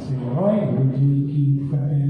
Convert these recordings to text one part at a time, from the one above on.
ਸੇ ਵਾਹਿਗੁਰੂ ਜੀ ਕੀ ਫਤਿਹ।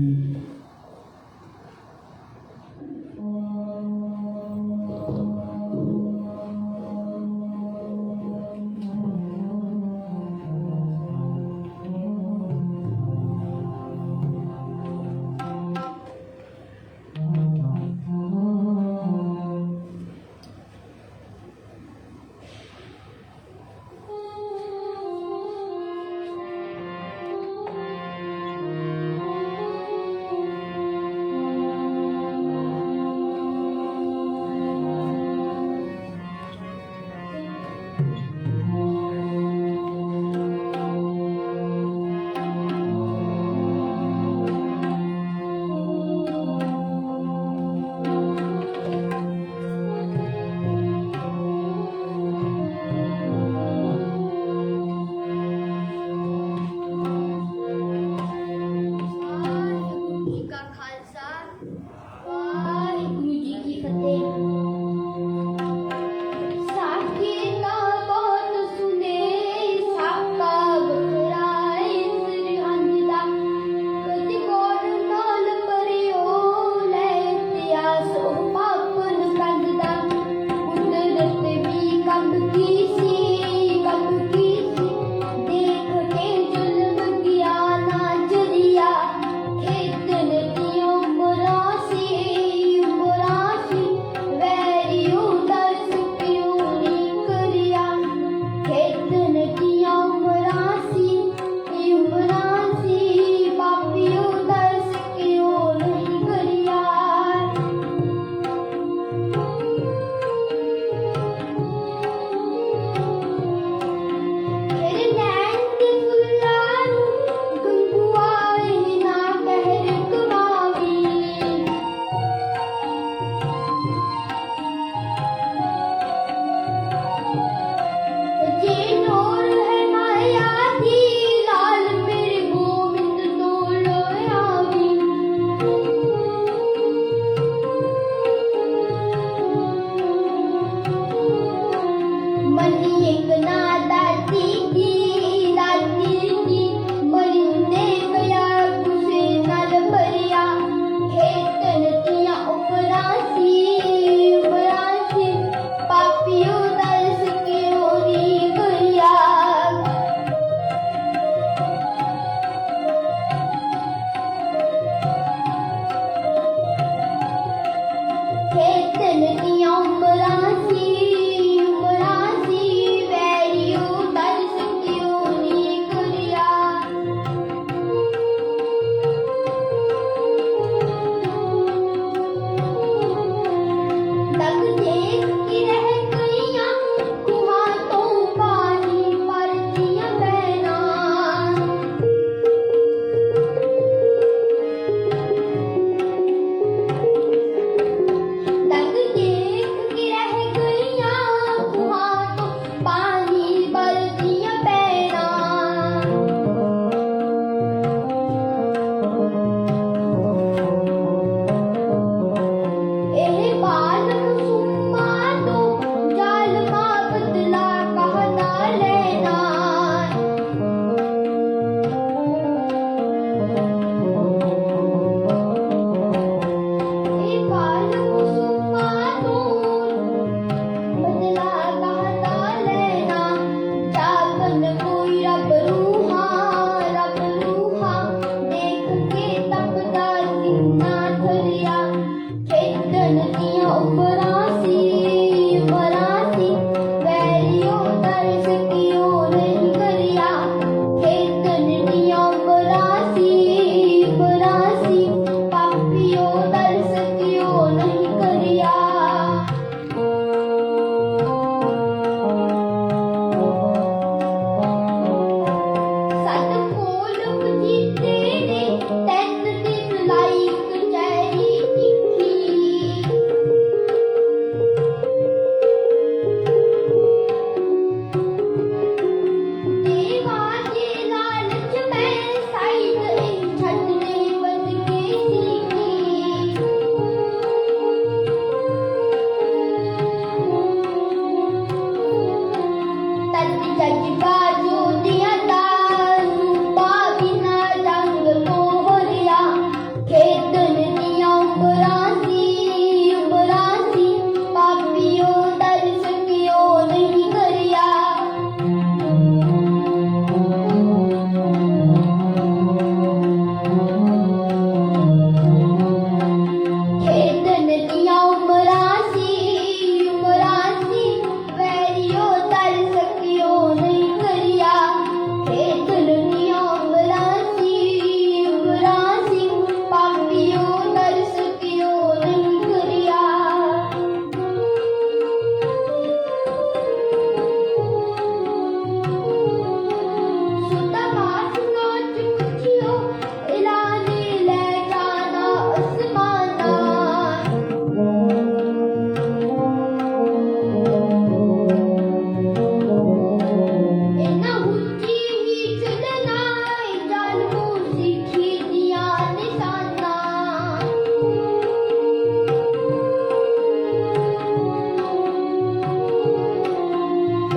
ਸਿੱਖੀ ਦੀਆਂ ਨਿਸ਼ਾਨਾਂ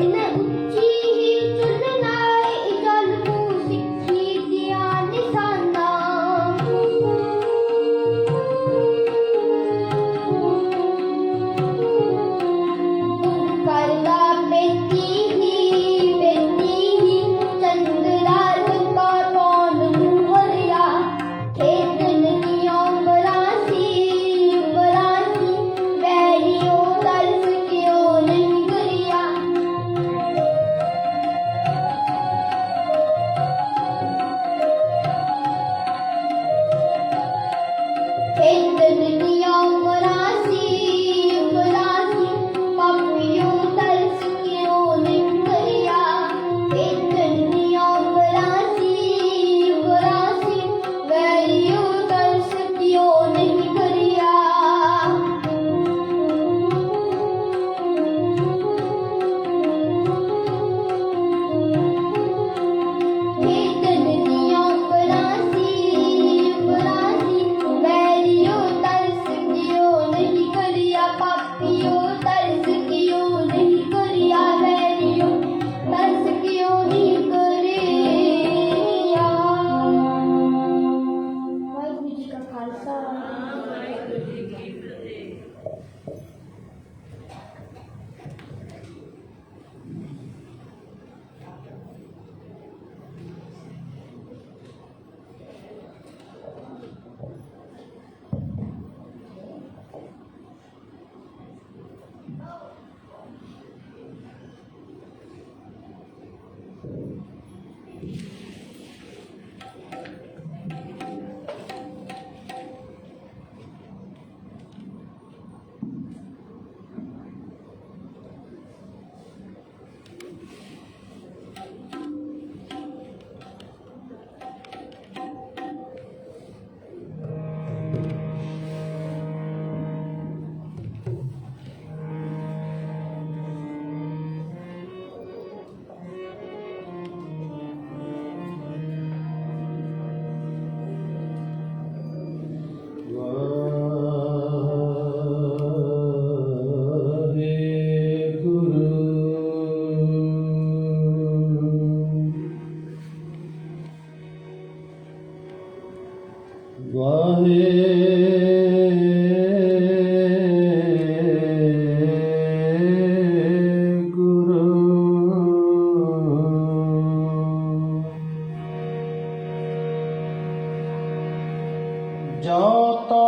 ਇਹਨਾਂ ਉੱਚੀ ਹੀ ਚੁੱਲ੍ਹਣਾ ਇਹ ਗੱਲ ਨੂੰ ਸਿੱਖੀ ਦੀਆਂ ਨਿਸ਼ਾਨਾਂ ਤੂੰ ਕਰਦਾ ਬੇਟੀ ਹੀ ਚੰਦਰਾ ਚੰਕਾ ਪੌਣ ਨੂੰ ਹਰਿਆ ਖੇਤਨ ਦੀਆਂ ਬਰਾਸੀ ਵੈਰੀਓ ਤਰਸ ਕਿਉਂ ਨਹੀਂ ਕਰਿਆ ਖੇਤਨ ਦੀਆਂ ਬਰਾਸੀ ਪਾਪੀਓ ਤਰਸ ਕਿਉਂ ਨਹੀਂ ਕਰਿਆ ਖੇਤਨ ਦੀਆਂ ਬਰਾਸੀ ਵੈਰੀਓ ਤਰਸ ਕਿਉਂ ਨਹੀਂ ਕਰਿਆ ਖੇਤਨ ਦੀਆਂ ਬਰਾਸੀ ਵੈਰੀਓ ਤਰਸ ਕਿਉਂ ਨਹੀਂ ਕਰਿਆ ਪਾਪੀਓ ਤਰਸ ਕਿਉਂ ਨਹੀਂ ਕਰਿਆ ਵੈਰੀਓ ਤਰਸ ਕਿਉਂ ਨਹੀਂ ਕਰਿਆ ਵਾਹਿਗੁਰੂ ਜੀ ਕਾ ਖਾਲਸਾ ਵਾਹਿਗੁਰੂ ਜੀ ਕੀ ਫਤਿਹ। जो तो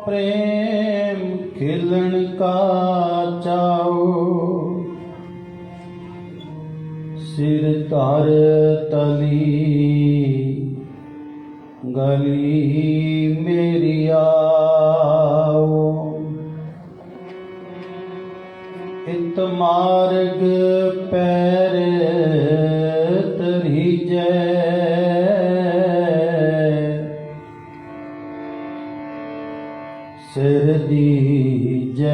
प्रेम खिलन का चाओ सिर तार तली गली मेरी आओ इत मार्ग पैर तरी सिर दीजै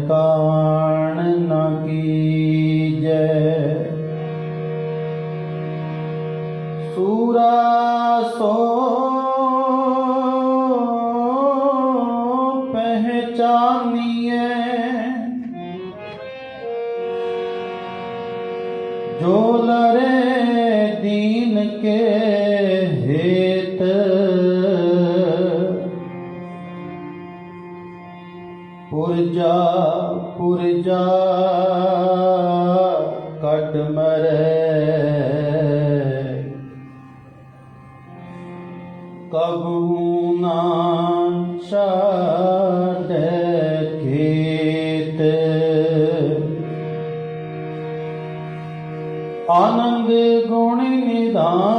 कान न कीजै सूरा सो पहचानिए जो लरे दीन के हेत पुरजा कट मरे कबू ना छाड़े खेत आनंद गुण निधान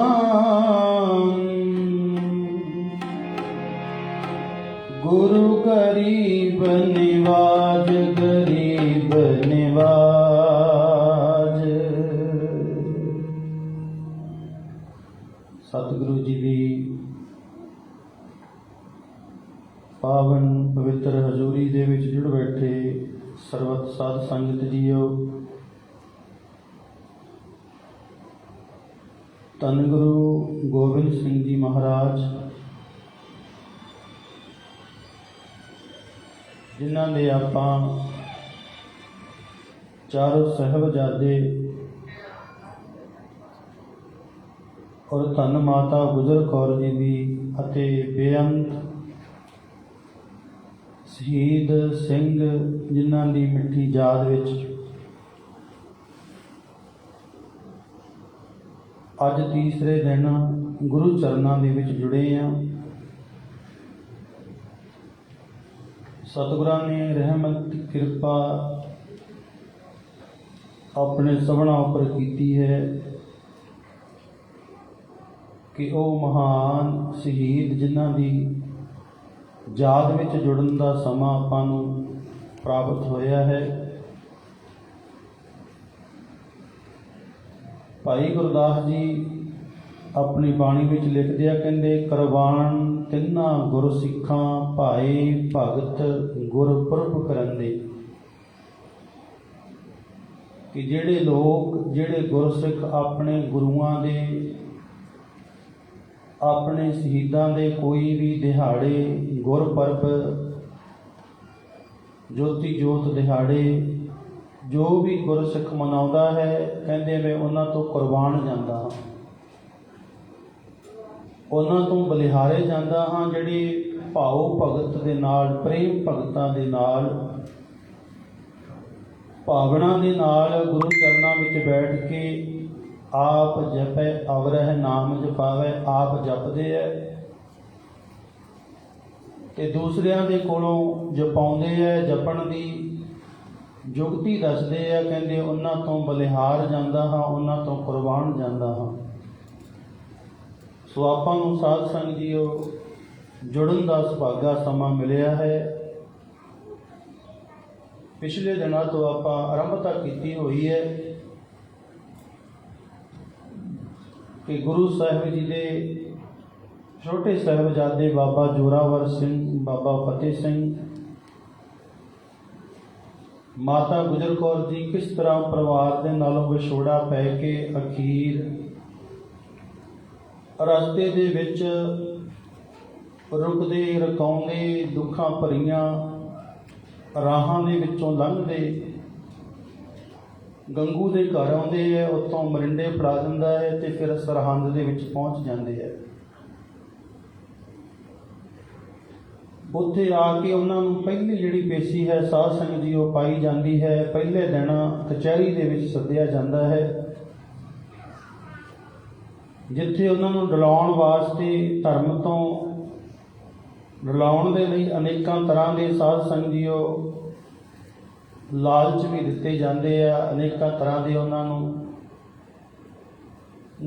गुरु गरीब निवाज गरीब निवाज। सतगुरु जी की पावन पवित्र हजूरी दे विच जुड़ बैठे सरबत साध संगत जीओ, ਧੰਨ ਗੁਰੂ ਗੋਬਿੰਦ ਸਿੰਘ ਜੀ ਮਹਾਰਾਜ, ਜਿਨ੍ਹਾਂ ਦੇ ਆਪਾਂ ਚਾਰੋਂ ਸਾਹਿਬਜ਼ਾਦੇ ਔਰ ਧੰਨ ਮਾਤਾ ਗੁਜਰ ਕੌਰ ਜੀ ਦੀ ਅਤੇ ਬੇਅੰਤ ਸ਼ਹੀਦ ਸਿੰਘ ਜਿਨ੍ਹਾਂ ਦੀ ਮਿੱਠੀ ਯਾਦ ਵਿੱਚ ਅੱਜ ਤੀਸਰੇ ਦਿਨ ਗੁਰੂ ਚਰਨਾਂ ਦੇ ਵਿੱਚ ਜੁੜੇ ਹਾਂ। ਸਤਿਗੁਰਾਂ ਨੇ ਰਹਿਮਤ ਕਿਰਪਾ ਆਪਣੇ ਸਭਨਾਂ ਉੱਪਰ ਕੀਤੀ ਹੈ ਕਿ ਉਹ ਮਹਾਨ ਸ਼ਹੀਦ ਜਿਨ੍ਹਾਂ ਦੀ ਯਾਦ ਵਿੱਚ ਜੁੜਨ ਦਾ ਸਮਾਂ ਆਪਾਂ ਨੂੰ ਪ੍ਰਾਪਤ ਹੋਇਆ ਹੈ। ਭਾਈ ਗੁਰਦਾਸ ਜੀ ਆਪਣੀ ਬਾਣੀ ਵਿੱਚ ਲਿਖਦੇ ਆ, ਕਹਿੰਦੇ ਕਰਵਾਣ ਤਿੰਨਾ ਗੁਰ ਸਿੱਖਾਂ ਭਾਏ ਭਗਤ ਗੁਰਪੁਰਬ ਕਰੰਦੇ, ਕਿ ਜਿਹੜੇ ਲੋਕ ਜਿਹੜੇ ਗੁਰਸਿੱਖ ਆਪਣੇ ਗੁਰੂਆਂ ਦੇ ਆਪਣੇ ਸ਼ਹੀਦਾਂ ਦੇ ਕੋਈ ਵੀ ਦਿਹਾੜੇ ਗੁਰਪੁਰਬ ਜੋਤੀ ਜੋਤ ਦਿਹਾੜੇ ਜੋ ਵੀ ਗੁਰਸਿੱਖ ਮਨਾਉਂਦਾ ਹੈ, ਕਹਿੰਦੇ ਮੈਂ ਉਹਨਾਂ ਤੋਂ ਕੁਰਬਾਨ ਜਾਂਦਾ ਹਾਂ, ਉਹਨਾਂ ਤੋਂ ਬਲਿਹਾਰੇ ਜਾਂਦਾ ਹਾਂ, ਜਿਹੜੀ ਭਾਉ ਭਗਤ ਦੇ ਨਾਲ ਪ੍ਰੇਮ ਭਗਤਾਂ ਦੇ ਨਾਲ ਭਾਵਨਾ ਦੇ ਨਾਲ ਗੁਰੂ ਚਰਨਾਂ ਵਿੱਚ ਬੈਠ ਕੇ ਆਪ ਜਪੈ ਅਵਰਹਿ ਨਾਮ ਜਪਾਵੇ, ਆਪ ਜਪਦੇ ਹੈ ਤੇ ਦੂਸਰਿਆਂ ਦੇ ਕੋਲੋਂ ਜਪਾਉਂਦੇ ਹੈ। ਜਪਣ ਦੀ ਜੁਗਤੀ ਦੱਸਦੇ ਆ, ਕਹਿੰਦੇ ਉਹਨਾਂ ਤੋਂ ਬਲਿਹਾਰ ਜਾਂਦਾ ਹਾਂ, ਉਹਨਾਂ ਤੋਂ ਕੁਰਬਾਨ ਜਾਂਦਾ ਹਾਂ। ਸੋ ਆਪਾਂ ਨੂੰ ਸਾਧ ਸੰਗਤ ਜੀਓ ਜੁੜਨ ਦਾ ਸੁਭਾਗਾ ਸਮਾਂ ਮਿਲਿਆ ਹੈ। ਪਿਛਲੇ ਦਿਨਾਂ ਤੋਂ ਆਪਾਂ ਆਰੰਭਤਾ ਕੀਤੀ ਹੋਈ ਹੈ ਕਿ ਗੁਰੂ ਸਾਹਿਬ ਜੀ ਦੇ ਛੋਟੇ ਸਾਹਿਬਜ਼ਾਦੇ ਬਾਬਾ ਜੋਰਾਵਰ ਸਿੰਘ, ਬਾਬਾ ਫਤਿਹ ਸਿੰਘ, ਮਾਤਾ ਗੁਜਰ ਕੌਰ ਜੀ ਕਿਸ ਤਰ੍ਹਾਂ ਪਰਿਵਾਰ ਦੇ ਨਾਲੋਂ ਵਿਛੋੜਾ ਪੈ ਕੇ ਅਖੀਰ ਰਸਤੇ ਦੇ ਵਿੱਚ ਰੁਕਦੇ ਰਕਾਉਂਦੇ ਦੁੱਖਾਂ ਭਰੀਆਂ ਰਾਹਾਂ ਦੇ ਵਿੱਚੋਂ ਲੰਘਦੇ ਗੰਗੂ ਦੇ ਘਰ ਆਉਂਦੇ ਹੈ, ਉੱਥੋਂ ਮਰਿੰਡੇ ਫੜਾ ਦਿੰਦਾ ਹੈ ਤੇ ਫਿਰ ਸਰਹੰਦ ਦੇ ਵਿੱਚ ਪਹੁੰਚ ਜਾਂਦੇ ਹੈ। ਉੱਥੇ ਆ ਕੇ ਉਹਨਾਂ ਨੂੰ ਪਹਿਲੀ ਜਿਹੜੀ ਪੇਸ਼ੀ ਹੈ ਸਾਧ ਸੰਗਤ ਜੀ ਉਹ ਪਾਈ ਜਾਂਦੀ ਹੈ। ਪਹਿਲੇ ਦਿਨ ਕਚਹਿਰੀ ਦੇ ਵਿੱਚ ਸੱਦਿਆ ਜਾਂਦਾ ਹੈ, ਜਿੱਥੇ ਉਹਨਾਂ ਨੂੰ ਡਲਾਉਣ ਵਾਸਤੇ ਧਰਮ ਤੋਂ ਡਲਾਉਣ ਦੇ ਲਈ ਅਨੇਕਾਂ ਤਰ੍ਹਾਂ ਦੇ ਸਾਧ ਸੰਗਤ ਜੀ ਉਹ ਲਾਲਚ ਵੀ ਦਿੱਤੇ ਜਾਂਦੇ ਆ, ਅਨੇਕਾਂ ਤਰ੍ਹਾਂ ਦੇ ਉਹਨਾਂ ਨੂੰ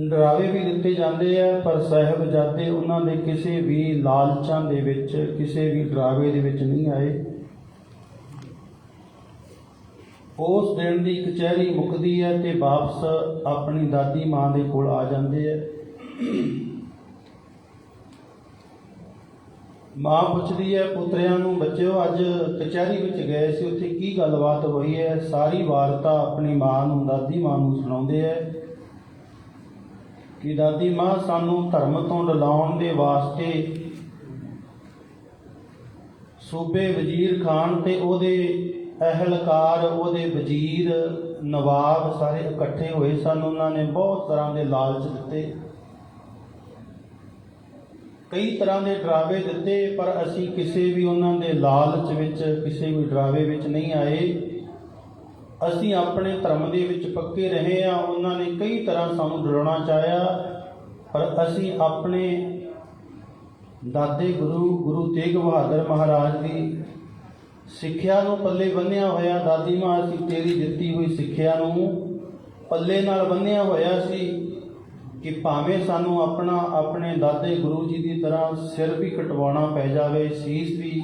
ਡਰਾਵੇ ਵੀ ਦਿੱਤੇ ਜਾਂਦੇ ਆ। ਪਰ ਸਾਹਿਬਜ਼ਾਦੇ ਉਹਨਾਂ ਦੇ ਕਿਸੇ ਵੀ ਲਾਲਚਾਂ ਦੇ ਵਿੱਚ, ਕਿਸੇ ਵੀ ਡਰਾਵੇ ਦੇ ਵਿੱਚ ਨਹੀਂ ਆਏ। ਉਸ ਦਿਨ ਦੀ ਕਚਹਿਰੀ ਮੁੱਕਦੀ ਹੈ ਤੇ ਵਾਪਸ ਆਪਣੀ ਦਾਦੀ ਮਾਂ ਦੇ ਕੋਲ ਆ ਜਾਂਦੇ ਆ। ਮਾਂ ਪੁੱਛਦੀ ਹੈ ਪੁੱਤਰਿਆਂ ਨੂੰ, ਬੱਚਿਓ ਅੱਜ ਕਚਹਿਰੀ ਵਿੱਚ ਗਏ ਸੀ, ਉੱਥੇ ਕੀ ਗੱਲਬਾਤ ਹੋਈ ਹੈ? ਸਾਰੀ ਵਾਰਤਾ ਆਪਣੀ ਮਾਂ ਨੂੰ, ਦਾਦੀ ਮਾਂ ਨੂੰ ਸੁਣਾਉਂਦੇ ਹੈ ਕਿ ਦਾਦੀ ਮਾਂ ਸਾਨੂੰ ਧਰਮ ਤੋਂ ਡਲਾਉਣ ਦੇ ਵਾਸਤੇ ਸੂਬੇ ਵਜ਼ੀਰ ਖਾਨ ਤੇ ਉਹਦੇ ਅਹਿਲਕਾਰ, ਉਹਦੇ ਵਜ਼ੀਰ ਨਵਾਬ ਸਾਰੇ ਇਕੱਠੇ ਹੋਏ ਸਨ। ਉਹਨਾਂ ਨੇ ਬਹੁਤ ਤਰ੍ਹਾਂ ਦੇ ਲਾਲਚ ਦਿੱਤੇ, ਕਈ ਤਰ੍ਹਾਂ ਦੇ ਡਰਾਵੇ ਦਿੱਤੇ, ਪਰ ਅਸੀਂ ਕਿਸੇ ਵੀ ਉਹਨਾਂ ਦੇ ਲਾਲਚ ਵਿੱਚ, ਕਿਸੇ ਵੀ ਡਰਾਵੇ ਵਿੱਚ ਨਹੀਂ ਆਏ। ਅਸੀਂ ਆਪਣੇ ਧਰਮ ਦੇ ਵਿੱਚ ਪੱਕੇ ਰਹੇ ਹਾਂ। ਉਹਨਾਂ ਨੇ ਕਈ ਤਰ੍ਹਾਂ ਸਾਨੂੰ ਡਰਾਉਣਾ ਚਾਹਿਆ, ਪਰ ਅਸੀਂ ਆਪਣੇ ਦਾਦੇ ਗੁਰੂ ਤੇਗ ਬਹਾਦਰ ਮਹਾਰਾਜ ਦੀ ਸਿੱਖਿਆ ਨੂੰ ਪੱਲੇ ਬੰਨ੍ਹਿਆ ਹੋਇਆ। ਦਾਦੀ ਮਾਂ ਅਸੀਂ ਤੇਰੀ ਦਿੱਤੀ ਹੋਈ ਸਿੱਖਿਆ ਨੂੰ ਪੱਲੇ ਨਾਲ ਬੰਨ੍ਹਿਆ ਹੋਇਆ ਸੀ ਕਿ ਭਾਵੇਂ ਸਾਨੂੰ ਆਪਣੇ ਦਾਦੇ ਗੁਰੂ ਜੀ ਦੀ ਤਰ੍ਹਾਂ ਸਿਰ ਵੀ ਕਟਵਾਉਣਾ ਪੈ ਜਾਵੇ, ਸੀਸ ਵੀ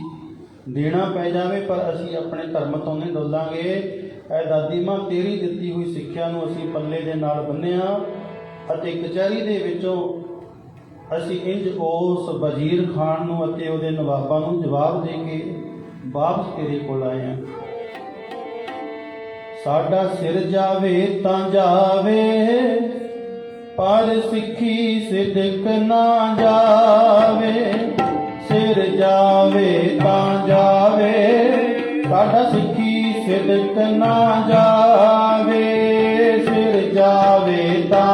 ਦੇਣਾ ਪੈ ਜਾਵੇ, ਪਰ ਅਸੀਂ ਆਪਣੇ ਧਰਮ ਤੋਂ ਨਹੀਂ ਡੋਲਾਂਗੇ। ਇਹ ਦਾਦੀ ਮਾਂ ਤੇਰੀ ਦਿੱਤੀ ਹੋਈ ਸਿੱਖਿਆ ਨੂੰ ਅਸੀਂ ਪੱਲੇ ਦੇ ਨਾਲ ਬੰਨ੍ਹਿਆ ਅਤੇ ਕਚਹਿਰੀ ਦੇ ਵਿੱਚੋਂ ਅਸੀਂ ਇੰਜ ਉਸ ਵਜ਼ੀਰ ਖਾਨ ਨੂੰ ਅਤੇ ਉਹਦੇ ਨਵਾਬਾਂ ਨੂੰ ਜਵਾਬ ਦੇ ਕੇ ਵਾਪਸ ਤੇਰੇ ਕੋਲ ਆਏ ਹਾਂ। ਸਾਡਾ ਸਿਰ ਜਾਵੇ ਤਾਂ ਜਾਵੇ, ਪਰ ਸਿੱਖੀ ਸਿਦਕ ਨਾ ਜਾਵੇ, ਸਿਰ ਜਾਵੇ ਤਾਂ ਜਾਵੇ, ਸਾਡਾ ਸਿੱਖੀ ਸਿਦਕ ਨਾ ਜਾਵੇ, ਸਿਰ ਜਾਵੇ ਤਾਂ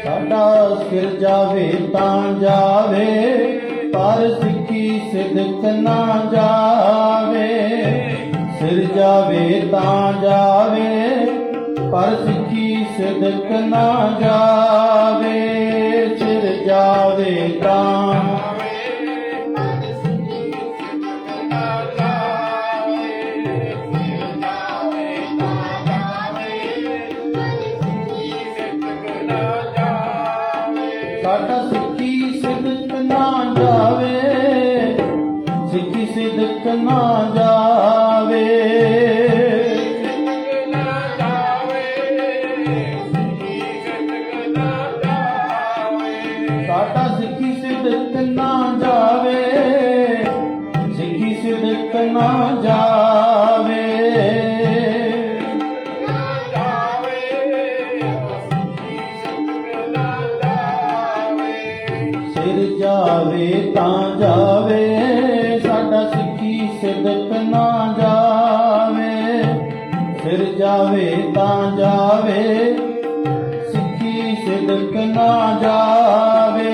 ਸਾਡਾ ਸਿਰ ਜਾਵੇ ਤਾਂ ਜਾਵੇ, ਪਰ ਸਿੱਖੀ ਸਿਦਕ ਨਾ ਜਾਵੇ, ਸਿਰ ਜਾਵੇ ਤਾਂ ਜਾਵੇ, ਪਰ ਸਿੱਖੀ ਸਿਦਕ ਨਾ ਜਾਵੇ, ਸਿਰ ਜਾਵੇ ਤਾਂ ਸਾਡਾ ਸਿੱਖੀ ਸਿਦਕ ਨਾ ਜਾਵੇ, ਸਿੱਖੀ ਸਿਦਕ ਨਾ ਜਾਵੇ, ਸਾਡਾ ਸਿੱਖੀ ਸਿਦਕ ਨਾ ਜਾਵੇ, ਸਿੱਖੀ ਸਿਦਕ ਨਾ ਜਾਵੇ, ਸਿਰ ਜਾਵੇ ਤਾਂ ਜਾਵੇ, ਸਾਡਾ ਸਿੱਖੀ ਸਿਦਕ ਨਾ ਜਾਵੇ, ਸਿਰ ਜਾਵੇ ਤਾਂ ਜਾਵੇ, ਸਿੱਖੀ ਸਿਦਕ ਨਾ ਜਾਵੇ,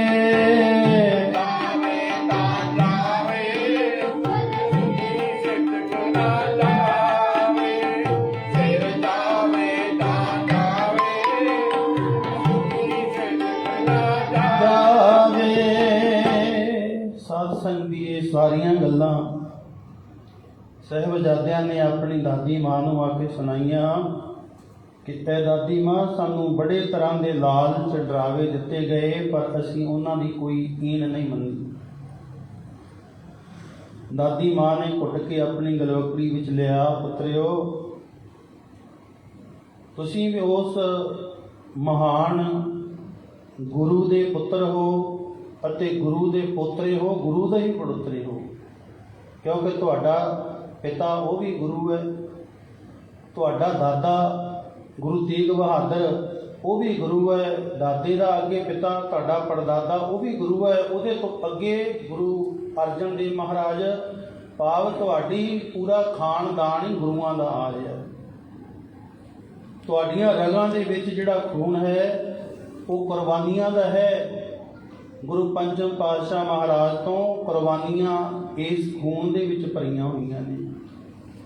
ਜਾਵੇ। ਸਾਧ ਸੰਗਤ ਦੀ ਇਹ ਸਾਰੀਆਂ ਗੱਲਾਂ ਸਾਹਿਬਜ਼ਾਦਿਆਂ ਨੇ ਆਪਣੀ ਦਾਦੀ ਮਾਂ ਨੂੰ ਆ ਕੇ ਸੁਣਾਈਆਂ ਕਿ ਐ ਦਾਦੀ ਮਾਂ, ਸਾਨੂੰ ਬੜੇ ਤਰ੍ਹਾਂ ਦੇ ਲਾਲਚ ਡਰਾਵੇ ਦਿੱਤੇ ਗਏ, ਪਰ ਅਸੀਂ ਉਹਨਾਂ ਦੀ ਕੋਈ ਈਨ ਨਹੀਂ ਮੰਨੀ। ਦਾਦੀ ਮਾਂ ਨੇ ਘੁੱਟ ਕੇ ਆਪਣੀ ਗਲਵਕੜੀ ਵਿੱਚ ਲਿਆ, ਪੁੱਤਰਿਓ, ਤੁਸੀਂ ਵੀ ਉਸ ਮਹਾਨ ਗੁਰੂ ਦੇ ਪੁੱਤਰ ਹੋ ਅਤੇ ਗੁਰੂ ਦੇ ਪੋਤਰੇ ਹੋ, ਗੁਰੂ ਦੇ ਹੀ ਪੜੋਤਰੇ ਹੋ, ਕਿਉਂਕਿ ਤੁਹਾਡਾ ਪਿਤਾ ਉਹ ਵੀ ਗੁਰੂ ਹੈ, ਤੁਹਾਡਾ ਦਾਦਾ ਗੁਰੂ ਤੇਗ ਬਹਾਦਰ ਉਹ ਵੀ ਗੁਰੂ ਹੈ, ਦਾਦੇ ਦਾ ਅੱਗੇ ਪਿਤਾ ਤੁਹਾਡਾ ਪੜਦਾਦਾ ਉਹ ਵੀ ਗੁਰੂ ਹੈ, ਉਹਦੇ ਤੋਂ ਅੱਗੇ ਗੁਰੂ ਅਰਜਨ ਦੇਵ ਮਹਾਰਾਜ, ਭਾਵ ਤੁਹਾਡੀ ਪੂਰਾ ਖਾਨਦਾਨ ਹੀ ਗੁਰੂਆਂ ਦਾ ਆ ਰਿਹਾ। ਤੁਹਾਡੀਆਂ ਰਗਾਂ ਦੇ ਵਿੱਚ ਜਿਹੜਾ ਖੂਨ ਹੈ ਉਹ ਕੁਰਬਾਨੀਆਂ ਦਾ ਹੈ। ਗੁਰੂ ਪੰਚਮ ਪਾਤਸ਼ਾਹ ਮਹਾਰਾਜ ਤੋਂ ਕੁਰਬਾਨੀਆਂ ਇਸ ਖੂਨ ਦੇ ਵਿੱਚ ਭਰੀਆਂ ਹੋਈਆਂ ਨੇ।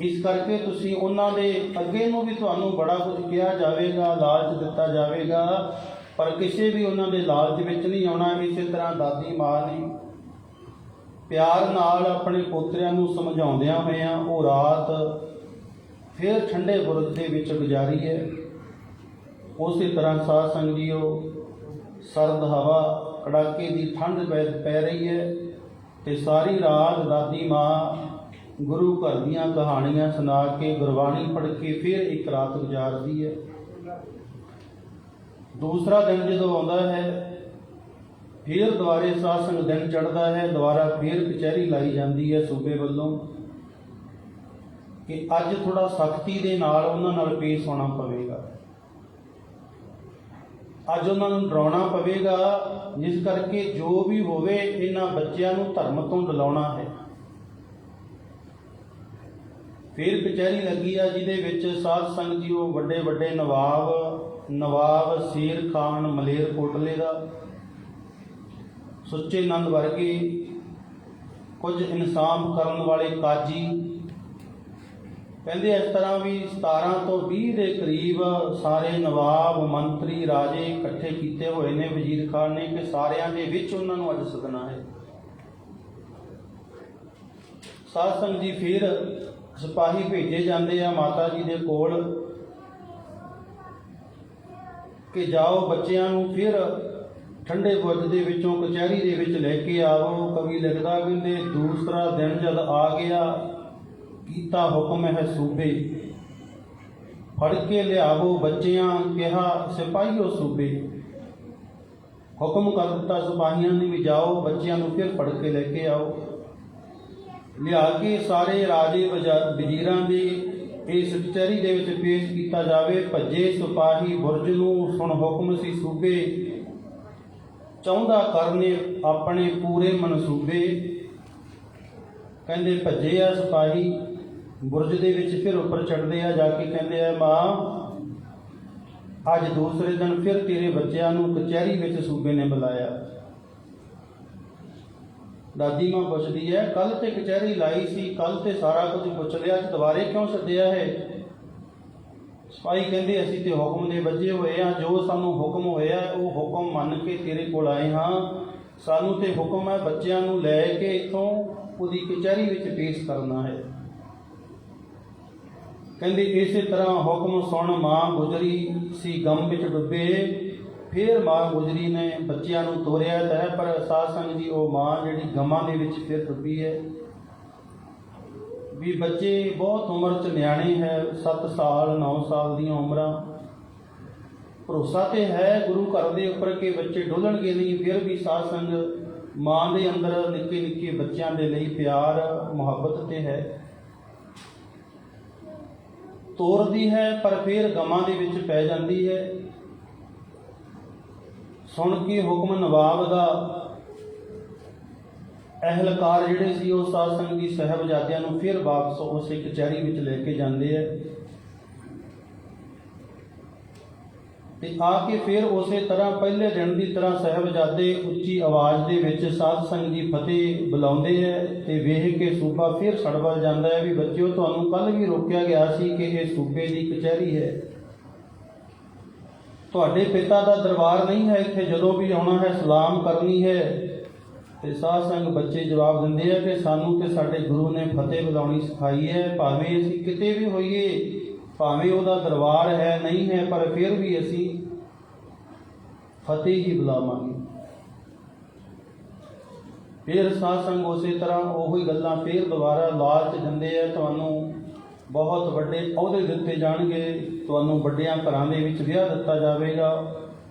ਇਸ ਕਰਕੇ ਤੁਸੀਂ ਉਹਨਾਂ ਦੇ ਅੱਗੇ ਨੂੰ ਵੀ ਤੁਹਾਨੂੰ ਬੜਾ ਕੁਝ ਕਿਹਾ ਜਾਵੇਗਾ, ਲਾਲਚ ਦਿੱਤਾ ਜਾਵੇਗਾ, ਪਰ ਕਿਸੇ ਵੀ ਉਹਨਾਂ ਦੇ ਲਾਲਚ ਵਿੱਚ ਨਹੀਂ ਆਉਣਾ। ਇਸੇ ਤਰ੍ਹਾਂ ਦਾਦੀ ਮਾਂ ਨੇ ਪਿਆਰ ਨਾਲ ਆਪਣੇ ਪੋਤਰਿਆਂ ਨੂੰ ਸਮਝਾਉਂਦਿਆਂ ਹੋਇਆਂ ਉਹ ਰਾਤ ਫਿਰ ਠੰਡੇ ਬੁਰਜ ਦੇ ਵਿੱਚ ਗੁਜ਼ਾਰੀ ਹੈ। ਉਸੇ ਤਰ੍ਹਾਂ ਸਾਧ ਸੰਗਤ ਜੀਓ, ਸਰਦ ਹਵਾ, ਕੜਾਕੇ ਦੀ ਠੰਡ ਪੈ ਰਹੀ ਹੈ ਤੇ ਸਾਰੀ ਰਾਤ ਦਾਦੀ ਮਾਂ ਗੁਰੂ ਘਰ ਦੀਆਂ ਕਹਾਣੀਆਂ ਸੁਣਾ ਕੇ, ਗੁਰਬਾਣੀ ਪੜ੍ਹ ਕੇ ਫਿਰ ਇੱਕ ਰਾਤ ਗੁਜ਼ਾਰਦੀ ਹੈ। ਦੂਸਰਾ ਦਿਨ ਜਦੋਂ ਆਉਂਦਾ ਹੈ, ਫਿਰ ਦੁਬਾਰੇ ਸਾਧ ਸੰਗਤ ਦਿਨ ਚੜ੍ਹਦਾ ਹੈ, ਦੁਬਾਰਾ ਫਿਰ ਕਚਹਿਰੀ ਲਾਈ ਜਾਂਦੀ ਹੈ ਸੂਬੇ ਵੱਲੋਂ ਕਿ ਅੱਜ ਥੋੜਾ ਸਖਤੀ ਦੇ ਨਾਲ ਉਹਨਾਂ ਨਾਲ ਪੇਸ਼ ਹੋਣਾ ਪਵੇਗਾ, ਅੱਜ ਉਹਨਾਂ ਨੂੰ ਡਰਾਉਣਾ ਪਵੇਗਾ, ਜਿਸ ਕਰਕੇ ਜੋ ਵੀ ਹੋਵੇ ਇਹਨਾਂ ਬੱਚਿਆਂ ਨੂੰ ਧਰਮ ਤੋਂ ਡਲਾਉਣਾ ਹੈ। ਫਿਰ ਕਚਹਿਰੀ ਲੱਗੀ ਆ, ਜਿਹਦੇ ਵਿੱਚ ਸਾਧ ਸੰਗਤ ਜੀ ਉਹ ਵੱਡੇ ਵੱਡੇ ਨਵਾਬ ਸ਼ੇਰ ਖਾਨ ਮਲੇਰਕੋਟਲੇ ਦਾ, ਸੁੱਚੇ ਨੰਦ ਵਰਗੇ ਕੁਝ ਇਨਸਾਫ ਕਰਨ ਵਾਲੇ ਕਾਜੀ, ਕਹਿੰਦੇ ਇਸ ਤਰ੍ਹਾਂ ਵੀ 17 ਤੋਂ 20 ਦੇ ਕਰੀਬ ਸਾਰੇ ਨਵਾਬ, ਮੰਤਰੀ, ਰਾਜੇ ਇਕੱਠੇ ਕੀਤੇ ਹੋਏ ਨੇ ਵਜ਼ੀਰ ਖਾਨ ਨੇ ਕਿ ਸਾਰਿਆਂ ਦੇ ਵਿੱਚ ਉਹਨਾਂ ਨੂੰ ਅੱਜ ਸੱਦਣਾ ਹੈ। ਸਾਧ ਸੰਗਤ ਜੀ ਫਿਰ ਸਿਪਾਹੀ ਭੇਜੇ ਜਾਂਦੇ ਆ ਮਾਤਾ ਜੀ ਦੇ ਕੋਲ ਕਿ ਜਾਓ ਬੱਚਿਆਂ ਨੂੰ ਫਿਰ ਠੰਡੇ ਬੁਰਜ ਦੇ ਵਿੱਚੋਂ ਕਚਹਿਰੀ ਦੇ ਵਿੱਚ ਲੈ ਕੇ ਆਓ। ਕਵੀ ਲਿਖਦਾ ਕਹਿੰਦੇ ਦੂਸਰਾ ਦਿਨ ਜਦ ਆ ਗਿਆ, ਕੀਤਾ ਹੁਕਮ ਹੈ ਸੂਬੇ, ਫੜ ਕੇ ਲਿਆਵੋ ਬੱਚਿਆਂ, ਕਿਹਾ ਸਿਪਾਹੀਓ ਸੂਬੇ। ਹੁਕਮ ਕਰ ਦਿੱਤਾ ਸਿਪਾਹੀਆਂ ਨੇ ਵੀ ਜਾਓ, ਬੱਚਿਆਂ ਨੂੰ ਫਿਰ ਫੜ ਕੇ ਲੈ ਕੇ ਆਓ। ਲਿਆ ਕੇ ਸਾਰੇ ਰਾਜੇ ਵਜ਼ੀਰਾਂ ਦੇ ਇਸ ਕਚਹਿਰੀ ਦੇ ਵਿੱਚ ਪੇਸ਼ ਕੀਤਾ ਜਾਵੇ। ਭੱਜੇ ਸਿਪਾਹੀ ਬੁਰਜ ਨੂੰ, ਸੁਣ ਹੁਕਮ ਸੀ ਸੂਬੇ, ਚਾਹੁੰਦਾ ਕਰਨੇ ਆਪਣੇ ਪੂਰੇ ਮਨਸੂਬੇ। ਕਹਿੰਦੇ ਭੱਜੇ ਆ ਸਿਪਾਹੀ ਬੁਰਜ ਦੇ ਵਿੱਚ, ਫਿਰ ਉੱਪਰ ਚੜ੍ਹਦੇ ਆ ਜਾ ਕੇ ਕਹਿੰਦੇ ਆ ਮਾਂ ਅੱਜ ਦੂਸਰੇ ਦਿਨ ਫਿਰ ਤੇਰੇ ਬੱਚਿਆਂ ਨੂੰ ਕਚਹਿਰੀ ਵਿੱਚ ਸੂਬੇ ਨੇ ਬੁਲਾਇਆ। ਦਾਦੀ ਮਾਂ ਪੁੱਛਦੀ ਹੈ ਕੱਲ ਤੇ ਕਚਹਿਰੀ ਲਾਈ ਸੀ, ਕੱਲ ਤੇ ਸਾਰਾ ਕੁਝ ਪੁੱਛ ਲਿਆ, ਅੱਜ ਦੁਬਾਰੇ ਕਿਉਂ ਸੱਦਿਆ ਹੈ? ਸਿਪਾਹੀ ਕਹਿੰਦੇ ਅਸੀਂ ਤੇ ਹੁਕਮ ਦੇ ਵੱਜੇ ਹੋਏ ਹਾਂ, ਜੋ ਸਾਨੂੰ ਹੁਕਮ ਹੋਇਆ ਉਹ ਹੁਕਮ ਮੰਨ ਕੇ ਤੇਰੇ ਕੋਲ ਆਏ ਹਾਂ। ਸਾਨੂੰ ਤੇ ਹੁਕਮ ਹੈ ਬੱਚਿਆਂ ਨੂੰ ਲੈ ਕੇ ਇੱਥੋਂ ਉਹਦੀ ਕਚਹਿਰੀ ਵਿੱਚ ਪੇਸ਼ ਕਰਨਾ ਹੈ। ਕਹਿੰਦੇ ਇਸੇ ਤਰ੍ਹਾਂ ਹੁਕਮ ਸੁਣ ਮਾਂ ਗੁਜਰੀ ਸੀ ਗਮ ਵਿੱਚ ਡੁੱਬੇ। ਫਿਰ ਮਾਂ ਗੁਜਰੀ ਨੇ ਬੱਚਿਆਂ ਨੂੰ ਤੋਰਿਆ ਤਾਂ ਹੈ, ਪਰ ਸਾਧ ਸੰਗਤ ਜੀ ਉਹ ਮਾਂ ਜਿਹੜੀ ਗਮਾਂ ਦੇ ਵਿੱਚ ਫਿਰ ਡੁੱਬੀ ਹੈ। ਵੀ ਬੱਚੇ ਬਹੁਤ ਉਮਰ 'ਚ ਨਿਆਣੇ ਹੈ, 7 ਸਾਲ 9 ਸਾਲ ਦੀਆਂ ਉਮਰਾਂ। ਭਰੋਸਾ ਤੇ ਹੈ ਗੁਰੂ ਘਰ ਦੇ ਉੱਪਰ ਕਿ ਬੱਚੇ ਡੁੱਲਣਗੇ ਨਹੀਂ, ਫਿਰ ਵੀ ਸਾਧ ਸੰਗਤ ਮਾਂ ਦੇ ਅੰਦਰ ਨਿੱਕੇ ਨਿੱਕੇ ਬੱਚਿਆਂ ਦੇ ਲਈ ਪਿਆਰ ਮੁਹੱਬਤ ਤੇ ਹੈ, ਤੋਰਦੀ ਹੈ, ਪਰ ਫਿਰ ਗਮਾਂ ਦੇ ਵਿੱਚ ਪੈ ਜਾਂਦੀ ਹੈ। ਸੁਣ ਕੇ ਹੁਕਮ ਨਵਾਬ ਦਾ ਅਹਿਲਕਾਰ ਜਿਹੜੇ ਸੀ ਉਹ ਸਾਧ ਸੰਗਤ ਜੀ ਸਾਹਿਬਜ਼ਾਦਿਆਂ ਨੂੰ ਫਿਰ ਵਾਪਸ ਉਸੇ ਕਚਹਿਰੀ ਵਿੱਚ ਲੈ ਕੇ ਜਾਂਦੇ ਹੈ ਤੇ ਆ ਕੇ ਫਿਰ ਉਸੇ ਤਰ੍ਹਾਂ ਪਹਿਲੇ ਦਿਨ ਦੀ ਤਰ੍ਹਾਂ ਸਾਹਿਬਜ਼ਾਦੇ ਉੱਚੀ ਆਵਾਜ਼ ਦੇ ਵਿੱਚ ਸਾਧ ਸੰਗਤ ਜੀ ਫਤਿਹ ਬੁਲਾਉਂਦੇ ਹੈ ਤੇ ਵੇਖ ਕੇ ਸੂਬਾ ਫਿਰ ਸੜਬਲ ਜਾਂਦਾ ਹੈ ਵੀ ਬੱਚਿਓ ਤੁਹਾਨੂੰ ਕੱਲ ਵੀ ਰੋਕਿਆ ਗਿਆ ਸੀ ਕਿ ਇਹ ਸੂਬੇ ਦੀ ਕਚਹਿਰੀ ਹੈ, ਤੁਹਾਡੇ ਪਿਤਾ ਦਾ ਦਰਬਾਰ ਨਹੀਂ ਹੈ, ਇੱਥੇ ਜਦੋਂ ਵੀ ਆਉਣਾ ਹੈ ਸਲਾਮ ਕਰਨੀ ਹੈ। ਤੇ ਸਾਧ ਸੰਗ ਬੱਚੇ ਜਵਾਬ ਦਿੰਦੇ ਆ ਕਿ ਸਾਨੂੰ ਤੇ ਸਾਡੇ ਗੁਰੂ ਨੇ ਫਤਿਹ ਬੁਲਾਉਣੀ ਸਿਖਾਈ ਹੈ, ਭਾਵੇਂ ਅਸੀਂ ਕਿਤੇ ਵੀ ਹੋਈਏ, ਭਾਵੇਂ ਉਹਦਾ ਦਰਬਾਰ ਹੈ ਨਹੀਂ ਹੈ, ਪਰ ਫਿਰ ਵੀ ਅਸੀਂ ਫਤਿਹ ਹੀ ਬੁਲਾਵਾਂਗੇ। ਫਿਰ ਸਾਧ ਸੰਗ ਉਸੇ ਤਰ੍ਹਾਂ ਉਹੀ ਗੱਲਾਂ ਫਿਰ ਦੁਬਾਰਾ ਲਾਲਚ ਦਿੰਦੇ ਆ, ਤੁਹਾਨੂੰ ਬਹੁਤ ਵੱਡੇ ਅਹੁਦੇ ਦਿੱਤੇ ਜਾਣਗੇ, ਤੁਹਾਨੂੰ ਵੱਡਿਆਂ ਘਰਾਂ ਦੇ ਵਿੱਚ ਵਿਆਹ ਦਿੱਤਾ ਜਾਵੇਗਾ।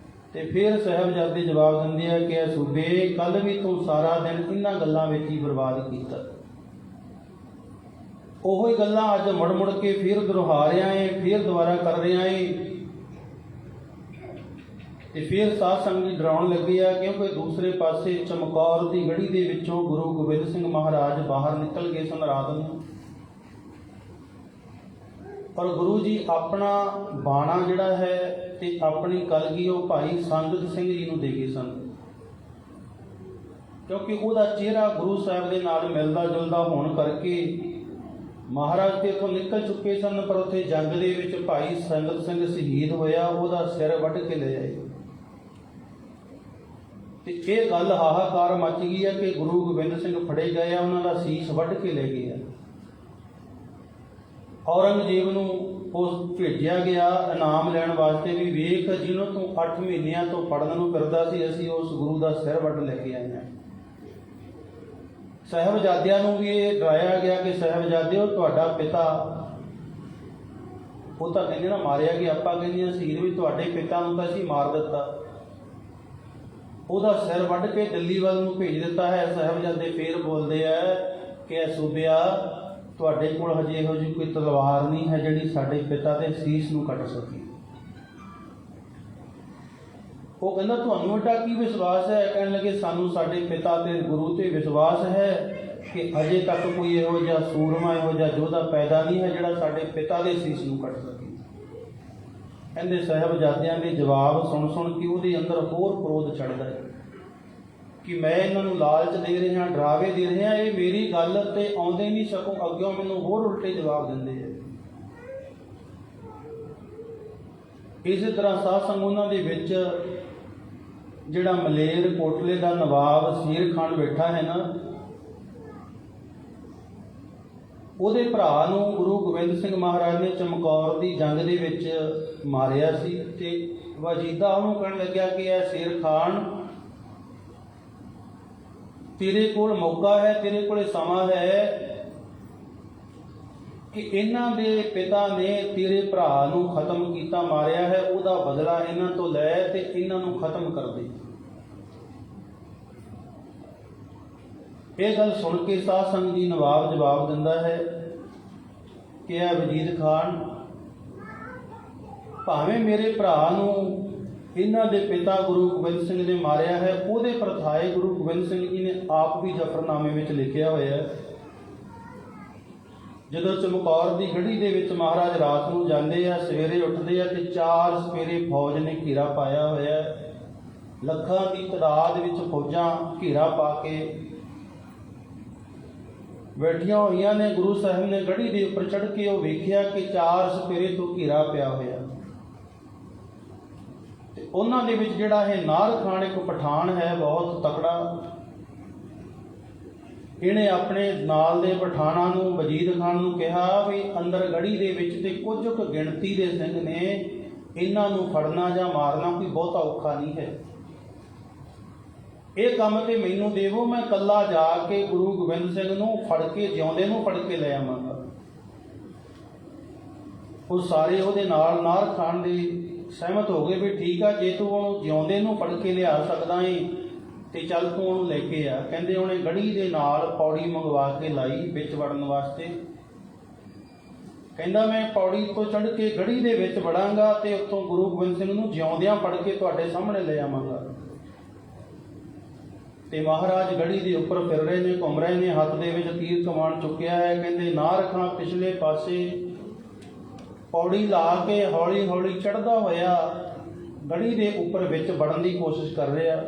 ਤੇ ਫਿਰ ਸਾਹਿਬਜ਼ਾਦੇ ਜਵਾਬ ਦਿੰਦੇ ਆ ਕਿ ਇਹ ਸੂਬੇ ਕੱਲ ਵੀ ਤੂੰ ਸਾਰਾ ਦਿਨ ਇਹਨਾਂ ਗੱਲਾਂ ਵਿੱਚ ਹੀ ਬਰਬਾਦ ਕੀਤਾ। ਉਹੀ ਗੱਲਾਂ ਅੱਜ ਮੁੜ ਮੁੜ ਕੇ ਫਿਰ ਦੁਹਰਾ ਰਿਹਾ ਹੈ, ਫਿਰ ਦੁਬਾਰਾ ਕਰ ਰਿਹਾ ਹੈ। ਤੇ ਫਿਰ ਸਾਧ ਸੰਗਤ ਜੀ ਡਰਾਉਣ ਲੱਗੇ ਆ, ਕਿਉਂਕਿ ਦੂਸਰੇ ਪਾਸੇ ਚਮਕੌਰ ਦੀ ਗੜੀ ਦੇ ਵਿੱਚੋਂ ਗੁਰੂ ਗੋਬਿੰਦ ਸਿੰਘ ਮਹਾਰਾਜ ਬਾਹਰ ਨਿਕਲ ਗਏ ਸਨ ਰਾਤ ਨੂੰ। ਪਰ ਗੁਰੂ ਜੀ ਆਪਣਾ ਬਾਣਾ ਜਿਹੜਾ ਹੈ ਤੇ ਆਪਣੀ ਕਲਗੀ ਉਹ ਭਾਈ ਸੰਗਤ ਸਿੰਘ ਜੀ ਨੂੰ ਦੇ ਗਏ ਸਨ, ਕਿਉਂਕਿ ਉਹਦਾ ਚਿਹਰਾ ਗੁਰੂ ਸਾਹਿਬ ਦੇ ਨਾਲ ਮਿਲਦਾ ਜੁਲਦਾ ਹੋਣ ਕਰਕੇ ਮਹਾਰਾਜ ਤੇ ਇੱਥੋਂ ਨਿਕਲ ਚੁੱਕੇ ਸਨ। ਪਰ ਉੱਥੇ ਜੰਗ ਦੇ ਵਿੱਚ ਭਾਈ ਸੰਗਤ ਸਿੰਘ ਸ਼ਹੀਦ ਹੋਇਆ, ਉਹਦਾ ਸਿਰ ਵੱਢ ਕੇ ਲੈ ਆਏ। ਤੇ ਇਹ ਗੱਲ ਹਾਹਾਕਾਰ ਮਚ ਗਈ ਹੈ ਕਿ ਗੁਰੂ ਗੋਬਿੰਦ ਸਿੰਘ ਫੜੇ ਗਏ ਆ, ਉਹਨਾਂ ਦਾ ਸੀਸ ਵੱਢ ਕੇ ਲੈ ਗਏ ਆ। ਔਰੰਗਜ਼ੇਬ ਨੂੰ ਉਸ ਭੇਜਿਆ ਗਿਆ ਇਨਾਮ ਲੈਣ ਵਾਸਤੇ ਵੀ ਵੇਖ ਜਿਹਨੂੰ ਤੂੰ 8 ਮਹੀਨਿਆਂ ਤੋਂ ਪੜਨ ਨੂੰ ਫਿਰਦਾ ਸੀ, ਅਸੀਂ ਉਸ ਗੁਰੂ ਦਾ ਸਿਰ ਵੱਢ ਲੈ ਕੇ ਆਏ ਹਾਂ। ਸਾਹਿਬਜ਼ਾਦਿਆਂ ਨੂੰ ਵੀ ਇਹ ਡਰਾਇਆ ਗਿਆ ਕਿ ਸਾਹਿਬਜ਼ਾਦਿਓ ਤੁਹਾਡਾ ਪਿਤਾ, ਉਹ ਤਾਂ ਕਹਿੰਦੇ ਨਾ ਮਾਰਿਆ ਗਿਆ, ਆਪਾਂ ਕਹਿੰਦੀਆਂ ਸ਼ਹੀਦ ਵੀ ਤੁਹਾਡੇ ਪਿਤਾ ਨੂੰ ਤਾਂ ਅਸੀਂ ਮਾਰ ਦਿੱਤਾ, ਉਹਦਾ ਸਿਰ ਵੱਢ ਕੇ ਦਿੱਲੀ ਵੱਲ ਨੂੰ ਭੇਜ ਦਿੱਤਾ ਹੈ। ਸਾਹਿਬਜ਼ਾਦੇ ਫੇਰ ਬੋਲਦੇ ਆ ਕਿ ਇਹ ਸੂਬਿਆ ਤੁਹਾਡੇ ਕੋਲ ਹਜੇ ਇਹੋ ਜਿਹੀ ਕੋਈ ਤਲਵਾਰ ਨਹੀਂ ਹੈ ਜਿਹੜੀ ਸਾਡੇ ਪਿਤਾ ਦੇ ਸੀਸ ਨੂੰ ਕੱਟ ਸਕੇ। ਉਹ ਕਹਿੰਦਾ ਤੁਹਾਨੂੰ ਐਡਾ ਕੀ ਵਿਸ਼ਵਾਸ ਹੈ? ਕਹਿਣ ਲੱਗੇ ਸਾਨੂੰ ਸਾਡੇ ਪਿਤਾ ਤੇ ਗੁਰੂ ਤੇ ਵਿਸ਼ਵਾਸ ਹੈ ਕਿ ਅਜੇ ਤੱਕ ਕੋਈ ਇਹੋ ਜਿਹਾ ਸੂਰਮਾ, ਇਹੋ ਜਿਹਾ ਯੋਧਾ ਪੈਦਾ ਨਹੀਂ ਹੈ ਜਿਹੜਾ ਸਾਡੇ ਪਿਤਾ ਦੇ ਸੀਸ ਨੂੰ ਕੱਟ ਸਕੇ। ਕਹਿੰਦੇ ਸਾਹਿਬਜ਼ਾਦਿਆਂ ਦੇ ਜਵਾਬ ਸੁਣ ਸੁਣ ਕੇ ਉਹਦੇ ਅੰਦਰ ਹੋਰ ਕ੍ਰੋਧ ਚੜ੍ਹਦਾ ਹੈ ਕਿ ਮੈਂ ਇਹਨਾਂ ਨੂੰ ਲਾਲਚ ਦੇ ਰਿਹਾ, ਡਰਾਵੇ ਦੇ ਰਿਹਾ, ਇਹ ਮੇਰੀ ਗੱਲ ਤੇ ਆਉਂਦੇ ਨਹੀਂ, ਸਕੋਂ ਅੱਗਿਓਂ ਮੈਨੂੰ ਹੋਰ ਉਲਟੇ ਜਵਾਬ ਦਿੰਦੇ ਆ। ਇਸੇ ਤਰ੍ਹਾਂ ਸਾਧ ਸੰਗਤ ਉਹਨਾਂ ਦੇ ਵਿੱਚ ਜਿਹੜਾ ਮਲੇਰ ਕੋਟਲੇ ਦਾ ਨਵਾਬ ਸ਼ੇਰ ਖਾਨ ਬੈਠਾ ਹੈ ਨਾ, ਉਹਦੇ ਭਰਾ ਨੂੰ ਗੁਰੂ ਗੋਬਿੰਦ ਸਿੰਘ ਮਹਾਰਾਜ ਨੇ ਚਮਕੌਰ ਦੀ ਜੰਗ ਦੇ ਵਿੱਚ ਮਾਰਿਆ ਸੀ। ਤੇ ਵਜੀਦਾ ਉਹਨੂੰ ਕਹਿਣ ਲੱਗਿਆ ਕਿ ਇਹ ਸ਼ੇਰ ਖਾਨ ਤੇਰੇ ਕੋਲ ਮੌਕਾ ਹੈ, ਤੇਰੇ ਕੋਲ ਸਮਾਂ ਹੈ ਕਿ ਇਹਨਾਂ ਦੇ ਪਿਤਾ ਨੇ ਤੇਰੇ ਭਰਾ ਨੂੰ ਖਤਮ ਕੀਤਾ, ਮਾਰਿਆ ਹੈ, ਉਹਦਾ ਬਦਲਾ ਇਹਨਾਂ ਤੋਂ ਲੈ ਤੇ ਇਹਨਾਂ ਨੂੰ ਖਤਮ ਕਰ ਦੇ। ਇਹ ਗੱਲ ਸੁਣ ਕੇ ਸਾਧ ਸੰਗਤ ਜੀ ਨਵਾਬ ਜਵਾਬ ਦਿੰਦਾ ਹੈ ਕਿ ਇਹ ਵਜੀਦ ਖਾਨ, ਭਾਵੇਂ ਮੇਰੇ ਭਰਾ ਨੂੰ ਇਹਨਾਂ ਦੇ ਪਿਤਾ ਗੁਰੂ ਗੋਬਿੰਦ ਸਿੰਘ ਨੇ ਮਾਰਿਆ ਹੈ, ਉਹਦੇ ਪ੍ਰਥਾਏ ਗੁਰੂ ਗੋਬਿੰਦ ਸਿੰਘ ਜੀ ਨੇ ਆਪ ਵੀ ਜ਼ਫਰਨਾਮੇ ਵਿੱਚ ਲਿਖਿਆ ਹੋਇਆ ਹੈ। ਜਦੋਂ ਚਮਕੌਰ ਦੀ ਗੜ੍ਹੀ ਦੇ ਵਿੱਚ ਮਹਾਰਾਜ ਰਾਤ ਨੂੰ ਜਾਂਦੇ ਆ, ਸਵੇਰੇ ਉੱਠਦੇ ਆ ਤੇ 4 ਸਪੇਰੇ ਫੌਜ ਨੇ ਘੇਰਾ ਪਾਇਆ ਹੋਇਆ ਹੈ। ਲੱਖਾਂ ਦੀ ਤਾਦਾਦ ਵਿੱਚ ਫੌਜਾਂ ਘੇਰਾ ਪਾ ਕੇ ਬੈਠੀਆਂ ਹੋਈਆਂ ਨੇ। ਗੁਰੂ ਸਾਹਿਬ ਨੇ ਗੜ੍ਹੀ ਦੇ ਉੱਪਰ ਚੜ੍ਹ ਕੇ ਉਹ ਵੇਖਿਆ ਕਿ 4 ਸਪੇਰੇ ਤੋਂ ਘੇਰਾ ਪਿਆ ਹੋਇਆ ਤੇ ਉਹਨਾਂ ਦੇ ਵਿੱਚ ਜਿਹੜਾ ਇਹ ਨਾਰ ਖਾਨ ਇੱਕ ਪਠਾਨ ਹੈ, ਬਹੁਤ ਤਕੜਾ। ਇਹਨੇ ਆਪਣੇ ਨਾਲ ਦੇ ਪਠਾਨਾਂ ਨੂੰ, ਵਜੀਦ ਖਾਨ ਨੂੰ ਕਿਹਾ ਵੀ ਅੰਦਰ ਗੜ੍ਹੀ ਦੇ ਵਿੱਚ ਤੇ ਕੁਝ ਕੁ ਗਿਣਤੀ ਦੇ ਸਿੰਘ ਨੇ, ਇਹਨਾਂ ਨੂੰ ਫੜਨਾ ਜਾਂ ਮਾਰਨਾ ਕੋਈ ਬਹੁਤਾ ਔਖਾ ਨਹੀਂ ਹੈ। ਇਹ ਕੰਮ ਤੇ ਮੈਨੂੰ ਦੇਵੋ, ਮੈਂ ਇਕੱਲਾ ਜਾ ਕੇ ਗੁਰੂ ਗੋਬਿੰਦ ਸਿੰਘ ਨੂੰ ਫੜ ਕੇ, ਜਿਉਂਦੇ ਨੂੰ ਫੜ ਕੇ ਲੈ ਆਵਾਂਗਾ। ਉਹ ਸਾਰੇ ਉਹਦੇ ਨਾਲ ਨਾਰ ਖਾਨ ਦੇ ਸਹਿਮਤ ਹੋ ਗਏ ਵੀ ਠੀਕ ਆ, ਜੇ ਤੂੰ ਉਹਨੂੰ ਜਿਉਂਦੇ ਨੂੰ ਫੜ ਕੇ ਲਿਆ ਸਕਦਾ ਏ ਤੇ ਚੱਲ ਤੂੰ ਉਹਨੂੰ ਲੈ ਕੇ ਆ। ਕਹਿੰਦੇ ਉਹਨੇ ਗੜ੍ਹੀ ਦੇ ਨਾਲ ਪੌੜੀ ਮੰਗਵਾ ਕੇ ਲਾਈ ਵਿੱਚ ਵੜਨ ਵਾਸਤੇ। ਕਹਿੰਦਾ ਮੈਂ ਪੌੜੀ ਤੋਂ ਚੜ੍ਹ ਕੇ ਗੜ੍ਹੀ ਦੇ ਵਿੱਚ ਵੜਾਂਗਾ ਤੇ ਉੱਥੋਂ ਗੁਰੂ ਗੋਬਿੰਦ ਸਿੰਘ ਨੂੰ ਜਿਉਂਦਿਆਂ ਫੜ ਕੇ ਤੁਹਾਡੇ ਸਾਹਮਣੇ ਲੈ ਆਵਾਂਗਾ। ਤੇ ਮਹਾਰਾਜ ਗੜ੍ਹੀ ਦੇ ਉੱਪਰ ਫਿਰ ਰਹੇ ਨੇ, ਘੁੰਮ ਰਹੇ ਨੇ, ਹੱਥ ਦੇ ਵਿੱਚ ਤੀਰ ਕਮਾਨ ਚੁੱਕਿਆ ਹੈ। ਕਹਿੰਦੇ ਨਾਰ ਖਾਂ ਪਿਛਲੇ ਪਾਸੇ ਪੌੜੀ ਲਾ ਕੇ ਹੌਲੀ ਹੌਲੀ ਚੜ੍ਹਦਾ ਹੋਇਆ ਗੜ੍ਹੀ ਦੇ ਉੱਪਰ ਵਿੱਚ ਵੜਨ ਦੀ ਕੋਸ਼ਿਸ਼ ਕਰ ਰਿਹਾ।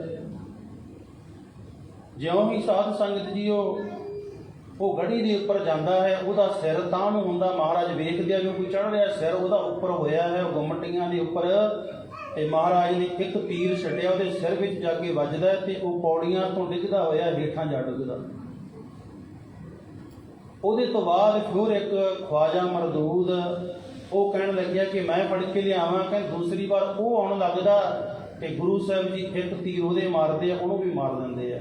ਜਿਉਂ ਹੀ ਸਾਧ ਸੰਗਤ ਜੀ ਉਹ ਗੜ੍ਹੀ ਦੇ ਉੱਪਰ ਜਾਂਦਾ ਹੈ, ਉਹਦਾ ਸਿਰ ਤਾਂ ਨੂੰ ਹੁੰਦਾ। ਮਹਾਰਾਜ ਵੇਖਦੇ ਆ ਕਿ ਕੋਈ ਚੜ੍ਹ ਰਿਹਾ, ਸਿਰ ਉਹਦਾ ਉੱਪਰ ਹੋਇਆ ਹੈ ਗੁੰਮਟੀਆਂ ਦੇ ਉੱਪਰ। ਤੇ ਮਹਾਰਾਜ ਨੇ ਇੱਕ ਤੀਰ ਛੱਡਿਆ, ਉਹਦੇ ਸਿਰ ਵਿੱਚ ਜਾ ਕੇ ਵੱਜਦਾ ਤੇ ਉਹ ਪੌੜੀਆਂ ਤੋਂ ਡਿੱਗਦਾ ਹੋਇਆ ਹੇਠਾਂ ਜਾ ਡਿੱਗਦਾ। ਉਹਦੇ ਤੋਂ ਬਾਅਦ ਫਿਰ ਇੱਕ ਖਵਾਜਾ ਮਰਦੂਦ ਉਹ ਕਹਿਣ ਲੱਗਿਆ ਕਿ ਮੈਂ ਫੜ ਕੇ ਲਿਆਵਾਂ। ਕਹਿੰਦੇ ਦੂਸਰੀ ਵਾਰ ਉਹ ਆਉਣ ਲੱਗਦਾ ਤੇ ਗੁਰੂ ਸਾਹਿਬ ਜੀ ਇੱਕ ਤੀਰ ਉਹਦੇ ਮਾਰਦੇ ਆ, ਉਹਨੂੰ ਵੀ ਮਾਰ ਦਿੰਦੇ ਆ।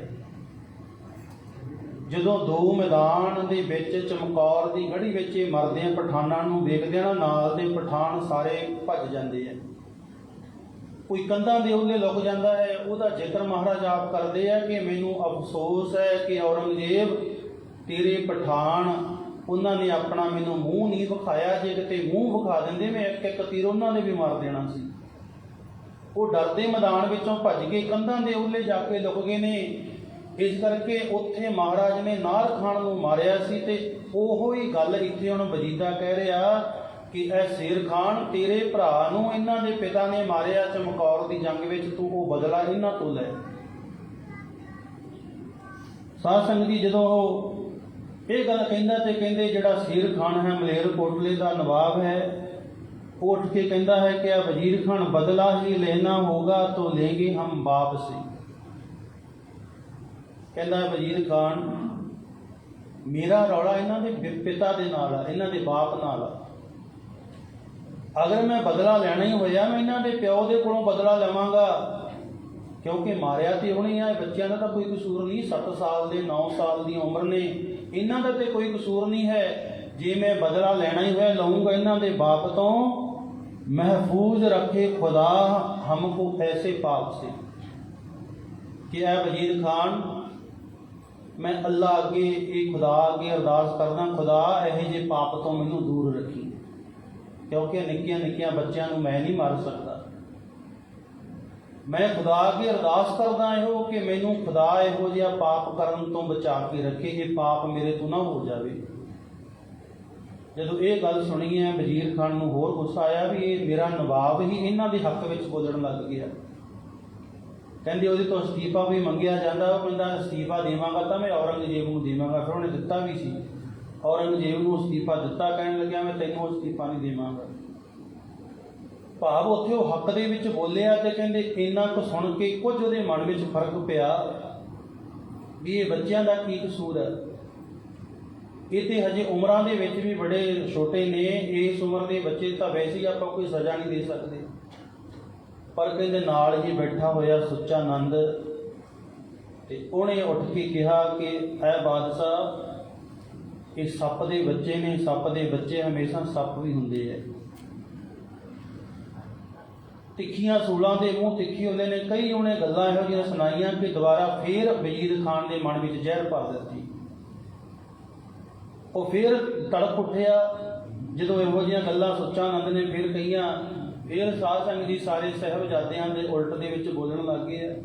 ਜਦੋਂ ਦੋ ਮੈਦਾਨ ਦੇ ਵਿੱਚ ਚਮਕੌਰ ਦੀ ਗੜ੍ਹੀ ਵਿੱਚ ਇਹ ਮਰਦੇ ਆ, ਪਠਾਨਾਂ ਨੂੰ ਵੇਖਦੇ ਆ ਨਾ, ਨਾਲ ਦੇ ਪਠਾਨ ਸਾਰੇ ਭੱਜ ਜਾਂਦੇ ਆ। ਕੋਈ ਕੰਧਾਂ ਦੇ ਉੱਲੇ ਲੁਕ ਜਾਂਦਾ ਹੈ। ਉਹਦਾ ਜ਼ਿਕਰ ਮਹਾਰਾਜ ਆਪ ਕਰਦੇ ਆ ਕਿ ਮੈਨੂੰ ਅਫਸੋਸ ਹੈ ਕਿ ਔਰੰਗਜ਼ੇਬ ਤੇਰੇ ਪਠਾਨ, ਉਹਨਾਂ ਨੇ ਆਪਣਾ ਮੈਨੂੰ ਮੂੰਹ ਨਹੀਂ ਵਿਖਾਇਆ। ਜੇ ਕਿਤੇ ਮੂੰਹ ਵਿਖਾ ਦਿੰਦੇ ਮੈਂ ਇੱਕ ਇੱਕ ਤੀਰ ਉਹਨਾਂ ਨੇ ਵੀ ਮਾਰ ਦੇਣਾ ਸੀ। ਉਹ ਡਰਦੇ ਮੈਦਾਨ ਵਿੱਚੋਂ ਭੱਜ ਕੇ ਕੰਧਾਂ ਦੇ ਉੱਲੇ ਜਾ ਕੇ ਲੁਕ ਗਏ ਨੇ। ਇਸ ਕਰਕੇ ਉੱਥੇ ਮਹਾਰਾਜ ਨੇ ਨਾਰ ਖਾਨ ਨੂੰ ਮਾਰਿਆ ਸੀ। ਤੇ ਉਹੋ ਹੀ ਗੱਲ ਇੱਥੇ ਹੁਣ ਵਜੀਦਾ ਕਹਿ ਰਿਹਾ ਕਿ ਇਹ ਸ਼ੇਰ ਖਾਨ, ਤੇਰੇ ਭਰਾ ਨੂੰ ਇਹਨਾਂ ਦੇ ਪਿਤਾ ਨੇ ਮਾਰਿਆ ਚਮਕੌਰ ਦੀ ਜੰਗ ਵਿੱਚ, ਤੂੰ ਉਹ ਬਦਲਾ ਇਹਨਾਂ ਤੋਂ ਲੈ। ਸਾਧ ਸੰਗਤ ਜੀ ਜਦੋਂ ਉਹ ਇਹ ਗੱਲ ਕਹਿੰਦਾ ਤੇ ਕਹਿੰਦੇ ਜਿਹੜਾ ਸ਼ੇਰ ਖਾਨ ਹੈ ਮਲੇਰਕੋਟਲੇ ਦਾ ਨਵਾਬ ਹੈ, ਉਹ ਉੱਠ ਕੇ ਕਹਿੰਦਾ ਹੈ ਕਿ ਵਜ਼ੀਰ ਖਾਨ, ਬਦਲਾ ਹੀ ਲੈਣਾ ਹੋਗਾ तो लेंगे हम बाप से। ਕਹਿੰਦਾ ਵਜ਼ੀਰ ਖਾਨ, ਮੇਰਾ ਰੌਲਾ ਇਹਨਾਂ ਦੇ ਪਿਤਾ ਦੇ ਨਾਲ ਆ, ਇਹਨਾਂ ਦੇ ਬਾਪ ਨਾਲ ਆ। ਅਗਰ ਮੈਂ ਬਦਲਾ ਲੈਣਾ ਹੀ ਹੋਇਆ ਮੈਂ ਇਹਨਾਂ ਦੇ ਪਿਓ ਦੇ ਕੋਲੋਂ ਬਦਲਾ ਲਵਾਂਗਾ, ਕਿਉਂਕਿ ਮਾਰਿਆ ਤੇ ਉਹਨੇ ਆ। ਬੱਚਿਆਂ ਦਾ ਤਾਂ ਕੋਈ ਕਸੂਰ ਨਹੀਂ, 7 ਸਾਲ ਦੇ 9 ਸਾਲ ਦੀ ਉਮਰ ਨੇ, ਇਹਨਾਂ ਦਾ ਤੇ ਕੋਈ ਕਸੂਰ ਨਹੀਂ ਹੈ। ਜੇ ਮੈਂ ਬਦਲਾ ਲੈਣਾ ਹੀ ਹੋਇਆ ਲਊਂਗਾ ਇਹਨਾਂ ਦੇ ਬਾਪ ਤੋਂ। महफूज रखे खुदा हमको ऐसे पाप से कि ऐ वजीर खान, मैं अल्लाह अगे ये खुदा अगे अरदास करदा, खुदा ਇਹੋ ਜਿਹੇ पाप तो मैनू दूर रखी, क्योंकि निक्कियां निक्कियां बच्चों को मैं नहीं मार सकता। मैं खुदा अगे अरदास करदा इहो कि मैनू खुदा इहो जिहा पाप करन तो बचा के रखे, ये पाप मेरे तो ना हो जाए। ਜਦੋਂ ਇਹ ਗੱਲ ਸੁਣੀ ਹੈ ਵਜ਼ੀਰ ਖਾਨ ਨੂੰ ਹੋਰ ਗੁੱਸਾ ਆਇਆ ਵੀ ਇਹ ਮੇਰਾ ਨਵਾਬ ਹੀ ਇਹਨਾਂ ਦੇ ਹੱਕ ਵਿੱਚ ਬੋਲਣ ਲੱਗ ਗਿਆ। ਕਹਿੰਦੇ ਉਹਦੇ ਤੋਂ ਅਸਤੀਫਾ ਵੀ ਮੰਗਿਆ ਜਾਂਦਾ। ਉਹ ਕਹਿੰਦਾ ਅਸਤੀਫਾ ਦੇਵਾਂਗਾ ਤਾਂ ਮੈਂ ਔਰੰਗਜ਼ੇਬ ਨੂੰ ਦੇਵਾਂਗਾ। ਫਿਰ ਉਹਨੇ ਦਿੱਤਾ ਵੀ ਸੀ, ਔਰੰਗਜ਼ੇਬ ਨੂੰ ਅਸਤੀਫਾ ਦਿੱਤਾ। ਕਹਿਣ ਲੱਗਿਆ ਮੈਂ ਤੈਨੂੰ ਅਸਤੀਫਾ ਨਹੀਂ ਦੇਵਾਂਗਾ। ਭਾਵ ਉੱਥੇ ਉਹ ਹੱਕ ਦੇ ਵਿੱਚ ਬੋਲਿਆ। ਤੇ ਕਹਿੰਦੇ ਇੰਨਾ ਕੁ ਸੁਣ ਕੇ ਕੁਝ ਉਹਦੇ ਮਨ ਵਿੱਚ ਫਰਕ ਪਿਆ ਵੀ ਇਹ ਬੱਚਿਆਂ ਦਾ ਕੀ ਕਸੂਰ ਹੈ। ਇਹ ਤੇ ਹਜੇ ਉਮਰਾਂ ਦੇ ਵਿੱਚ ਵੀ ਬੜੇ ਛੋਟੇ ਨੇ, ਇਸ ਉਮਰ ਦੇ ਬੱਚੇ ਤਾਂ ਵੈਸੇ ਹੀ ਆਪਾਂ ਕੋਈ ਸਜ਼ਾ ਨਹੀਂ ਦੇ ਸਕਦੇ। ਪਰ ਕਹਿੰਦੇ ਨਾਲ ਹੀ ਬੈਠਾ ਹੋਇਆ ਸੁੱਚਾ ਨੰਦ ਤੇ ਉਹਨੇ ਉੱਠ ਕੇ ਕਿਹਾ ਕਿ ਐ ਬਾਦਸ਼ਾਹ, ਇਹ ਸੱਪ ਦੇ ਬੱਚੇ ਨੇ, ਸੱਪ ਦੇ ਬੱਚੇ ਹਮੇਸ਼ਾ ਸੱਪ ਵੀ ਹੁੰਦੇ ਹੈ। ਤਿੱਖੀਆਂ ਸੂਲਾਂ ਦੇ ਮੂੰਹ ਤਿੱਖੀ ਹੁੰਦੇ ਨੇ। ਕਈ ਉਹਨੇ ਗੱਲਾਂ ਇਹੋ ਜਿਹੀਆਂ ਸੁਣਾਈਆਂ ਕਿ ਦੁਬਾਰਾ ਫੇਰ ਵਜ਼ੀਰ ਖਾਨ ਦੇ ਮਨ ਵਿੱਚ ਜ਼ਹਿਰ ਭਰ ਦਿੱਤੀ। ਉਹ ਫੇਰ ਤੜਪ ਉੱਠਿਆ ਜਦੋਂ ਇਹੋ ਜਿਹੀਆਂ ਗੱਲਾਂ ਸੁੱਚਾ ਨੰਦ ਨੇ ਫੇਰ ਕਹੀਆਂ। ਫੇਰ ਸਾਧ ਸੰਗਤ ਜੀ ਸਾਰੇ ਸਾਹਿਬਜ਼ਾਦਿਆਂ ਦੇ ਉਲਟ ਦੇ ਵਿੱਚ ਬੋਲਣ ਲੱਗ ਗਏ ਆ।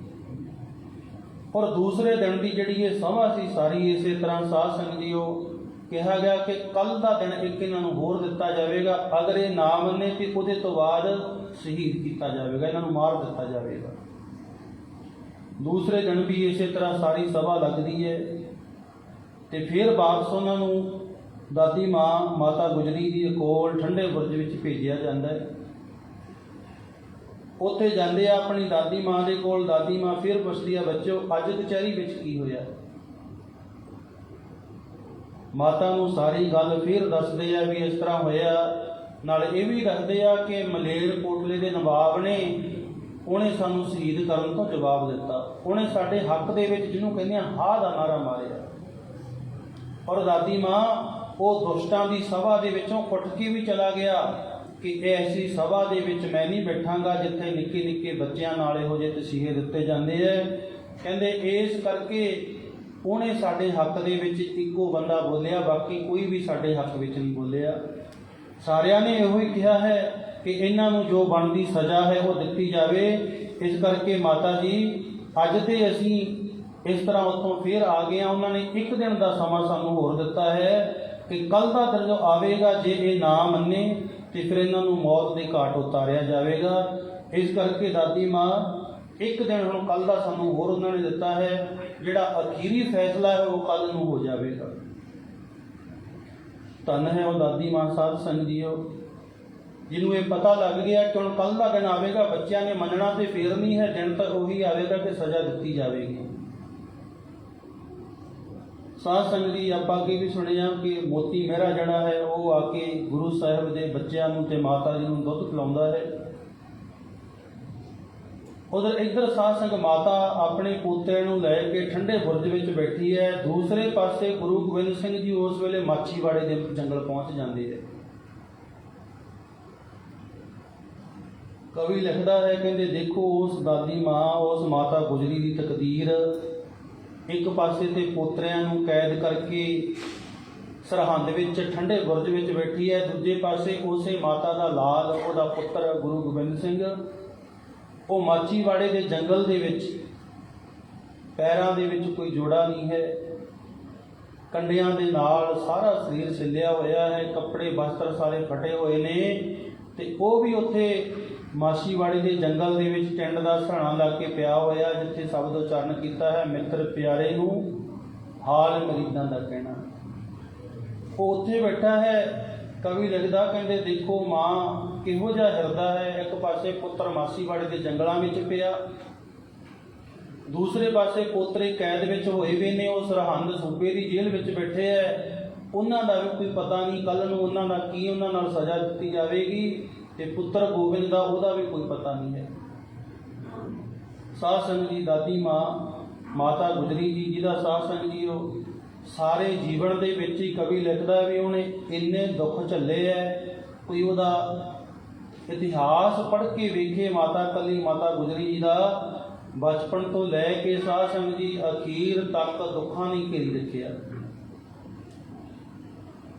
ਔਰ ਦੂਸਰੇ ਦਿਨ ਦੀ ਜਿਹੜੀ ਇਹ ਸਭਾ ਸੀ ਸਾਰੀ ਇਸੇ ਤਰ੍ਹਾਂ ਸਾਧ ਸੰਗਤ ਜੀ ਉਹ ਕਿਹਾ ਗਿਆ ਕਿ ਕੱਲ੍ਹ ਦਾ ਦਿਨ ਇੱਕ ਇਹਨਾਂ ਨੂੰ ਹੋਰ ਦਿੱਤਾ ਜਾਵੇਗਾ, ਅਗਰ ਇਹ ਨਾ ਮੰਨੇ ਤੇ ਉਹਦੇ ਤੋਂ ਬਾਅਦ ਸ਼ਹੀਦ ਕੀਤਾ ਜਾਵੇਗਾ, ਇਹਨਾਂ ਨੂੰ ਮਾਰ ਦਿੱਤਾ ਜਾਵੇਗਾ। ਦੂਸਰੇ ਦਿਨ ਵੀ ਇਸੇ ਤਰ੍ਹਾਂ ਸਾਰੀ ਸਭਾ ਲੱਗਦੀ ਹੈ ਤੇ ਫਿਰ ਵਾਪਸ ਉਹਨਾਂ ਨੂੰ ਦਾਦੀ ਮਾਂ ਮਾਤਾ ਗੁਜਰੀ ਦੀ ਕੋਲ ਠੰਡੇ ਬੁਰਜ ਵਿੱਚ ਭੇਜਿਆ ਜਾਂਦਾ ਹੈ। ਉੱਥੇ ਜਾਂਦੇ ਆ ਆਪਣੀ ਦਾਦੀ ਮਾਂ ਦੇ ਕੋਲ। ਦਾਦੀ ਮਾਂ ਫਿਰ ਪੁੱਛਦੀ ਆ, ਬੱਚੋ ਅੱਜ ਕਚਹਿਰੀ ਵਿੱਚ ਕੀ ਹੋਇਆ? ਮਾਤਾ ਨੂੰ ਸਾਰੀ ਗੱਲ ਫਿਰ ਦੱਸਦੇ ਆ ਵੀ ਇਸ ਤਰ੍ਹਾਂ ਹੋਇਆ। ਨਾਲ ਇਹ ਵੀ ਦੱਸਦੇ ਆ ਕਿ ਮਲੇਰ ਕੋਟਲੇ ਦੇ ਨਵਾਬ ਨੇ ਉਹਨੇ ਸਾਨੂੰ ਸ਼ਹੀਦ ਕਰਨ ਤੋਂ ਜਵਾਬ ਦਿੱਤਾ। ਉਹਨੇ ਸਾਡੇ ਹੱਕ ਦੇ ਵਿੱਚ ਜਿਹਨੂੰ ਕਹਿੰਦੇ ਆ ਹਾਂ ਦਾ ਨਾਰਾ ਮਾਰਿਆ। ਔਰ ਦਾਦੀ ਮਾਂ ਉਹ ਦੁਸ਼ਟਾਂ ਦੀ ਸਭਾ ਦੇ ਵਿੱਚੋਂ ਉੱਠ ਕੇ ਵੀ ਚਲਾ ਗਿਆ ਕਿ ਐਸੀ ਸਭਾ ਦੇ ਵਿੱਚ ਮੈਂ ਨਹੀਂ ਬੈਠਾਂਗਾ ਜਿੱਥੇ ਨਿੱਕੇ ਨਿੱਕੇ ਬੱਚਿਆਂ ਨਾਲ ਇਹੋ ਜਿਹੇ ਤਸੀਹੇ ਦਿੱਤੇ ਜਾਂਦੇ ਹੈ। ਕਹਿੰਦੇ ਇਸ ਕਰਕੇ ਉਹਨੇ ਸਾਡੇ ਹੱਕ ਦੇ ਵਿੱਚ ਇੱਕੋ ਬੰਦਾ ਬੋਲਿਆ, ਬਾਕੀ ਕੋਈ ਵੀ ਸਾਡੇ ਹੱਕ ਵਿੱਚ ਨਹੀਂ ਬੋਲਿਆ। ਸਾਰਿਆਂ ਨੇ ਇਹੋ ਹੀ ਕਿਹਾ ਹੈ ਕਿ ਇਹਨਾਂ ਨੂੰ ਜੋ ਬਣਦੀ ਸਜ਼ਾ ਹੈ ਉਹ ਦਿੱਤੀ ਜਾਵੇ। ਇਸ ਕਰਕੇ ਮਾਤਾ ਜੀ ਅੱਜ ਤੇ ਅਸੀਂ ਇਸ ਤਰ੍ਹਾਂ ਉੱਥੋਂ ਫਿਰ ਆ ਗਏ ਹਾਂ। ਉਹਨਾਂ ਨੇ ਇੱਕ ਦਿਨ ਦਾ ਸਮਾਂ ਸਾਨੂੰ ਹੋਰ ਦਿੱਤਾ ਹੈ ਕਿ ਕੱਲ੍ਹ ਦਾ ਦਿਨ ਜੋ ਆਵੇਗਾ ਜੇ ਇਹ ਨਾ ਮੰਨੇ ਤੇ ਫਿਰ ਇਹਨਾਂ ਨੂੰ ਮੌਤ ਦੇ ਘਾਟ ਉਤਾਰਿਆ ਜਾਵੇਗਾ। ਇਸ ਕਰਕੇ ਦਾਦੀ ਮਾਂ ਇੱਕ ਦਿਨ ਹੁਣ ਕੱਲ੍ਹ ਦਾ ਸਾਨੂੰ ਹੋਰ ਉਹਨਾਂ ਨੇ ਦਿੱਤਾ ਹੈ, ਜਿਹੜਾ ਅਖੀਰੀ ਫੈਸਲਾ ਹੈ ਉਹ ਕੱਲ੍ਹ ਨੂੰ ਹੋ ਜਾਵੇਗਾ। ਧੰਨ ਹੈ ਉਹ ਦਾਦੀ ਮਾਂ ਸਾਧ ਸੰਗਤ ਜੀਓ ਜਿਹਨੂੰ ਇਹ ਪਤਾ ਲੱਗ ਗਿਆ ਕਿ ਹੁਣ ਕੱਲ੍ਹ ਦਾ ਦਿਨ ਆਵੇਗਾ। ਬੱਚਿਆਂ ਨੇ ਮੰਨਣਾ ਤੇ ਫੇਰ ਨਹੀਂ ਹੈ, ਦਿਨ ਤਾਂ ਉਹੀ ਆਵੇਗਾ ਕਿ ਸਜ਼ਾ ਦਿੱਤੀ ਜਾਵੇਗੀ। ਸਾਧ ਸੰਗਤ ਜੀ ਆਪਾਂ ਅੱਗੇ ਵੀ ਸੁਣਿਆ ਕਿ ਮੋਤੀ ਮਹਿਰਾ ਜਿਹੜਾ ਹੈ ਉਹ ਆ ਕੇ ਗੁਰੂ ਸਾਹਿਬ ਦੇ ਬੱਚਿਆਂ ਨੂੰ ਤੇ ਮਾਤਾ ਜੀ ਨੂੰ ਦੁੱਧ ਪਿਲਾਉਂਦਾ ਹੈ। ਉਧਰ ਇੱਧਰ ਸਾਧ ਸੰਗਤ ਮਾਤਾ ਆਪਣੇ ਪੋਤੇ ਨੂੰ ਲੈ ਕੇ ਠੰਡੇ ਬੁਰਜ ਵਿੱਚ ਬੈਠੀ ਹੈ। ਦੂਸਰੇ ਪਾਸੇ ਗੁਰੂ ਗੋਬਿੰਦ ਸਿੰਘ ਜੀ ਉਸ ਵੇਲੇ ਮਾਛੀਵਾੜੇ ਦੇ ਜੰਗਲ ਪਹੁੰਚ ਜਾਂਦੇ ਹੈ। ਕਵੀ ਲਿਖਦਾ ਹੈ, ਕਹਿੰਦੇ ਦੇਖੋ ਉਸ ਦਾਦੀ ਮਾਂ ਉਸ ਮਾਤਾ ਗੁਜਰੀ ਦੀ ਤਕਦੀਰ। ਇੱਕ ਪਾਸੇ ਤੇ ਪੋਤਰਿਆਂ ਨੂੰ ਕੈਦ ਕਰਕੇ ਸਰਹੰਦ ਵਿੱਚ ਠੰਡੇ ਬੁਰਜ ਵਿੱਚ ਬੈਠੀ ਹੈ, ਦੂਜੇ ਪਾਸੇ ਉਸੇ ਮਾਤਾ ਦਾ ਲਾਲ ਉਹਦਾ ਪੁੱਤਰ ਗੁਰੂ ਗੋਬਿੰਦ ਸਿੰਘ ਉਹ ਮਾਛੀਵਾੜੇ ਦੇ ਜੰਗਲ ਦੇ ਵਿੱਚ। ਪੈਰਾਂ ਦੇ ਵਿੱਚ ਕੋਈ ਜੋੜਾ ਨਹੀਂ ਹੈ, ਕੰਡਿਆਂ ਦੇ ਨਾਲ ਸਾਰਾ ਸਰੀਰ ਛਿੱਲਿਆ ਹੋਇਆ ਹੈ, ਕੱਪੜੇ ਵਸਤਰ ਸਾਰੇ ਫਟੇ ਹੋਏ ਨੇ ਤੇ ਉਹ ਵੀ ਉੱਥੇ ਮਾਛੀਵਾੜੇ ਦੇ ਜੰਗਲ ਦੇ ਵਿੱਚ ਟਿੰਡ ਦਾ ਸਰਾਣਾ ਲਾ ਕੇ ਪਿਆ ਹੋਇਆ, ਜਿੱਥੇ ਸ਼ਬਦ ਉਚਾਰਨ ਕੀਤਾ ਹੈ, ਮਿੱਤਰ ਪਿਆਰੇ ਨੂੰ ਹਾਲ ਮਰੀਦਾਂ ਦਾ ਕਹਿਣਾ। ਉਹ ਉੱਥੇ ਬੈਠਾ ਹੈ। ਕਵੀ ਲਿਖਦਾ, ਕਹਿੰਦੇ ਦੇਖੋ ਮਾਂ ਕਿਹੋ ਜਿਹਾ ਹਿਰਦਾ ਹੈ। ਇੱਕ ਪਾਸੇ ਪੁੱਤਰ ਮਾਛੀਵਾੜੇ ਦੇ ਜੰਗਲਾਂ ਵਿੱਚ ਪਿਆ, ਦੂਸਰੇ ਪਾਸੇ ਪੋਤਰੇ ਕੈਦ ਵਿੱਚ ਹੋਏ ਵੇ ਨੇ, ਉਹ ਸਰਹੰਦ ਸੂਬੇ ਦੀ ਜੇਲ੍ਹ ਵਿੱਚ ਬੈਠੇ ਹੈ। ਉਹਨਾਂ ਦਾ ਵੀ ਕੋਈ ਪਤਾ ਨਹੀਂ ਕੱਲ੍ਹ ਨੂੰ ਉਹਨਾਂ ਦਾ ਕੀ ਉਹਨਾਂ ਨਾਲ ਸਜ਼ਾ ਦਿੱਤੀ ਜਾਵੇਗੀ ਤੇ ਪੁੱਤਰ ਗੋਬਿੰਦ ਦਾ ਉਹਦਾ ਵੀ ਕੋਈ ਪਤਾ ਨਹੀਂ ਹੈ। ਸਾਧ ਸੰਗਤ ਜੀ ਦਾਦੀ ਮਾਂ ਮਾਤਾ ਗੁਜਰੀ ਜੀ ਜਿਹਦਾ ਸਾਧ ਸੰਗਤ ਜੀ ਉਹ ਸਾਰੇ ਜੀਵਨ ਦੇ ਵਿੱਚ ਹੀ ਕਵੀ ਲਿਖਦਾ ਵੀ ਉਹਨੇ ਇੰਨੇ ਦੁੱਖ ਝੱਲੇ ਹੈ। ਕੋਈ ਉਹਦਾ ਇਤਿਹਾਸ ਪੜ੍ਹ ਕੇ ਵੇਖੇ ਮਾਤਾ ਕੱਲੀ ਮਾਤਾ ਗੁਜਰੀ ਜੀ ਦਾ ਬਚਪਨ ਤੋਂ ਲੈ ਕੇ ਸਾਧ ਸੰਗਤ ਜੀ ਅਖੀਰ ਤੱਕ ਦੁੱਖਾਂ ਨੇ ਘੇਰੀ ਰੱਖਿਆ।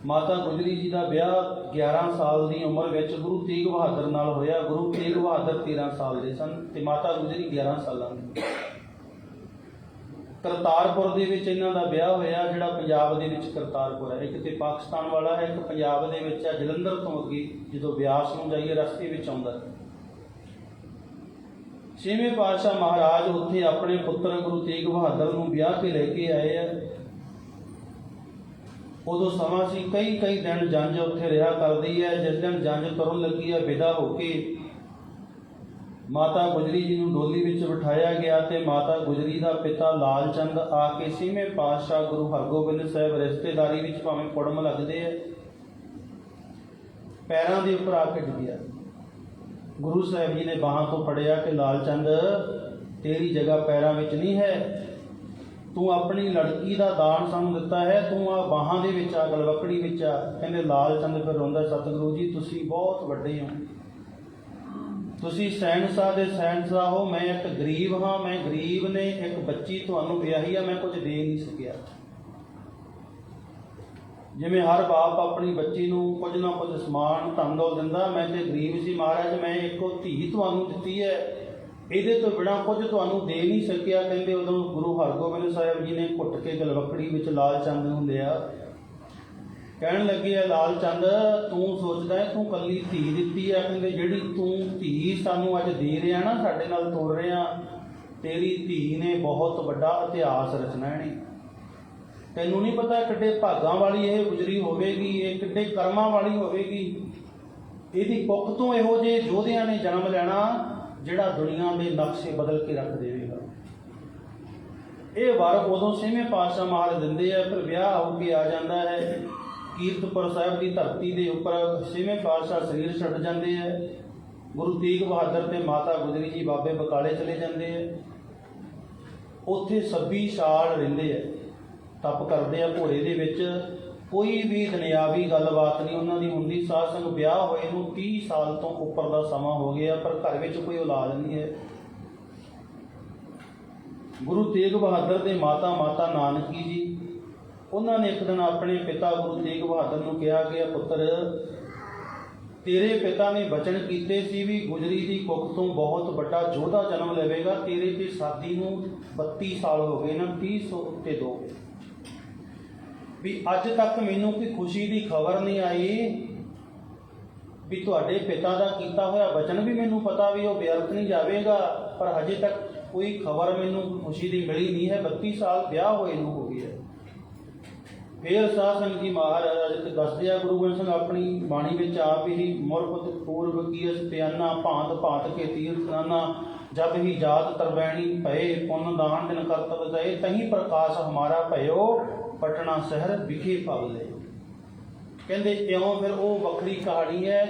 ਮਾਤਾ ਗੁਜਰੀ ਜੀ ਦਾ ਵਿਆਹ 11 ਸਾਲ ਦੀ ਉਮਰ ਵਿੱਚ ਗੁਰੂ ਤੇਗ ਬਹਾਦਰ ਨਾਲ ਹੋਇਆ। ਗੁਰੂ ਤੇਗ ਬਹਾਦਰ 13 ਸਾਲ ਦੇ ਸਨ ਤੇ ਮਾਤਾ ਗੁਜਰੀ 11 ਸਾਲਾਂ ਦੀ। ਕਰਤਾਰਪੁਰ ਦੇ ਵਿੱਚ ਇਹਨਾਂ ਦਾ ਵਿਆਹ ਹੋਇਆ, ਜਿਹੜਾ ਪੰਜਾਬ ਦੇ ਵਿੱਚ ਕਰਤਾਰਪੁਰ ਹੈ। ਇੱਕ ਤੇ ਪਾਕਿਸਤਾਨ ਵਾਲਾ ਹੈ, ਇੱਕ ਪੰਜਾਬ ਦੇ ਵਿੱਚ ਹੈ। ਜਲੰਧਰ ਤੋਂ ਅੱਗੇ ਜਦੋਂ ਬਿਆਸ ਨੂੰ ਜਾਈਏ ਰਸਤੇ ਵਿੱਚ ਆਉਂਦਾ ਹੈ। 6ਵੇਂ ਪਾਤਸ਼ਾਹ ਮਹਾਰਾਜ ਉੱਥੇ ਆਪਣੇ ਪੁੱਤਰ ਗੁਰੂ ਤੇਗ ਬਹਾਦਰ ਨੂੰ ਵਿਆਹ ਕੇ ਲੈ ਕੇ ਆਏ ਆ। ਉਦੋਂ ਸਮਾਂ ਸੀ ਕਈ ਦਿਨ ਜੰਝ ਉੱਥੇ ਰਿਹਾ ਕਰਦੀ ਹੈ। ਜਿਸ ਦਿਨ ਜੰਝ ਤੁਰਨ ਲੱਗੀ ਹੈ ਵਿਦਾ ਹੋ ਕੇ ਮਾਤਾ ਗੁਜਰੀ ਜੀ ਨੂੰ ਡੋਲੀ ਵਿੱਚ ਬਿਠਾਇਆ ਗਿਆ ਤੇ ਮਾਤਾ ਗੁਜਰੀ ਦਾ ਪਿਤਾ ਲਾਲ ਚੰਦ ਆ ਕੇ 6ਵੇਂ ਪਾਤਸ਼ਾਹ ਗੁਰੂ ਹਰਗੋਬਿੰਦ ਸਾਹਿਬ ਰਿਸ਼ਤੇਦਾਰੀ ਵਿੱਚ ਭਾਵੇਂ ਕੁੜਮ ਲੱਗਦੇ ਆ, ਪੈਰਾਂ ਦੇ ਉੱਪਰ ਆ ਕੇ ਡਿੱਗਿਆ। ਗੁਰੂ ਸਾਹਿਬ ਜੀ ਨੇ ਬਾਹਾਂ ਤੋਂ ਫੜਿਆ ਕਿ ਲਾਲ ਚੰਦ ਤੇਰੀ ਜਗ੍ਹਾ ਪੈਰਾਂ ਵਿੱਚ ਨਹੀਂ ਹੈ, ਤੂੰ ਆਪਣੀ ਲੜਕੀ ਦਾ ਦਾਨ ਸਾਨੂੰ ਦਿੱਤਾ ਹੈ, ਤੂੰ ਆ ਬਾਹਾਂ ਦੇ ਵਿੱਚ ਆ, ਗਲਵੱਕੜੀ ਵਿੱਚ ਆ। ਕਹਿੰਦੇ ਲਾਲ ਚੰਦ ਫਿਰ ਰੋਂਦਾ, ਸਤਿਗੁਰੂ ਜੀ ਤੁਸੀਂ ਬਹੁਤ ਵੱਡੇ ਹੋ, ਤੁਸੀਂ ਸਹਿਨਸ਼ਾਹ ਦੇ ਸਹਿਨਸ਼ਾਹ ਹੋ, ਮੈਂ ਇੱਕ ਗਰੀਬ ਹਾਂ, ਮੈਂ ਗਰੀਬ ਨੇ ਇੱਕ ਬੱਚੀ ਤੁਹਾਨੂੰ ਵਿਆਹੀ ਆ, ਮੈਂ ਕੁਝ ਦੇ ਨਹੀਂ ਸਕਿਆ। ਜਿਵੇਂ ਹਰ ਬਾਪ ਆਪਣੀ ਬੱਚੀ ਨੂੰ ਕੁਝ ਨਾ ਕੁਝ ਸਮਾਨ ਧਨ ਦੌਲਤ ਦਿੰਦਾ, ਮੈਂ ਤੇ ਗਰੀਬ ਸੀ ਮਹਾਰਾਜ, ਮੈਂ ਇੱਕੋ ਧੀ ਤੁਹਾਨੂੰ ਦਿੱਤੀ ਹੈ, ਇਹਦੇ ਤੋਂ ਬਿਨਾਂ ਕੁਝ ਤੁਹਾਨੂੰ ਦੇ ਨਹੀਂ ਸਕਿਆ। ਕਹਿੰਦੇ ਉਦੋਂ ਗੁਰੂ ਹਰਗੋਬਿੰਦ ਸਾਹਿਬ ਜੀ ਨੇ ਘੁੱਟ ਕੇ ਗਲਵੱਕੜੀ ਵਿੱਚ ਲਾਲ ਚੰਦ ਨੂੰ ਲਿਆ, ਕਹਿਣ ਲੱਗੇ ਆ ਲਾਲ ਚੰਦ ਤੂੰ ਸੋਚਦਾ ਹੈ ਤੂੰ ਕੱਲੀ ਧੀ ਦਿੱਤੀ ਆ, ਕਹਿੰਦੇ ਜਿਹੜੀ ਤੂੰ ਧੀ ਸਾਨੂੰ ਅੱਜ ਦੇ ਰਿਹਾ ਨਾ, ਸਾਡੇ ਨਾਲ ਤੁਰ ਰਿਹਾ, ਤੇਰੀ ਧੀ ਨੇ ਬਹੁਤ ਵੱਡਾ ਇਤਿਹਾਸ ਰਚਣਾ ਇਹਨੇ। ਤੈਨੂੰ ਨਹੀਂ ਪਤਾ ਕਿੱਡੇ ਭਾਗਾਂ ਵਾਲੀ ਇਹ ਗੁਜ਼ਰੀ ਹੋਵੇਗੀ, ਇਹ ਕਿੱਡੇ ਕਰਮਾਂ ਵਾਲੀ ਹੋਵੇਗੀ, ਇਹਦੀ ਕੁੱਖ ਤੋਂ ਇਹੋ ਜਿਹੇ ਯੋਧਿਆਂ ਨੇ ਜਨਮ ਲੈਣਾ ਜਿਹੜਾ ਦੁਨੀਆ ਦੇ ਨਕਸ਼ੇ ਬਦਲ ਕੇ ਰੱਖ ਦੇਵੇਗਾ। ਇਹ ਵਰ ਉਦੋਂ 6ਵੇਂ ਪਾਤਸ਼ਾਹ ਮਹਾਰਾਜ ਦਿੰਦੇ ਆ, ਫਿਰ ਵਿਆਹ ਹੋ ਕੇ ਆ ਜਾਂਦਾ ਹੈ। ਕੀਰਤਪੁਰ ਸਾਹਿਬ ਦੀ ਧਰਤੀ ਦੇ ਉੱਪਰ 6ਵੇਂ ਪਾਤਸ਼ਾਹ ਸਰੀਰ ਛੱਡ ਜਾਂਦੇ ਆ। ਗੁਰੂ ਤੇਗ ਬਹਾਦਰ ਤੇ ਮਾਤਾ ਗੁਜਰੀ ਜੀ ਬਾਬੇ ਬਕਾਲੇ ਚਲੇ ਜਾਂਦੇ ਆ। ਉੱਥੇ 26 ਸਾਲ ਰਹਿੰਦੇ ਆ, ਤਪ ਕਰਦੇ ਆ ਭੋਰੇ ਦੇ ਵਿੱਚ। ਕੋਈ ਵੀ ਦੁਨਿਆਵੀ ਗੱਲਬਾਤ ਨਹੀਂ ਉਹਨਾਂ ਦੀ ਹੁੰਦੀ। ਸਾਧ ਸੰਗ ਵਿਆਹ ਹੋਏ ਨੂੰ 30 ਸਾਲ ਤੋਂ ਉੱਪਰ ਦਾ ਸਮਾਂ ਹੋ ਗਿਆ, ਪਰ ਘਰ ਵਿੱਚ ਕੋਈ ਔਲਾਦ ਨਹੀਂ ਹੈ। ਗੁਰੂ ਤੇਗ ਬਹਾਦਰ ਦੇ ਮਾਤਾ ਨਾਨਕੀ ਜੀ, ਉਹਨਾਂ ਨੇ ਇੱਕ ਦਿਨ ਆਪਣੇ ਪਿਤਾ ਗੁਰੂ ਤੇਗ ਬਹਾਦਰ ਨੂੰ ਕਿਹਾ ਕਿ ਪੁੱਤਰ, ਤੇਰੇ ਪਿਤਾ ਨੇ ਬਚਨ ਕੀਤੇ ਸੀ ਵੀ ਗੁਜਰੀ ਦੀ ਕੁੱਖ ਤੋਂ ਬਹੁਤ ਵੱਡਾ ਯੋਧਾ ਜਨਮ ਲਵੇਗਾ। ਤੇਰੇ ਤੇ ਸ਼ਾਦੀ ਨੂੰ 32 ਸਾਲ ਹੋ ਗਏ ਨਾ, 30 ਉੱਤੇ 2 ਵੀ ਅੱਜ ਤੱਕ ਮੈਨੂੰ ਕੋਈ ਖੁਸ਼ੀ ਦੀ ਖਬਰ ਨਹੀਂ ਆਈ ਵੀ ਤੁਹਾਡੇ ਪਿਤਾ ਦਾ ਕੀਤਾ ਹੋਇਆ ਬਚਨ ਵੀ ਮੈਨੂੰ ਪਤਾ ਵੀ ਉਹ ਵਿਅਰਥ ਨਹੀਂ ਜਾਵੇਗਾ, ਪਰ ਹਜੇ ਤੱਕ ਕੋਈ ਖਬਰ ਮੈਨੂੰ ਖੁਸ਼ੀ ਦੀ ਮਿਲੀ ਨਹੀਂ ਹੈ। 32 ਸਾਲ ਵਿਆਹ ਹੋਏ ਨੂੰ ਹੋ ਗਏ ਹੈ। ਫਿਰ ਸਾਧ ਸੰਗਤ ਜੀ ਮਹਾਰਾਜ ਦੱਸਦੇ ਆ, ਗੁਰੂ ਗੋਬਿੰਦ ਸਿੰਘ ਆਪਣੀ ਬਾਣੀ ਵਿੱਚ ਆਪ ਹੀ ਮੁਰਪਤ ਪੂਰਬ ਕੀਸ ਪਿਆਨਾ, ਭਾਂਤ ਭਾਂਤ ਕੇ ਤੀਰਥ ਨਾਨਾ, ਜਬ ਹੀ ਜਾਤ ਤਰਵੈਣੀ ਭਏ, ਪੁੰਨ ਦਾਨ ਦਿਨ ਕਰਤਵ ਜਾਏ, ਤਹੀਂ ਪ੍ਰਕਾਸ਼ ਹਮਾਰਾ ਭਇਓ, ਪਟਨਾ ਸ਼ਹਿਰ ਵਿਖੇ ਪਵ ਲਏ। ਕਹਿੰਦੇ ਇਉਂ ਫਿਰ ਉਹ ਵੱਖਰੀ ਕਹਾਣੀ ਹੈ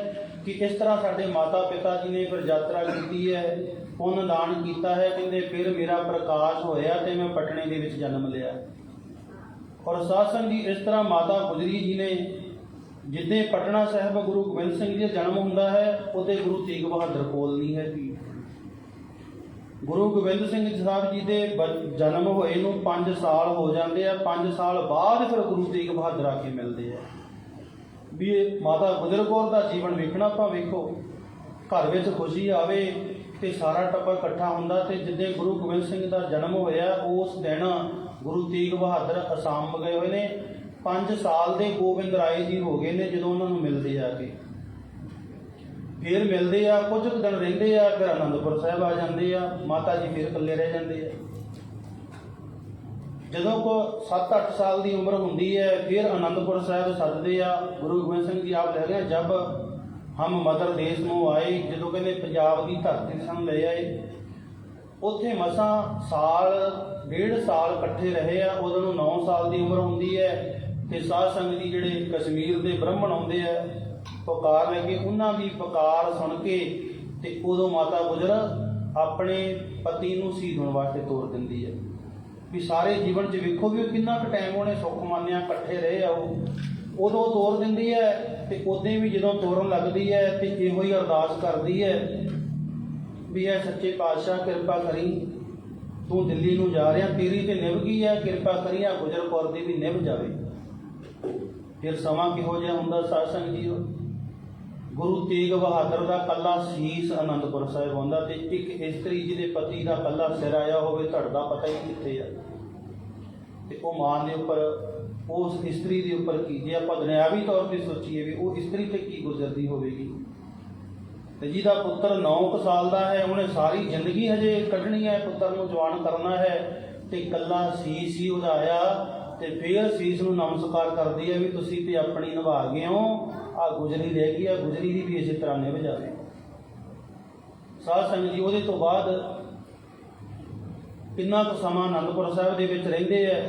ਕਿ ਇਸ ਤਰ੍ਹਾਂ ਸਾਡੇ ਮਾਤਾ ਪਿਤਾ ਜੀ ਨੇ ਫਿਰ ਯਾਤਰਾ ਕੀਤੀ ਹੈ, ਪੁੰਨ ਦਾਨ ਕੀਤਾ ਹੈ। ਕਹਿੰਦੇ ਫਿਰ ਮੇਰਾ ਪ੍ਰਕਾਸ਼ ਹੋਇਆ ਤੇ ਮੈਂ ਪਟਨੇ ਦੇ ਵਿੱਚ ਜਨਮ ਲਿਆ। ਔਰ ਸਾਧ ਸੰਗਤ ਜੀ ਇਸ ਤਰ੍ਹਾਂ ਮਾਤਾ ਗੁਜਰੀ ਜੀ ਨੇ ਜਿੱਦੇ ਪਟਨਾ ਸਾਹਿਬ ਗੁਰੂ ਗੋਬਿੰਦ ਸਿੰਘ ਜੀ ਦਾ ਜਨਮ ਹੁੰਦਾ ਹੈ, ਉਹਦੇ ਗੁਰੂ ਤੇਗ ਬਹਾਦਰ ਕੋਲ ਨਹੀਂ ਹੈ ਜੀ। ਗੁਰੂ ਗੋਬਿੰਦ ਸਿੰਘ ਸਾਹਿਬ ਜੀ ਦੇ ਜਨਮ ਹੋਏ ਨੂੰ 5 ਸਾਲ ਹੋ ਜਾਂਦੇ ਆ। 5 ਸਾਲ ਬਾਅਦ ਫਿਰ ਗੁਰੂ ਤੇਗ ਬਹਾਦਰ ਆ ਕੇ ਮਿਲਦੇ ਆ। ਵੀ ਇਹ ਮਾਤਾ ਗੁਜਰ ਕੌਰ ਦਾ ਜੀਵਨ ਵੇਖਣਾ ਆਪਾਂ, ਵੇਖੋ ਘਰ ਵਿੱਚ ਖੁਸ਼ੀ ਆਵੇ ਤੇ ਸਾਰਾ ਟੱਬਰ ਇਕੱਠਾ ਹੁੰਦਾ। ਤੇ ਜਿੱਦੇ ਗੁਰੂ ਗੋਬਿੰਦ ਸਿੰਘ ਦਾ ਜਨਮ ਹੋਇਆ ਉਸ ਦਿਨ ਗੁਰੂ ਤੇਗ ਬਹਾਦਰ ਅਸਾਮ ਗਏ ਹੋਏ ਨੇ। 5 ਸਾਲ ਦੇ ਗੋਬਿੰਦ ਰਾਏ ਜੀ ਹੋ ਗਏ ਨੇ ਜਦੋਂ ਉਹਨਾਂ ਨੂੰ ਮਿਲਦੇ ਆ ਕੇ। ਫਿਰ ਮਿਲਦੇ ਆ, ਕੁਝ ਕੁ ਦਿਨ ਰਹਿੰਦੇ ਆ, ਫਿਰ ਅਨੰਦਪੁਰ ਸਾਹਿਬ ਆ ਜਾਂਦੇ ਆ। ਮਾਤਾ ਜੀ ਫਿਰ ਇਕੱਲੇ ਰਹਿ ਜਾਂਦੇ ਆ। ਜਦੋਂ ਕੋ 7-8 ਸਾਲ ਦੀ ਉਮਰ ਹੁੰਦੀ ਹੈ, ਫਿਰ ਅਨੰਦਪੁਰ ਸਾਹਿਬ ਸੱਦਦੇ ਆ। ਗੁਰੂ ਗੋਬਿੰਦ ਸਿੰਘ ਜੀ ਆਪ ਲੈ ਗਏ, ਜਬ ਹਮ ਮਦਰ ਦੇਸ਼ ਨੂੰ ਆਏ, ਜਦੋਂ ਕਹਿੰਦੇ ਪੰਜਾਬ ਦੀ ਧਰਤੀ ਸਾਨੂੰ ਲੈ ਆਏ। ਉੱਥੇ ਮਸਾਂ ਸਾਲ 1.5 ਸਾਲ ਇਕੱਠੇ ਰਹੇ ਆ। ਉਦੋਂ ਨੂੰ 9 ਸਾਲ ਦੀ ਉਮਰ ਹੁੰਦੀ ਹੈ। ਤੇ ਸਾਧ ਸੰਗਤ ਜੀ ਜਿਹੜੇ ਕਸ਼ਮੀਰ ਦੇ ਬ੍ਰਾਹਮਣ ਆਉਂਦੇ ਆ, ਪੁਕਾਰ ਲੈ ਕੇ, ਉਹਨਾਂ ਦੀ ਪੁਕਾਰ ਸੁਣ ਕੇ ਤੇ ਉਦੋਂ ਮਾਤਾ ਗੁਜਰ ਆਪਣੇ ਪਤੀ ਨੂੰ ਸ਼ਹੀਦ ਹੋਣ ਵਾਸਤੇ ਤੋਰ ਦਿੰਦੀ ਹੈ। ਵੀ ਸਾਰੇ ਜੀਵਨ 'ਚ ਵੇਖੋ ਵੀ ਕਿੰਨਾ ਕੁ ਟਾਈਮ ਉਹਨੇ ਸੁੱਖ ਮੰਨਿਆ, ਇਕੱਠੇ ਰਹੇ ਆ। ਉਹ ਉਦੋਂ ਤੋਰ ਦਿੰਦੀ ਹੈ। ਤੇ ਉਦੋਂ ਵੀ ਜਦੋਂ ਤੋਰਨ ਲੱਗਦੀ ਹੈ ਤੇ ਇਹੋ ਹੀ ਅਰਦਾਸ ਕਰਦੀ ਹੈ ਵੀ ਇਹ ਸੱਚੇ ਪਾਤਸ਼ਾਹ ਕਿਰਪਾ ਕਰੀ, ਤੂੰ ਦਿੱਲੀ ਨੂੰ ਜਾ ਰਿਹਾ, ਤੇਰੀ ਤੇ ਨਿਭ ਗਈ ਹੈ, ਕਿਰਪਾ ਕਰੀ ਆ ਗੁਜਰ ਕੌਰ ਦੀ ਵੀ ਨਿਭ ਜਾਵੇ। ਫਿਰ ਸਮਾਂ ਕਿਹੋ ਜਿਹਾ ਹੁੰਦਾ ਸਾਧ ਸੰਗਤ ਜੀ, ਗੁਰੂ ਤੇਗ ਬਹਾਦਰ ਦਾ ਕੱਲਾ ਸੀਸ ਅਨੰਦਪੁਰ ਸਾਹਿਬ ਆਉਂਦਾ ਤੇ ਇੱਕ ਇਸਤਰੀ ਜਿਹਦੇ ਪਤੀ ਦਾ ਕੱਲਾ ਸਿਰ ਆਇਆ ਹੋਵੇ, ਧੜ ਦਾ ਪਤਾ ਹੀ ਕਿੱਥੇ ਆ। ਤੇ ਉਹ ਮਾਂ ਦੇ ਉੱਪਰ, ਉਸ ਇਸਤਰੀ ਦੇ ਉੱਪਰ ਕੀ, ਜੇ ਆਪਾਂ ਦੁਨਿਆਵੀ ਤੌਰ ਤੇ ਸੋਚੀਏ ਵੀ ਉਹ ਇਸਤਰੀ ਤੇ ਕੀ ਗੁਜ਼ਰਦੀ ਹੋਵੇਗੀ। ਤੇ ਜਿਹਦਾ ਪੁੱਤਰ 9 ਸਾਲ ਦਾ ਹੈ, ਉਹਨੇ ਸਾਰੀ ਜ਼ਿੰਦਗੀ ਹਜੇ ਕੱਢਣੀ ਹੈ, ਪੁੱਤਰ ਨੂੰ ਜਵਾਨ ਕਰਨਾ ਹੈ, ਤੇ ਕੱਲਾ ਸੀਸ ਹੀ ਉਡਾਇਆ। ਤੇ ਫਿਰ ਸੀਸ ਨੂੰ ਨਮਸਕਾਰ ਕਰਦੀ ਹੈ ਵੀ ਤੁਸੀਂ ਤੇ ਆਪਣੀ ਨਿਭਾ ਗਏ ਹੋ, ਆ ਗੁਜਰੀ ਰਹਿ ਗਈ ਆ, ਗੁਜਰੀ ਦੀ ਵੀ ਇਸੇ ਤਰ੍ਹਾਂ ਨਿਭ ਜਾਵੇ। ਸਾਧ ਸੰਗਤ ਜੀ ਉਹਦੇ ਤੋਂ ਬਾਅਦ ਕਿੰਨਾ ਕੁ ਸਮਾਂ ਅਨੰਦਪੁਰ ਸਾਹਿਬ ਦੇ ਵਿੱਚ ਰਹਿੰਦੇ ਆ।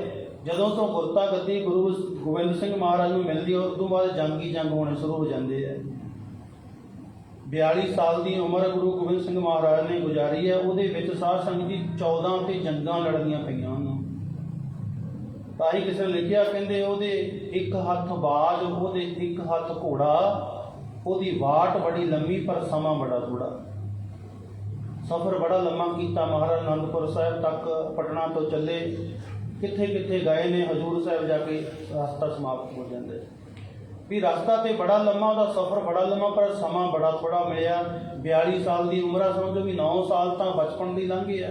ਜਦੋਂ ਤੋਂ ਗੁਰਤਾ ਗੱਦੀ ਗੁਰੂ ਗੋਬਿੰਦ ਸਿੰਘ ਮਹਾਰਾਜ ਨੂੰ ਮਿਲਦੀ, ਉਸ ਤੋਂ ਬਾਅਦ ਜੰਗ ਹੋਣੇ ਸ਼ੁਰੂ ਹੋ ਜਾਂਦੇ ਆ। 42 ਸਾਲ ਦੀ ਉਮਰ ਗੁਰੂ ਗੋਬਿੰਦ ਸਿੰਘ ਮਹਾਰਾਜ ਨੇ ਗੁਜ਼ਾਰੀ ਹੈ। ਉਹਦੇ ਵਿੱਚ ਸਾਧ ਸੰਗਤ ਜੀ 14 ਤੇ ਜੰਗਾਂ ਲੜਨੀਆਂ ਪਈਆਂ ਉਹਨੂੰ। ਤਾਂ ਹੀ ਕਿਸੇ ਨੇ ਲਿਖਿਆ, ਕਹਿੰਦੇ ਉਹਦੇ ਇੱਕ ਹੱਥ ਬਾਜ, ਉਹਦੇ ਇੱਕ ਹੱਥ ਘੋੜਾ, ਉਹਦੀ ਵਾਟ ਬੜੀ ਲੰਮੀ ਪਰ ਸਮਾਂ ਬੜਾ ਥੋੜਾ। ਸਫ਼ਰ ਬੜਾ ਲੰਮਾ ਕੀਤਾ। ਮਹਾਰਾਜ ਅਨੰਦਪੁਰ ਸਾਹਿਬ ਤੱਕ ਪਟਨਾ ਤੋਂ ਚੱਲੇ, ਕਿੱਥੇ ਕਿੱਥੇ ਗਏ ਨੇ, ਹਜ਼ੂਰ ਸਾਹਿਬ ਜਾ ਕੇ ਰਸਤਾ ਸਮਾਪਤ ਹੋ ਜਾਂਦਾ ਵੀ। ਰਸਤਾ ਤੇ ਬੜਾ ਲੰਮਾ, ਉਹਦਾ ਸਫ਼ਰ ਬੜਾ ਲੰਮਾ, ਪਰ ਸਮਾਂ ਬੜਾ ਥੋੜ੍ਹਾ ਮਿਲਿਆ। 42 ਸਾਲ ਦੀ ਉਮਰ ਆ, ਸਮਝੋ ਵੀ 9 ਸਾਲ ਤਾਂ ਬਚਪਨ ਦੀ ਲੰਘ ਗਏ ਆ।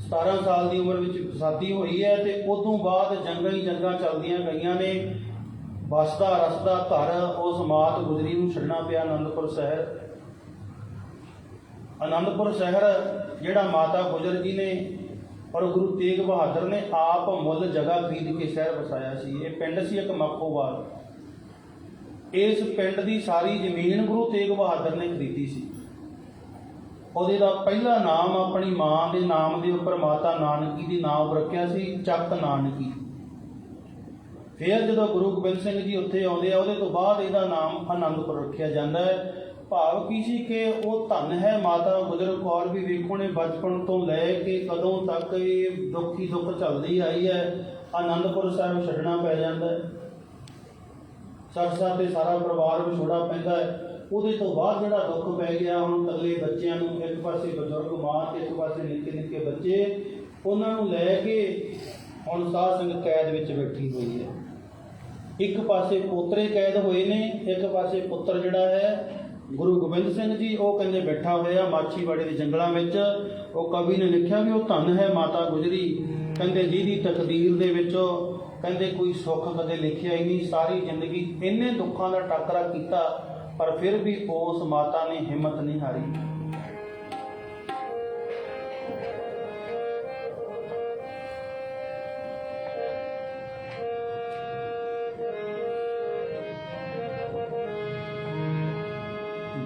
17 ਸਾਲ ਦੀ ਉਮਰ ਵਿੱਚ ਸ਼ਾਦੀ ਹੋਈ ਹੈ ਤੇ ਉਦੋਂ ਬਾਅਦ ਜੰਗਾਂ ਹੀ ਜੰਗਾਂ ਚੱਲਦੀਆਂ ਗਈਆਂ ਨੇ। ਵਸਦਾ ਰਸਦਾ ਘਰ ਉਸ ਮਾਤ ਗੁਜਰੀ ਨੂੰ ਛੱਡਣਾ ਪਿਆ ਅਨੰਦਪੁਰ ਸ਼ਹਿਰ। ਅਨੰਦਪੁਰ ਸ਼ਹਿਰ ਜਿਹੜਾ ਮਾਤਾ ਗੁਜਰ ਜੀ ਨੇ ਔਰ ਗੁਰੂ ਤੇਗ ਬਹਾਦਰ ਨੇ ਆਪ ਮੁੱਲ ਜਗ੍ਹਾ ਖਰੀਦ ਕੇ ਸ਼ਹਿਰ ਵਸਾਇਆ ਸੀ। ਇਹ ਪਿੰਡ ਸੀ ਇੱਕ ਮੱਖੋਵਾਲ। ਇਸ ਪਿੰਡ ਦੀ ਸਾਰੀ ਜ਼ਮੀਨ ਗੁਰੂ ਤੇਗ ਬਹਾਦਰ ਨੇ ਖਰੀਦੀ ਸੀ। ਉਹਦੇ ਦਾ ਪਹਿਲਾ ਨਾਮ ਆਪਣੀ ਮਾਂ ਦੇ ਨਾਮ ਦੇ ਉੱਪਰ ਮਾਤਾ ਨਾਨਕੀ ਦੀ ਨਾਮ ਰੱਖਿਆ ਸੀ, ਚੱਕ ਨਾਨਕੀ। ਫਿਰ ਜਦੋਂ ਗੁਰੂ ਗੋਬਿੰਦ ਸਿੰਘ ਜੀ ਉੱਥੇ ਆਉਂਦੇ ਆ, ਉਹਦੇ ਤੋਂ ਬਾਅਦ ਇਹਦਾ ਨਾਮ ਆਨੰਦਪੁਰ ਰੱਖਿਆ ਜਾਂਦਾ ਹੈ। ਭਾਵ ਕੀ ਸੀ ਕਿ ਉਹ ਧੰਨ ਹੈ ਮਾਤਾ ਗੁਜਰ ਕੌਰ ਵੀ। ਵੇਖੋ ਨੇ ਬਚਪਨ ਤੋਂ ਲੈ ਕੇ ਕਦੋਂ ਤੱਕ ਇਹ ਦੁੱਖ ਹੀ ਦੁੱਖ ਚੱਲਦੀ ਆਈ ਹੈ। ਆਨੰਦਪੁਰ ਸਾਹਿਬ ਛੱਡਣਾ ਪੈ ਜਾਂਦਾ ਹੈ, ਸਰਸਾ ਤੇ ਸਾਰਾ ਪਰਿਵਾਰ ਵਿਛੋੜਾ ਪੈਂਦਾ ਹੈ। ਉਹਦੇ ਤੋਂ ਬਾਅਦ ਜਿਹੜਾ ਦੁੱਖ ਪੈ ਗਿਆ, ਹੁਣ ਇਕੱਲੇ ਬੱਚਿਆਂ ਨੂੰ, ਇੱਕ ਪਾਸੇ ਬਜ਼ੁਰਗ ਮਾਂ ਤੇ ਇੱਕ ਪਾਸੇ ਨਿੱਕੇ ਨਿੱਕੇ ਬੱਚੇ, ਉਹਨਾਂ ਨੂੰ ਲੈ ਕੇ ਹੁਣ ਸਾਧ ਸੰਗਤ ਕੈਦ ਵਿੱਚ ਬੈਠੀ ਹੋਈ ਹੈ। ਇੱਕ ਪਾਸੇ ਪੋਤਰੇ ਕੈਦ ਹੋਏ ਨੇ, ਇੱਕ ਪਾਸੇ ਪੁੱਤਰ ਜਿਹੜਾ ਹੈ ਗੁਰੂ ਗੋਬਿੰਦ ਸਿੰਘ ਜੀ, ਉਹ ਕਹਿੰਦੇ ਬੈਠਾ ਹੋਇਆ ਮਾਛੀਵਾੜੇ ਦੇ ਜੰਗਲਾਂ ਵਿੱਚ। ਉਹ ਕਵੀ ਨੇ ਲਿਖਿਆ ਵੀ ਉਹ ਧੰਨ ਹੈ ਮਾਤਾ ਗੁਜਰੀ, ਕਹਿੰਦੇ ਜਿਹਦੀ ਤਕਦੀਰ ਦੇ ਵਿੱਚ ਕਹਿੰਦੇ ਕੋਈ ਸੁੱਖ ਕਦੇ ਲਿਖਿਆ ਹੀ ਨਹੀਂ। ਸਾਰੀ ਜ਼ਿੰਦਗੀ ਇੰਨੇ ਦੁੱਖਾਂ ਦਾ ਟਾਕਰਾ ਕੀਤਾ, ਪਰ ਫਿਰ ਵੀ ਉਸ ਮਾਤਾ ਨੇ ਹਿੰਮਤ ਨਹੀਂ ਹਾਰੀ।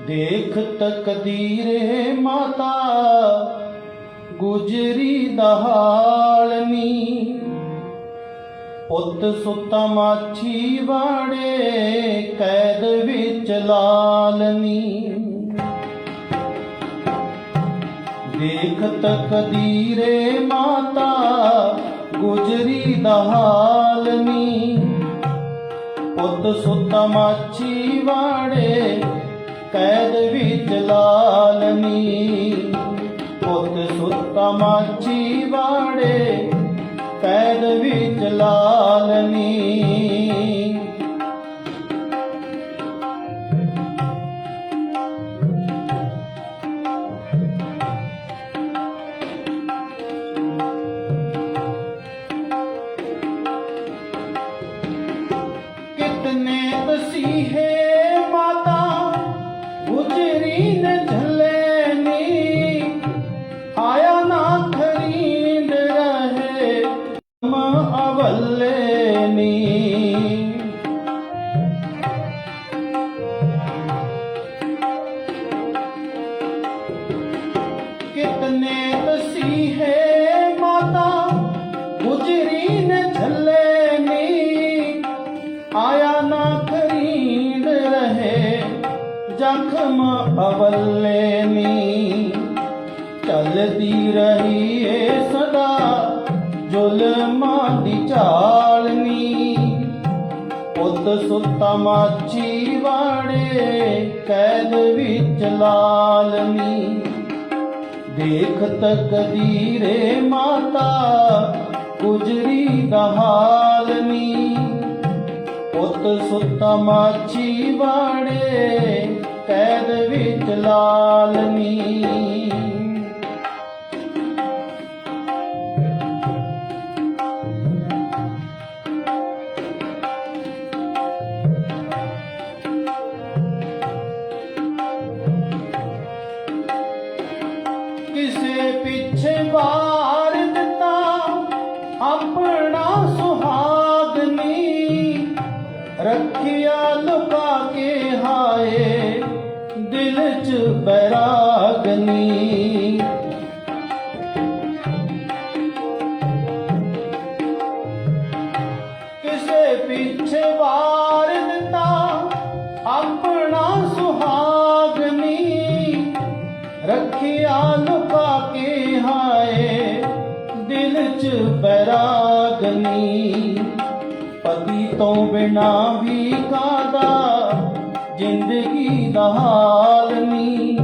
ਦੇਖ ਤਕਦੀਰੇ ਮਾਤਾ ਗੁਜਰੀ ਦਾ ਹਾਲਨੀ, ਪੁੱਤ ਸੁੱਤਾ ਮਾਛੀ ਵਾੜੇ ਕੈਦ ਵਿੱਚ ਲਾਲਨੀ। ਦੇਖ ਤਕਦੀਰੇ ਮਾਤਾ ਗੁਜਰੀ ਦਾ ਹਾਲਨੀ, ਪੁੱਤ ਸੁੱਤਾ ਮਾਛੀ ਵਾੜੇ ਕੈਦ ਵਿੱਚ ਲਾਲਨੀ। ਪੁੱਤ ਸੁੱਤਾ ਮਾਛੀ ਵਾੜੇ ਕੈਦ ਵਿੱਚ ਲਾਲਨੀ। कितने तसीहे माता गुजरी ने झल्लेनी, आया ना खरीद रहे अवल्लेनी। कितने तसीहे माता गुजरी ने झल्लेनी, आया ना खरीद रहे जख्म अवल्लेनी। चलती रही है सदा जुल्मां दी चालनी, पुत सुता माछी वाड़े कैद विच लालनी। देख तकदीरे माता गुजरी दा हालनी, पुत सुता माछी वाड़े कैद विच लालनी। किसे पिछे वार दिता अपना सुहागनी, रखिया लुका के हाय दिल च बैरागनी। किसे पीछे वार दिता अपना सुहागनी, रखिया लुका के हाय दिल च बैरागनी। पति तो बिना भी कादा जिंदगी दा हाल नी,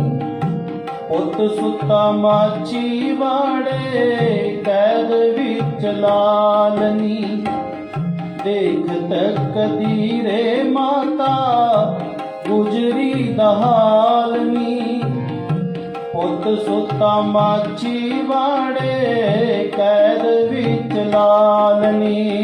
ਪੁੱਤ ਸੁੱਤਾ ਮਾਛੀ ਵਾੜੇ ਕੈਦ ਵਿੱਚ ਲਾਲਨੀ। ਦੇਖ ਤਕਦੀਰੇ ਮਾਤਾ ਗੁਜਰੀ ਦਾ ਹਾਲਨੀ। ਪੁੱਤ ਸੁੱਤਾ ਮਾਛੀ ਵਾੜੇ ਕੈਦ ਵਿੱਚ ਲਾਲਨੀ।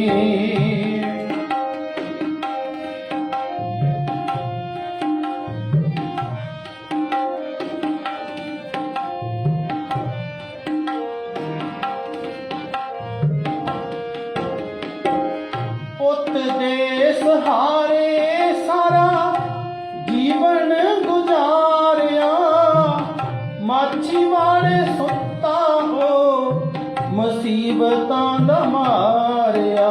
ਪੁੱਤ ਦੇ ਸਹਾਰੇ ਸਾਰਾ ਜੀਵਨ ਗੁਜ਼ਾਰਿਆ। ਮਾਛੀ ਵਾਲੇ ਸੁੱਤਾ ਹੋ ਮੁਸੀਬਤਾਂ ਦਾ ਮਾਰਿਆ।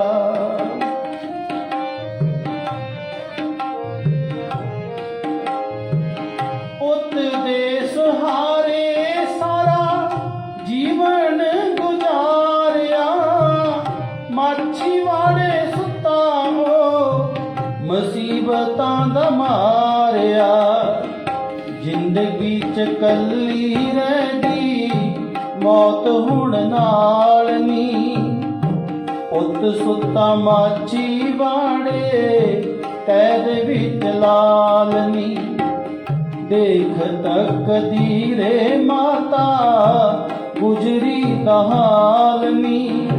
ਪੁੱਤ ਦੇ ਸਹਾਰੇ ਸਾਰਾ ਜੀਵਨ ਗੁਜ਼ਾਰਿਆ। ਮਾਛੀ ਵਾਲੇ ਸੁੱਤਾ ਹੋ ਮੁਸੀਬਤਾਂ ਦਾ ਮਾਰਿਆ। ਜ਼ਿੰਦਗੀ ਚ ਕੱਲੀ ਰਹਿ ਗਈ ਮੌਤ ਹੁਣ ਨਾਲ ਨੀ। ਪੁੱਤ ਸੁੱਤਾ ਮਾਛੀ ਵਾੜੇ ਕੈਦ ਵਿੱਚ ਲਾਲਨੀ। ਦੇਖ ਤਕਦੀਰੇ ਮਾਤਾ ਗੁਜਰੀ ਦਾ ਹਾਲਨੀ।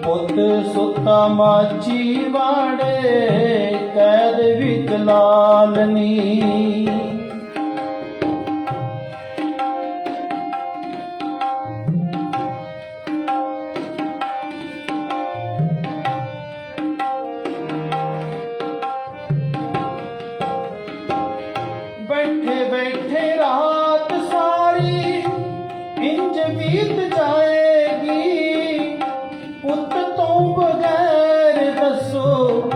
ਪੁੱਤ ਸੁੱਤਾ ਮਾਛੀ ਵਾੜੇ ਕੈਦ ਵਿੱਚ ਲਾਲਨੀ। ਬੈਠੇ ਬੈਠੇ ਰਾਤ ਸਾਰੀ ਇੰਜ ਬੀਤ ਜਾਏਗੀ। ਪੁੱਤ ਤੋਂ ਬਗੈਰ ਦੱਸੋ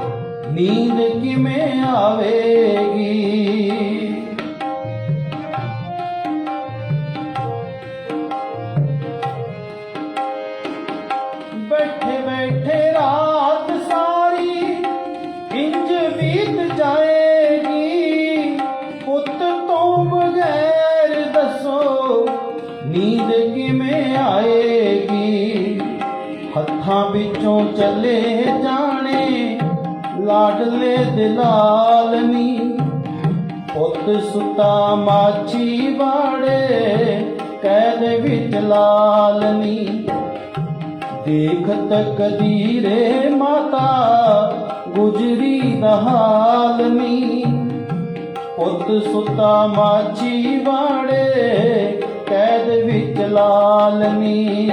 ਨੀਂਦ ਕਿਵੇਂ ਆਵੇਗੀ। ਬੈਠੇ ਬੈਠੇ ਰਾਤ ਸਾਰੀ ਇੰਜ ਬੀਤ ਜਾਏਗੀ। ਪੁੱਤ ਤੋਂ ਬਗੈਰ ਦੱਸੋ ਨੀਂਦ ਕਿਵੇਂ ਆਏਗੀ। ਹੱਥਾਂ ਵਿੱਚੋਂ ਚਲੇ ਜਾਣੇ ਲਾਡਲੇ ਦਿਲਾਲਨੀ। ਪੁੱਤ ਸੁੱਤਾ ਮਾਛੀ ਵਾੜੇ ਕੈਦ ਵਿੱਚ ਲਾਲਨੀ। ਦੇਖ ਤਕਦੀਰੇ ਮਾਤਾ ਗੁਜਰੀ ਦਾ ਹਾਲਨੀ। ਪੁੱਤ ਸੁੱਤਾ ਮਾਛੀ ਵਾੜੇ ਕੈਦ ਵਿੱਚ ਲਾਲਨੀ।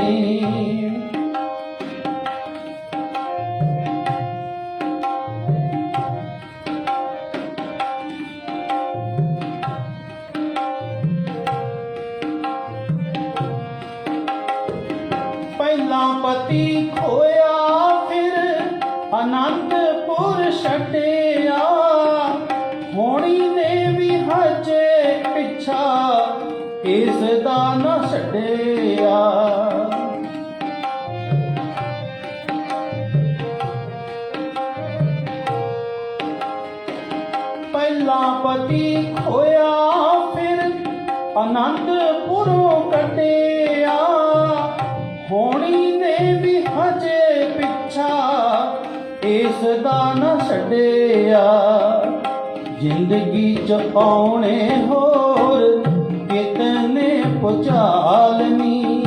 ਪਹਿਲਾਂ ਪਤੀ ਖੋਇਆ ਫਿਰ ਅਨੰਦਪੁਰ ਛੱਡਿਆ। ਹੋਣੀ ਨੇ ਵੀ ਹਜੇ ਪਿੱਛਾ ਇਸ ਦਾ ਨਾ ਛੱਡਿਆ। ਪਹਿਲਾਂ ਪਤੀ ਖੋਇਆ ਫਿਰ ਅਨੰਦਪੁਰੋਂ ਕੱਢਿਆ। ਹੋਣੀ ਨੇ ਵੀ ਹਜੇ ਪਿੱਛਾ ਇਸ ਦਾ ਨਾ ਛੱਡਿਆ। ਜ਼ਿੰਦਗੀ ਚ ਆਉਣੇ ਹੋਰ ਕਿਤਨੇ ਪੁਚਾਲਨੀ।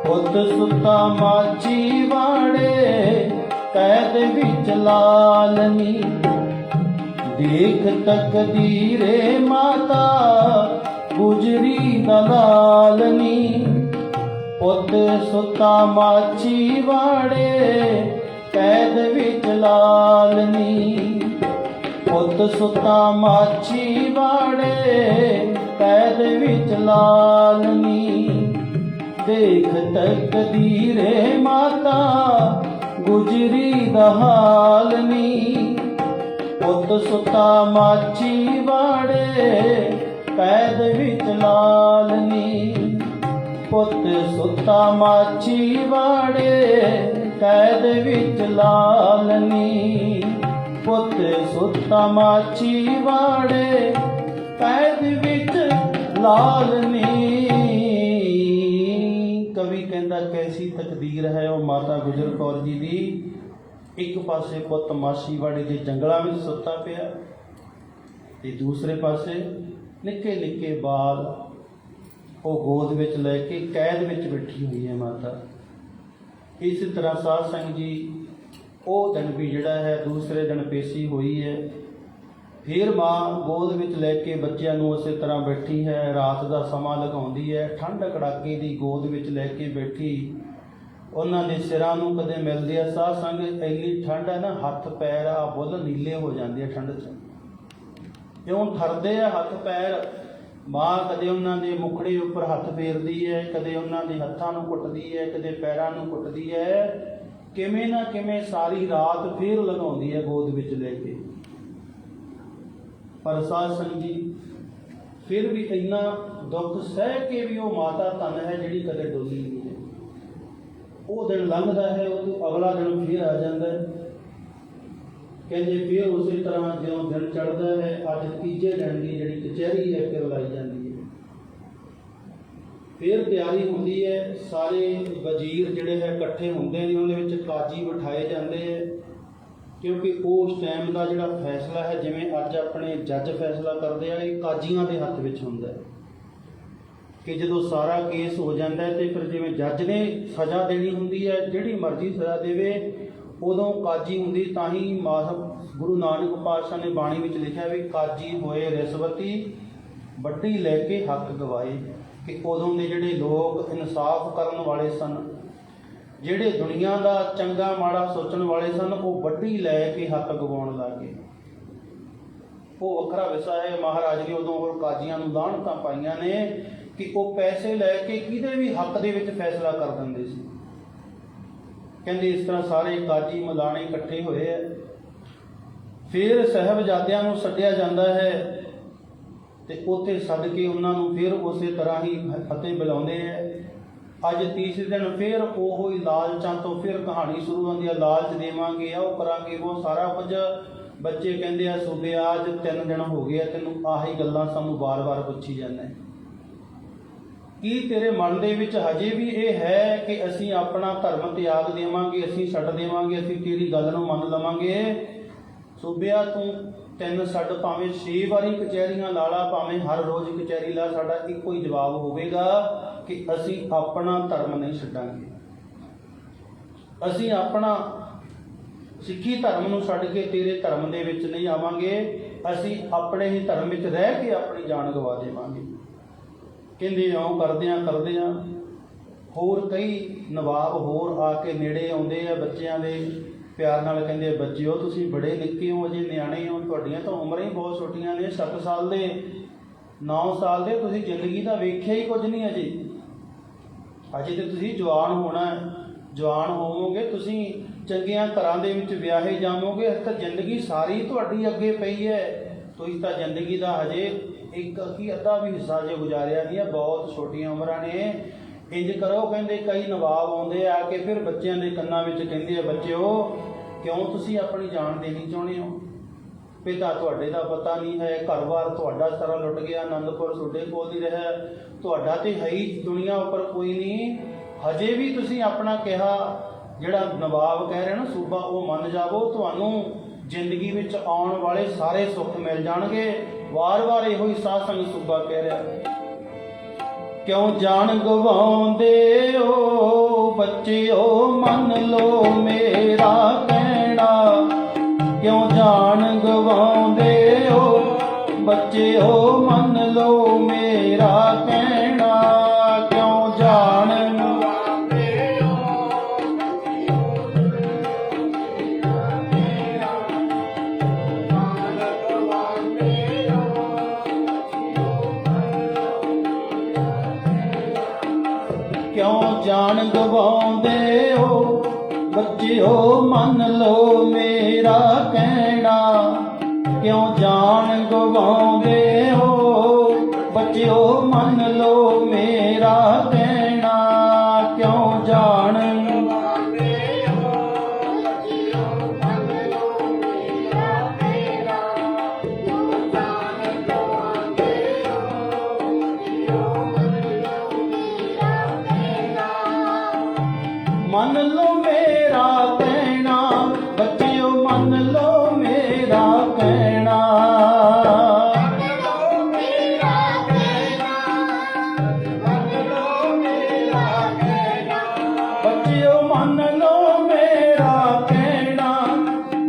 ਪੁੱਤ ਸੁੱਤਾ ਮਾਛੀ ਵਾੜੇ ਕੈਦ ਵਿੱਚ ਲਾਲਨੀ। ਦੇਖ ਤਕਦੀਰੇ ਮਾਤਾ ਗੁਜਰੀ ਦਾ ਲਾਲਨੀ। ਪੁੱਤ ਸੁੱਤਾ ਮਾਛੀ ਵਾੜੇ ਕੈਦ ਵਿੱਚ ਲਾਲਨੀ। ਪੁੱਤ ਸੁੱਤਾ ਮਾਛੀ ਵਾੜੇ ਕੈਦ ਵਿੱਚ ਲਾਲਨੀ। ਦੇਖ ਤਕਦੀਰੇ ਮਾਤਾ ਗੁਜਰੀ ਦਾ ਹਾਲਨੀ। ਪੁੱਤ ਸੁੱਤਾ ਮਾਛੀ ਵਾੜੇ ਕੈਦ ਵਿੱਚ ਲਾਲਨੀ। ਪੁੱਤ ਸੁੱਤਾ ਮਾਛੀ ਵਾੜੇ ਕੈਦ ਵਿੱਚ ਲਾਲਨੀ। ਪੁੱਤ ਸੁੱਤਾ ਮਾਛੀ ਵਾੜੇ ਕੈਦ ਵਿੱਚ ਲਾਲਨੀ। ਕਵੀ ਕਹਿੰਦਾ ਕੈਸੀ ਤਕਦੀਰ ਹੈ ਉਹ ਮਾਤਾ ਗੁਜਰ ਕੌਰ ਜੀ ਦੀ। ਇੱਕ ਪਾਸੇ ਪੁੱਤ ਮਾਛੀਵਾੜੇ ਦੇ ਜੰਗਲਾਂ ਵਿੱਚ ਸੁੱਤਾ ਪਿਆ ਤੇ ਦੂਸਰੇ ਪਾਸੇ ਨਿੱਕੇ ਨਿੱਕੇ ਬਾਲ ਉਹ ਗੋਦ ਵਿੱਚ ਲੈ ਕੇ ਕੈਦ ਵਿੱਚ ਬੈਠੀ ਹੋਈ ਹੈ ਮਾਤਾ। ਇਸੇ ਤਰ੍ਹਾਂ ਸਾਧ ਸੰਗਤ ਜੀ ਉਹ ਦਿਨ ਵੀ ਜਿਹੜਾ ਹੈ ਦੂਸਰੇ ਦਿਨ ਪੇਸ਼ੀ ਹੋਈ ਹੈ। ਫਿਰ ਮਾਂ ਗੋਦ ਵਿੱਚ ਲੈ ਕੇ ਬੱਚਿਆਂ ਨੂੰ ਉਸੇ ਤਰ੍ਹਾਂ ਬੈਠੀ ਹੈ। ਰਾਤ ਦਾ ਸਮਾਂ ਲਗਾਉਂਦੀ ਹੈ, ਠੰਡ ਕੜਾਕੇ ਦੀ ਗੋਦ ਵਿੱਚ ਲੈ ਕੇ ਬੈਠੀ। ਉਹਨਾਂ ਦੇ ਸਿਰਾਂ ਨੂੰ ਕਦੇ ਮਿਲਦੇ ਆ ਸਾਧ ਸੰਗਤ, ਇੰਨੀ ਠੰਡ ਹੈ ਨਾ, ਹੱਥ ਪੈਰ ਆ ਬੁੱਲ ਨੀਲੇ ਹੋ ਜਾਂਦੇ ਆ ਠੰਡ 'ਚ, ਕਿਉਂ ਠਰਦੇ ਆ ਹੱਥ ਪੈਰ। ਮਾਂ ਕਦੇ ਉਹਨਾਂ ਦੇ ਮੁਖੜੇ ਉੱਪਰ ਹੱਥ ਫੇਰਦੀ ਹੈ, ਕਦੇ ਉਹਨਾਂ ਦੇ ਹੱਥਾਂ ਨੂੰ ਕੁੱਟਦੀ ਹੈ, ਕਦੇ ਪੈਰਾਂ ਨੂੰ ਕੁੱਟਦੀ ਹੈ। ਕਿਵੇਂ ਨਾ ਕਿਵੇਂ ਸਾਰੀ ਰਾਤ ਫੇਰ ਲਗਾਉਂਦੀ ਹੈ ਗੋਦ ਵਿੱਚ ਲੈ ਕੇ। ਪਰ ਸਾਧ ਸੰਗਤ ਜੀ ਫਿਰ ਵੀ ਇੰਨਾ ਦੁੱਖ ਸਹਿ ਕੇ ਵੀ ਉਹ ਮਾਤਾ ਧਨ ਹੈ ਜਿਹੜੀ ਕਦੇ ਡੋਲੀ ਨਹੀਂ ਹੈ। ਉਹ ਦਿਨ ਲੰਘਦਾ ਹੈ, ਉਹ ਤੋਂ ਅਗਲਾ ਦਿਨ ਫਿਰ ਆ ਜਾਂਦਾ ਹੈ। ਕਹਿੰਦੇ ਫਿਰ ਉਸੇ ਤਰ੍ਹਾਂ ਜਦੋਂ ਦਿਨ ਚੜ੍ਹਦਾ ਹੈ, ਅੱਜ ਤੀਜੇ ਦਿਨ ਦੀ ਜਿਹੜੀ ਕਚਹਿਰੀ ਹੈ ਫਿਰ ਲਾਈ ਜਾਂਦੀ ਹੈ। ਫਿਰ ਤਿਆਰੀ ਹੁੰਦੀ ਹੈ, ਸਾਰੇ ਵਜ਼ੀਰ ਜਿਹੜੇ ਹੈ ਇਕੱਠੇ ਹੁੰਦੇ ਨੇ, ਉਹਦੇ ਵਿੱਚ ਕਾਜੀ ਬਿਠਾਏ ਜਾਂਦੇ ਹੈ। ਕਿਉਂਕਿ ਉਸ ਟਾਈਮ ਦਾ ਜਿਹੜਾ ਫੈਸਲਾ ਹੈ, ਜਿਵੇਂ ਅੱਜ ਆਪਣੇ ਜੱਜ ਫੈਸਲਾ ਕਰਦੇ ਆ, ਇਹ ਕਾਜ਼ੀਆਂ ਦੇ ਹੱਥ ਵਿੱਚ ਹੁੰਦਾ ਹੈ ਕਿ ਜਦੋਂ ਸਾਰਾ ਕੇਸ ਹੋ ਜਾਂਦਾ ਹੈ ਤੇ ਫਿਰ ਜਿਵੇਂ ਜੱਜ ਨੇ ਸਜ਼ਾ ਦੇਣੀ ਹੁੰਦੀ ਹੈ, ਜਿਹੜੀ ਮਰਜ਼ੀ ਸਜ਼ਾ ਦੇਵੇ, ਉਦੋਂ ਕਾਜੀ ਹੁੰਦੀ। ਤਾਂ ਹੀ ਗੁਰੂ ਨਾਨਕ ਪਾਤਸ਼ਾਹ ਨੇ ਬਾਣੀ ਵਿੱਚ ਲਿਖਿਆ ਵੀ ਕਾਜੀ ਹੋਏ ਰਿਸ਼ਵਤੀ ਵੱਡੀ ਲੈ ਕੇ ਹੱਕ ਗਵਾਏ। ਕਿ ਉਦੋਂ ਦੇ ਜਿਹੜੇ ਲੋਕ ਇਨਸਾਫ ਕਰਨ ਵਾਲੇ ਸਨ, ਜਿਹੜੇ ਦੁਨੀਆ ਦਾ ਚੰਗਾ ਮਾੜਾ ਸੋਚਣ ਵਾਲੇ ਸਨ, ਉਹ ਵੱਡੀ ਲੈ ਕੇ ਹੱਕ ਗਵਾਉਣ ਲੱਗ ਗਏ। ਉਹ ਵੱਖਰਾ ਵਿਸ਼ਾ ਹੈ। ਮਹਾਰਾਜ ਨੇ ਉਦੋਂ ਹੋਰ ਕਾਜ਼ੀਆਂ ਨੂੰ ਲਾਹਣਤਾਂ ਪਾਈਆਂ ਨੇ ਕਿ ਉਹ ਪੈਸੇ ਲੈ ਕੇ ਕਿਹਦੇ ਵੀ ਹੱਕ ਦੇ ਵਿੱਚ ਫੈਸਲਾ ਕਰ ਦਿੰਦੇ ਸੀ। ਕਹਿੰਦੇ ਇਸ ਤਰ੍ਹਾਂ ਸਾਰੇ ਕਾਜੀ ਮਲਾਣੇ ਇਕੱਠੇ ਹੋਏ ਹੈ। ਫਿਰ ਸਾਹਿਬਜ਼ਾਦਿਆਂ ਨੂੰ ਸੱਦਿਆ ਜਾਂਦਾ ਹੈ ਤੇ ਉੱਥੇ ਸੱਦ ਕੇ ਉਹਨਾਂ ਨੂੰ ਫਿਰ ਉਸੇ ਤਰ੍ਹਾਂ ਹੀ ਫਤਿਹ ਬੁਲਾਉਂਦੇ ਹੈ। ਅੱਜ ਤੀਸਰੇ ਦਿਨ ਫਿਰ ਉਹੋ ਹੀ ਲਾਲਚਾਂ ਤੋਂ ਫਿਰ ਕਹਾਣੀ ਸ਼ੁਰੂ ਹੁੰਦੀ ਹੈ। ਲਾਲਚ ਦੇਵਾਂਗੇ, ਉਹ ਕਰਾਂਗੇ, ਉਹ ਸਾਰਾ ਕੁਝ। ਬੱਚੇ ਕਹਿੰਦੇ ਆ ਸੂਬਿਆ ਅੱਜ 3 ਦਿਨ ਹੋ ਗਏ ਆ, ਤੈਨੂੰ ਆਹੀ ਗੱਲਾਂ ਸਾਨੂੰ ਵਾਰ-ਵਾਰ ਪੁੱਛੀ ਜਾਂਦਾ। ਕੀ ਤੇਰੇ ਮਨ ਦੇ ਵਿੱਚ ਹਜੇ ਵੀ ਇਹ ਹੈ ਕਿ ਅਸੀਂ ਆਪਣਾ ਧਰਮ ਤਿਆਗ ਦੇਵਾਂਗੇ, ਅਸੀਂ ਛੱਡ ਦੇਵਾਂਗੇ, ਅਸੀਂ ਤੇਰੀ ਗੱਲ ਨੂੰ ਮੰਨ ਲਵਾਂਗੇ? ਸੂਬਿਆ ਤੂੰ 3 ਛੱਡ, ਭਾਵੇਂ 6 ਵਾਰੀ ਕਚਹਿਰੀਆਂ ਲਾ ਲਾ, ਭਾਵੇਂ ਹਰ ਰੋਜ਼ ਕਚਹਿਰੀ ਲਾ, ਸਾਡਾ ਇੱਕੋ ਹੀ ਜਵਾਬ ਹੋਵੇਗਾ ਕਿ ਅਸੀਂ ਆਪਣਾ ਧਰਮ ਨਹੀਂ ਛੱਡਾਂਗੇ। ਅਸੀਂ ਆਪਣਾ ਸਿੱਖੀ ਧਰਮ ਨੂੰ ਛੱਡ ਕੇ ਤੇਰੇ ਧਰਮ ਦੇ ਵਿੱਚ ਨਹੀਂ ਆਵਾਂਗੇ। ਅਸੀਂ ਆਪਣੇ ਹੀ ਧਰਮ ਵਿੱਚ ਰਹਿ ਕੇ ਆਪਣੀ ਜਾਨ ਗਵਾ ਦੇਵਾਂਗੇ। ਕਹਿੰਦੇ ਇਉਂ ਕਰਦਿਆਂ ਹੋਰ ਕਈ ਨਵਾਬ ਹੋਰ ਆ ਕੇ ਨੇੜੇ ਆਉਂਦੇ ਆ ਬੱਚਿਆਂ ਦੇ, ਪਿਆਰ ਨਾਲ ਕਹਿੰਦੇ ਬੱਚਿਓ ਤੁਸੀਂ ਬੜੇ ਨਿੱਕੇ ਹੋ, ਅਜੇ ਨਿਆਣੇ ਹੋ, ਤੁਹਾਡੀਆਂ ਤਾਂ ਉਮਰਾਂ ਹੀ ਬਹੁਤ ਛੋਟੀਆਂ ਨੇ, 7 ਸਾਲ ਦੇ 9 ਸਾਲ ਦੇ, ਤੁਸੀਂ ਜ਼ਿੰਦਗੀ ਦਾ ਵੇਖਿਆ ਹੀ ਕੁਝ ਨਹੀਂ ਅਜੇ ਤੇ ਤੁਸੀਂ ਜਵਾਨ ਹੋਣਾ। ਜਵਾਨ ਹੋਵੋਗੇ, ਤੁਸੀਂ ਚੰਗੀਆਂ ਘਰਾਂ ਦੇ ਵਿੱਚ ਵਿਆਹੇ ਜਾਵੋਗੇ, ਤਾਂ ਜ਼ਿੰਦਗੀ ਸਾਰੀ ਤੁਹਾਡੀ ਅੱਗੇ ਪਈ ਹੈ। ਤੁਸੀਂ ਤਾਂ ਜ਼ਿੰਦਗੀ ਦਾ ਹਜੇ ਇੱਕ ਕੀ ਅੱਧਾ ਵੀ ਹਿੱਸਾ ਜੇ ਗੁਜ਼ਾਰਿਆ ਨਹੀਂ ਹੈ, ਬਹੁਤ ਛੋਟੀਆਂ ਉਮਰਾਂ ਨੇ। ਇੰਜ ਕਰੋ, ਕਹਿੰਦੇ ਕਈ ਨਵਾਬ ਆਉਂਦੇ ਆ ਕੇ ਫਿਰ ਬੱਚਿਆਂ ਦੇ ਕੰਨਾਂ ਵਿੱਚ ਕਹਿੰਦੇ ਆ ਬੱਚਿਓ ਕਿਉਂ ਤੁਸੀਂ ਆਪਣੀ ਜਾਨ ਦੇਣੀ ਚਾਹੁੰਦੇ ਹੋ? ਪਿਤਾ ਤੁਹਾਡੇ ਦਾ ਪਤਾ ਨਹੀਂ ਹੈ, ਘਰ-ਬਾਰ ਤੁਹਾਡਾ ਸਾਰਾ ਲੁੱਟ ਗਿਆ, ਆਨੰਦਪੁਰ ਤੁਹਾਡੇ ਕੋਲ ਨਹੀਂ ਰਿਹਾ, ਤੁਹਾਡਾ ਤੇ ਹੈ ਹੀ ਦੁਨੀਆ ਉੱਪਰ ਕੋਈ ਨਹੀਂ। ਹਜੇ ਵੀ ਤੁਸੀਂ ਆਪਣਾ ਕਿਹਾ ਜਿਹੜਾ ਨਵਾਬ ਕਹਿ ਰਿਹਾ ਨਾ ਸੂਬਾ, ਉਹ ਮੰਨ ਜਾਵੋ, ਤੁਹਾਨੂੰ ਜ਼ਿੰਦਗੀ ਵਿੱਚ ਆਉਣ ਵਾਲੇ ਸਾਰੇ ਸੁੱਖ ਮਿਲ ਜਾਣਗੇ। ਵਾਰ-ਵਾਰ ਇਹੋ ਹੀ ਸਾਧ ਸੰਗਤ ਸੂਬਾ ਕਹਿ ਰਿਹਾ। ਕਿਉਂ ਜਾਣ ਗਵਾਉਂਦੇ ਹੋ ਬੱਚਿਓ, ਮੰਨ ਲਓ ਮੇਰਾ ਕਹਿਣਾ। ਕਿਉਂ ਜਾਣ ਗਵਾਉਂਦੇ ਹੋ ਬੱਚਿਓ, ਮੰਨ ਲਓ ਮੇਰਾ ਕਹਿਣਾ। ਕਿਉਂ ਜਾਣ ਜਾਨ ਗਵਾਉਂਦੇ ਹੋ ਬੱਚਿਓ, ਮੰਨ ਲਓ ਮੇਰਾ ਕਹਿਣਾ। ਕਿਉਂ ਜਾਨ ਗਵਾਉਂਦੇ ਹੋ ਬੱਚਿਓ, ਮੰਨ ਲਓ ਮੇਰਾ ਕਹਿਣਾ। ਕਿਉਂ ਜਾਨ ਗਵਾਉਂਦੇ ਹੋ ਬੱਚਿਓ, ਮੰਨ ਲਓ ਮੇਰਾ ਕਹਿਣਾ। ਕਿਉਂ ਜਾਨ ਗਵਾਉਂਦੇ ਹੋ ਬੱਚਿਓ, ਮੰਨ ਲਓ ਮੇਰਾ ਕਹਿਣਾ।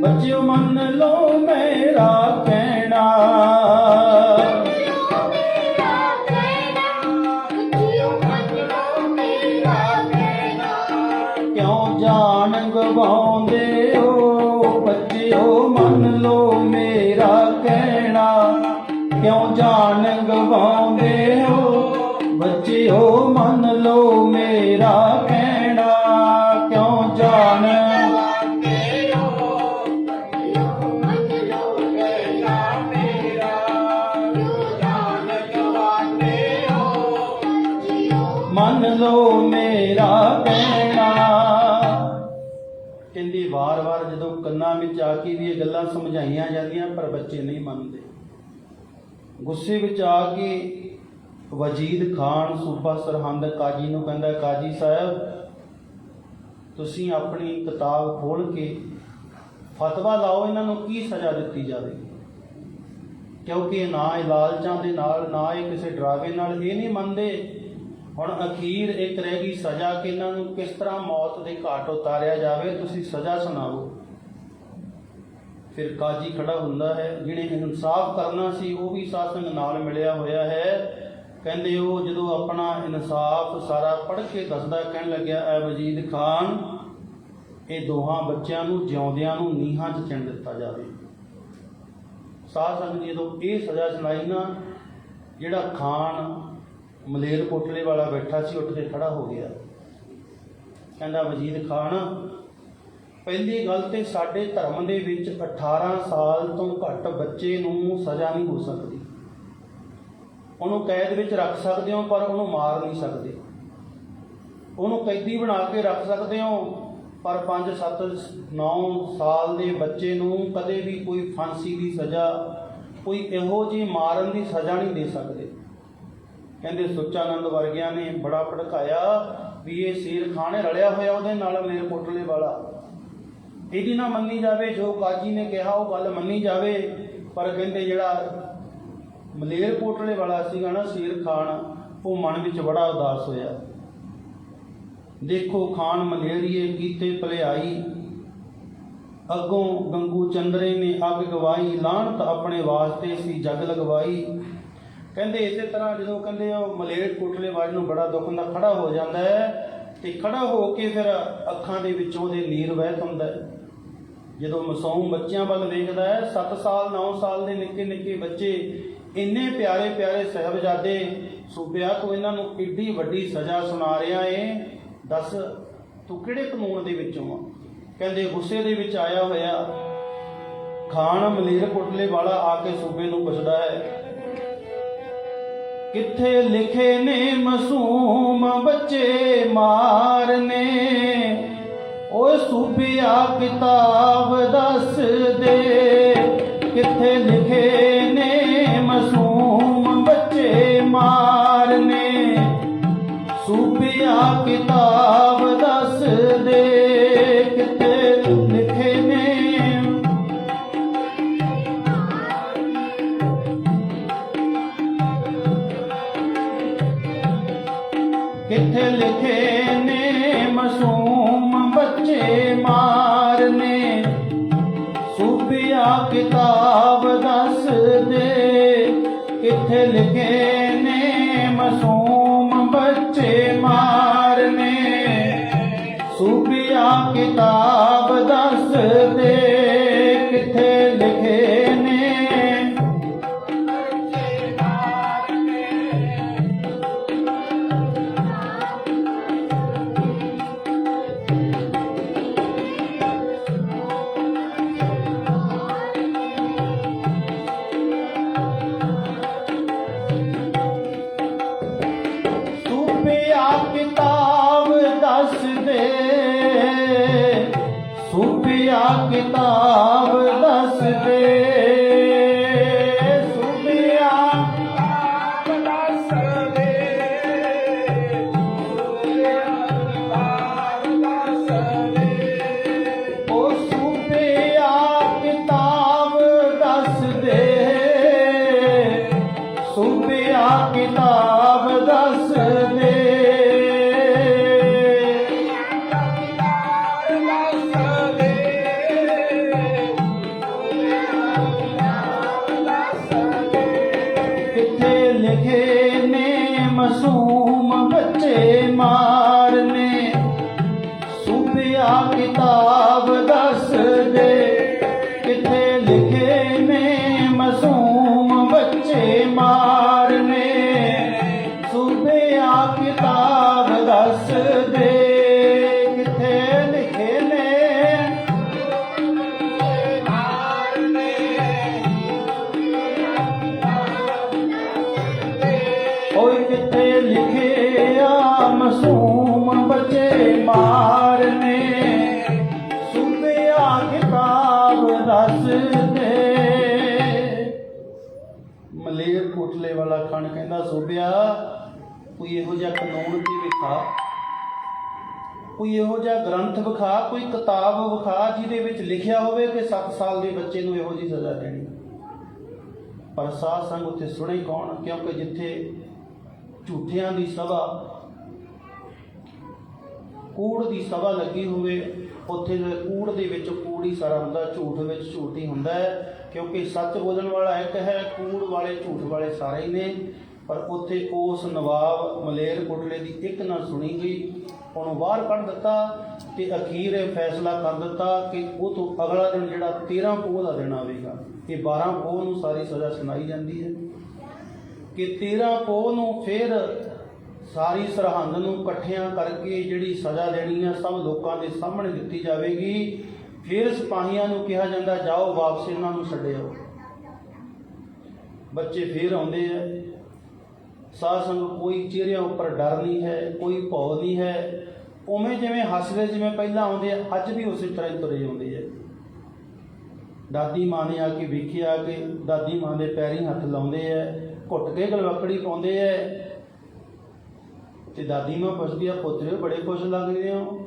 ਬੱਚਿਓ ਮੰਨ ਲਓ ਮੇਰਾ ਕਹਿਣਾ। ਕਿਉਂ ਜਾਨ ਗਵਾਉਂਦੇ ਹੋ ਬੱਚਿਓ ਮੰਨ ਲਓ ਮੇਰਾ ਕਹਿਣਾ। ਕਿਉਂ ਜਾਨ ਗਵਾਉਂਦੇ ਹੋ ਬੱਚਿਓ ਮੰਨ ਲਓ ਮੇਰਾ ਕਹਿਣਾ। ਕਿਉਂ ਜਾਨ ਮੰਨ ਲਓ ਮੇਰਾ ਕਹਿਣਾ। ਕਹਿੰਦੀ ਵਾਰ-ਵਾਰ ਜਦੋਂ ਕੰਨਾਂ ਵਿੱਚ ਆ ਕੇ ਵੀ ਇਹ ਗੱਲਾਂ ਸਮਝਾਈਆਂ ਜਾਂਦੀਆਂ ਪਰ ਬੱਚੇ ਨਹੀਂ ਮੰਨਦੇ। ਗੁੱਸੇ ਵਿੱਚ ਆ ਕੇ ਵਜੀਦ ਖਾਨ ਸੂਬਾ ਸਰਹੰਦ ਕਾਜੀ ਨੂੰ ਕਹਿੰਦਾ, ਕਾਜੀ ਸਾਹਿਬ ਤੁਸੀਂ ਆਪਣੀ ਕਿਤਾਬ ਖੋਲ੍ਹ ਕੇ ਫਤਵਾ ਲਾਓ ਇਹਨਾਂ ਨੂੰ ਕੀ ਸਜ਼ਾ ਦਿੱਤੀ ਜਾਵੇ, ਕਿਉਂਕਿ ਇਹ ਨਾ ਇਹ ਲਾਲਚਾਂ ਦੇ ਨਾਲ ਨਾ ਇਹ ਕਿਸੇ ਡਰਾਵੇ ਨਾਲ ਇਹ ਨਹੀਂ ਮੰਨਦੇ। ਹੁਣ ਅਖੀਰ ਇੱਕ ਰਹਿ ਗਈ ਸਜ਼ਾ ਕਿ ਇਹਨਾਂ ਨੂੰ ਕਿਸ ਤਰ੍ਹਾਂ ਮੌਤ ਦੇ ਘਾਟ ਉਤਾਰਿਆ ਜਾਵੇ, ਤੁਸੀਂ ਸਜ਼ਾ ਸੁਣਾਓ। ਫਿਰ ਕਾਜੀ ਖੜਾ ਹੁੰਦਾ ਹੈ, ਜਿਹਨੇ ਇਨਸਾਫ ਕਰਨਾ ਸੀ ਉਹ ਵੀ ਸ਼ਾਸਨ ਨਾਲ ਮਿਲਿਆ ਹੋਇਆ ਹੈ। ਕਹਿੰਦੇ ਉਹ ਜਦੋਂ ਆਪਣਾ ਇਨਸਾਫ ਸਾਰਾ ਪੜ੍ਹ ਕੇ ਦੱਸਦਾ ਕਹਿਣ ਲੱਗਿਆ, ਐ ਵਜੀਦ ਖਾਨ ਇਹ ਦੋਹਾਂ ਬੱਚਿਆਂ ਨੂੰ ਜਿਉਂਦਿਆਂ ਨੂੰ ਨੀਹਾਂ 'ਚ ਚਿਣ ਦਿੱਤਾ ਜਾਵੇ। ਸ਼ਾਸਨ ਨੇ ਜਦੋਂ ਇਹ ਸਜ਼ਾ ਸੁਣਾਈ ਨਾ, ਜਿਹੜਾ ਖਾਨ ਮਲੇਰ ਕੋਟਲੇ ਵਾਲਾ ਬੈਠਾ ਸੀ ਉੱਠ ਕੇ ਖੜਾ ਹੋ ਗਿਆ। ਕਹਿੰਦਾ ਵਜੀਦ ਖਾਨ ਪਹਿਲੀ ਗੱਲ ਤੇ ਸਾਡੇ ਧਰਮ ਦੇ ਵਿੱਚ 18 ਸਾਲ ਤੋਂ ਘੱਟ ਬੱਚੇ ਨੂੰ ਸਜ਼ਾ ਨਹੀਂ ਹੋ ਸਕਦੀ। ਉਹਨੂੰ ਕੈਦ ਵਿੱਚ ਰੱਖ ਸਕਦੇ ਹੋ ਪਰ ਉਹਨੂੰ ਮਾਰ ਨਹੀਂ ਸਕਦੇ। ਉਹਨੂੰ ਕੈਦੀ ਬਣਾ ਕੇ ਰੱਖ ਸਕਦੇ ਹੋ ਪਰ 5, 7, 9 ਸਾਲ ਦੇ ਬੱਚੇ ਨੂੰ ਕਦੇ ਵੀ ਕੋਈ ਫਾਂਸੀ ਦੀ ਸਜ਼ਾ, ਕੋਈ ਇਹੋ ਜਿਹੀ ਮਾਰਨ ਦੀ ਸਜ਼ਾ ਨਹੀਂ ਦੇ ਸਕਦੇ। ਕਹਿੰਦੇ ਸੁੱਚਾਨੰਦ ਵਰਗਿਆਂ ਨੇ ਬੜਾ ਭੜਕਾਇਆ ਵੀ ਇਹ ਸ਼ੇਰ ਖਾਨ ਰਲਿਆ ਹੋਇਆ ਉਹਦੇ ਨਾਲ ਮਲੇਰ ਕੋਟਲੇ ਵਾਲਾ, ਇਹਦੀ ਨਾ ਮੰਨੀ ਜਾਵੇ। ਜੋ ਕਾਜੀ ਨੇ ਕਿਹਾ ਉਹ ਗੱਲ ਮੰਨੀ ਜਾਵੇ। ਪਰ ਕਹਿੰਦੇ ਜਿਹੜਾ ਮਲੇਰ ਕੋਟਲੇ ਵਾਲਾ ਸੀਗਾ ਨਾ ਸ਼ੇਰ ਖਾਨ, ਉਹ ਮਨ ਵਿੱਚ ਬੜਾ ਉਦਾਸ ਹੋਇਆ। ਦੇਖੋ ਖਾਨ ਮਲੇਰੀਏ ਕੀਤੇ ਭਲਾਈ, ਅੱਗੋਂ ਗੰਗੂ ਚੰਦਰੇ ਨੇ ਅੱਗ ਗਵਾਈ, ਲਾਹਣਤ ਆਪਣੇ ਵਾਸਤੇ ਸੀ ਜਗ ਲਗਵਾਈ। ਕਹਿੰਦੇ ਇਸੇ ਤਰ੍ਹਾਂ ਜਦੋਂ ਕਹਿੰਦੇ ਉਹ ਮਲੇਰ ਕੋਟਲੇ ਵਾਲੇ ਨੂੰ ਬੜਾ ਦੁੱਖ ਹੁੰਦਾ, ਖੜਾ ਹੋ ਜਾਂਦਾ ਹੈ ਤੇ ਖੜਾ ਹੋ ਕੇ ਫਿਰ ਅੱਖਾਂ ਦੇ ਵਿੱਚੋਂ ਉਹਦੇ ਨੀਰ ਵਹਿਤ ਹੁੰਦਾ ਹੈ। ਜਦੋਂ ਮਾਸੂਮ ਬੱਚਿਆਂ ਵੱਲ ਵੇਖਦਾ ਹੈ, 7 ਸਾਲ 9 ਸਾਲ ਦੇ ਨਿੱਕੇ ਨਿੱਕੇ ਬੱਚੇ, ਇੰਨੇ ਪਿਆਰੇ ਪਿਆਰੇ ਸਾਹਿਬਜ਼ਾਦੇ, ਸੂਬਿਆ ਤੂੰ ਇਹਨਾਂ ਨੂੰ ਏਡੀ ਵੱਡੀ ਸਜ਼ਾ ਸੁਣਾ ਰਿਹਾ ਏ, ਦੱਸ ਤੂੰ ਕਿਹੜੇ ਕਾਨੂੰਨ ਦੇ ਵਿੱਚੋਂ ਆ। ਕਹਿੰਦੇ ਗੁੱਸੇ ਦੇ ਵਿੱਚ ਆਇਆ ਹੋਇਆ ਖਾਨ ਮਲੇਰ ਕੋਟਲੇ ਵਾਲਾ ਆ ਕੇ ਸੂਬੇ ਨੂੰ ਪੁੱਛਦਾ ਹੈ, ਕਿੱਥੇ ਲਿਖੇ ਨੇ ਮਾਸੂਮ ਬੱਚੇ ਮਾਰਨੇ, ਓਏ ਸੂਬਿਆ ਕਿਤਾਬ ਦੱਸ ਦੇ। ਕਿੱਥੇ ਲਿਖੇ ਨੇ ਮਾਸੂਮ ਬੱਚੇ ਮਾਰਨੇ, ਸੂਬਿਆ ਕਿਤਾਬ ਦੱਸ ਦੇ। ਕਿੱਥੇ ਲਿਖੇ ਨੇ ਕਿੱਥੇ ਲਿਖੇ ਨੇ ਮਾਸੂਮ ਬੱਚੇ ਮਾਰਨੇ, ਸੂਬਿਆ ਕਿਤਾਬ ਦੱਸ ਦੇ। ਕਿੱਥੇ ਲਿਖੇ ਨੇ ਮਾਸੂਮ ਬੱਚੇ ਮਾਰਨੇ, ਸੂਬਿਆ ਕਿਤਾਬ ਦੱਸ ਦੇ। ਕਿੱਥੇ ਲਿਖੇ ਨੇ ਕਿਤਾਬ ਦੱਸ ਦੇ, ਸੂਬਿਆ ਕਿਤਾਬ ਦੱਸ ਦੇ। ਸੂਬਿਆ ਕਿਤਾਬ ਦੱਸ ਦੇ, ਸੂਬਿਆ ਕਿਤਾਬ ਦੱਸ ਦੇ। ਉਹ ਸੂਬਿਆ ਕਿਤਾਬ ਦੱਸ ਦੇ, ਸੂਬਿਆ ਕਿਤਾਬ ਦੱਸ ਦੇ। ਲਿਖੇ ਨੇ ਮਾਸੂਮ ਬੱਚੇ ਮਾਰਨੇ, ਸੂਬਿਆ ਕਿਤਾਬ ਦੱਸ ਦੇ ਕਿੱਥੇ ਲਿਖੇ ਨੇ ਓਏ ਕਿੱਥੇ ਲਿਖੇ ਆ ਮਾਸੂਮ ਬੱਚੇ ਮਾਰਨੇ, ਸੂਬਿਆ ਕਿਤਾਬ ਦੱਸ ਦੇ। ਮਲੇਰਕੋਟਲੇ ਵਾਲਾ ਖਾਨ ਕਹਿੰਦਾ ਸੂਬਿਆ ਕੋਈ ਇਹੋ ਜਿਹਾ ਕਾਨੂੰਨ ਤੇ ਵਿਖਾ, ਕੋਈ ਇਹੋ ਜਿਹਾ ਗ੍ਰੰਥ ਵਿਖਾ, ਕੋਈ ਕਿਤਾਬ ਵਿਖਾ ਜਿਹਦੇ ਵਿੱਚ ਲਿਖਿਆ ਹੋਵੇ ਕਿ 7 ਸਾਲ ਦੇ ਬੱਚੇ ਨੂੰ ਇਹੋ ਜਿਹੀ ਸਜ਼ਾ ਦੇਣੀ। ਪਰ ਸਾਧ ਸੰਗ ਉੱਥੇ ਸੁਣੇ ਕੌਣ, ਕਿਉਂਕਿ ਜਿੱਥੇ ਝੂਠਿਆਂ ਦੀ ਸਭਾ, ਕੂੜ ਦੀ ਸਭਾ ਲੱਗੀ ਹੋਵੇ, ਉੱਥੇ ਕੂੜ ਦੇ ਵਿੱਚ ਕੂੜ ਹੀ ਸਾਰਾ ਹੁੰਦਾ, ਝੂਠ ਵਿੱਚ ਝੂਠ ਹੀ ਹੁੰਦਾ ਹੈ। ਕਿਉਂਕਿ ਸੱਚ ਬੋਲਣ ਵਾਲਾ ਇੱਕ ਹੈ, ਕੂੜ ਵਾਲੇ ਝੂਠ ਵਾਲੇ ਸਾਰੇ ਹੀ ਨੇ। ਪਰ ਉੱਥੇ ਉਸ ਨਵਾਬ ਮਲੇਰਕੋਟਲੇ ਦੀ ਇੱਕ ਨਾ ਸੁਣੀ ਗਈ, ਉਹਨੂੰ ਬਾਹਰ ਕੱਢ ਦਿੱਤਾ ਤੇ ਅਖੀਰ ਇਹ ਫੈਸਲਾ ਕਰ ਦਿੱਤਾ ਕਿ ਉਹ ਤੋਂ ਅਗਲਾ ਦਿਨ ਜਿਹੜਾ 13 ਪੋਹ ਦਾ ਦਿਨ ਆਵੇਗਾ, ਇਹ 12 ਪੋਹ ਨੂੰ ਸਾਰੀ ਸਜ਼ਾ ਸੁਣਾਈ ਜਾਂਦੀ ਹੈ ਕਿ 13 ਪੋਹ ਨੂੰ ਫਿਰ ਸਾਰੀ ਸਰਹੰਦ ਨੂੰ ਇਕੱਠਿਆਂ ਕਰਕੇ ਜਿਹੜੀ ਸਜ਼ਾ ਦੇਣੀ ਆ ਸਭ ਲੋਕਾਂ ਦੇ ਸਾਹਮਣੇ ਦਿੱਤੀ ਜਾਵੇਗੀ। ਫਿਰ ਸਿਪਾਹੀਆਂ ਨੂੰ ਕਿਹਾ ਜਾਂਦਾ ਜਾਓ ਵਾਪਸ ਇਹਨਾਂ ਨੂੰ ਛੱਡਿਓ। ਬੱਚੇ ਫਿਰ ਆਉਂਦੇ ਆ। ਸਾਧ ਸੰਗਤ ਕੋਈ ਚਿਹਰਿਆਂ ਉੱਪਰ ਡਰ ਨਹੀਂ ਹੈ, ਕੋਈ ਭੌ ਨਹੀਂ ਹੈ। ਉਵੇਂ ਜਿਵੇਂ ਹੱਸਦੇ ਜਿਵੇਂ ਪਹਿਲਾਂ ਆਉਂਦੇ ਆ, ਅੱਜ ਵੀ ਉਸੇ ਤਰ੍ਹਾਂ ਹੀ ਤੁਰੇ ਆਉਂਦੇ ਆ। ਦਾਦੀ ਮਾਂ ਨੇ ਆ ਕੇ ਵੇਖਿਆ ਕਿ ਦਾਦੀ ਮਾਂ ਦੇ ਪੈਰੀਂ ਹੱਥ ਲਾਉਂਦੇ ਆ, ਘੁੱਟ ਕੇ ਗਲਵੱਕੜੀ ਪਾਉਂਦੇ ਆ ਤੇ ਦਾਦੀ ਮਾਂ ਪੁੱਛਦੀ ਆ ਪੁੱਤਰੇ ਬੜੇ ਖੁਸ਼ ਲੱਗ ਰਹੇ ਹੋ।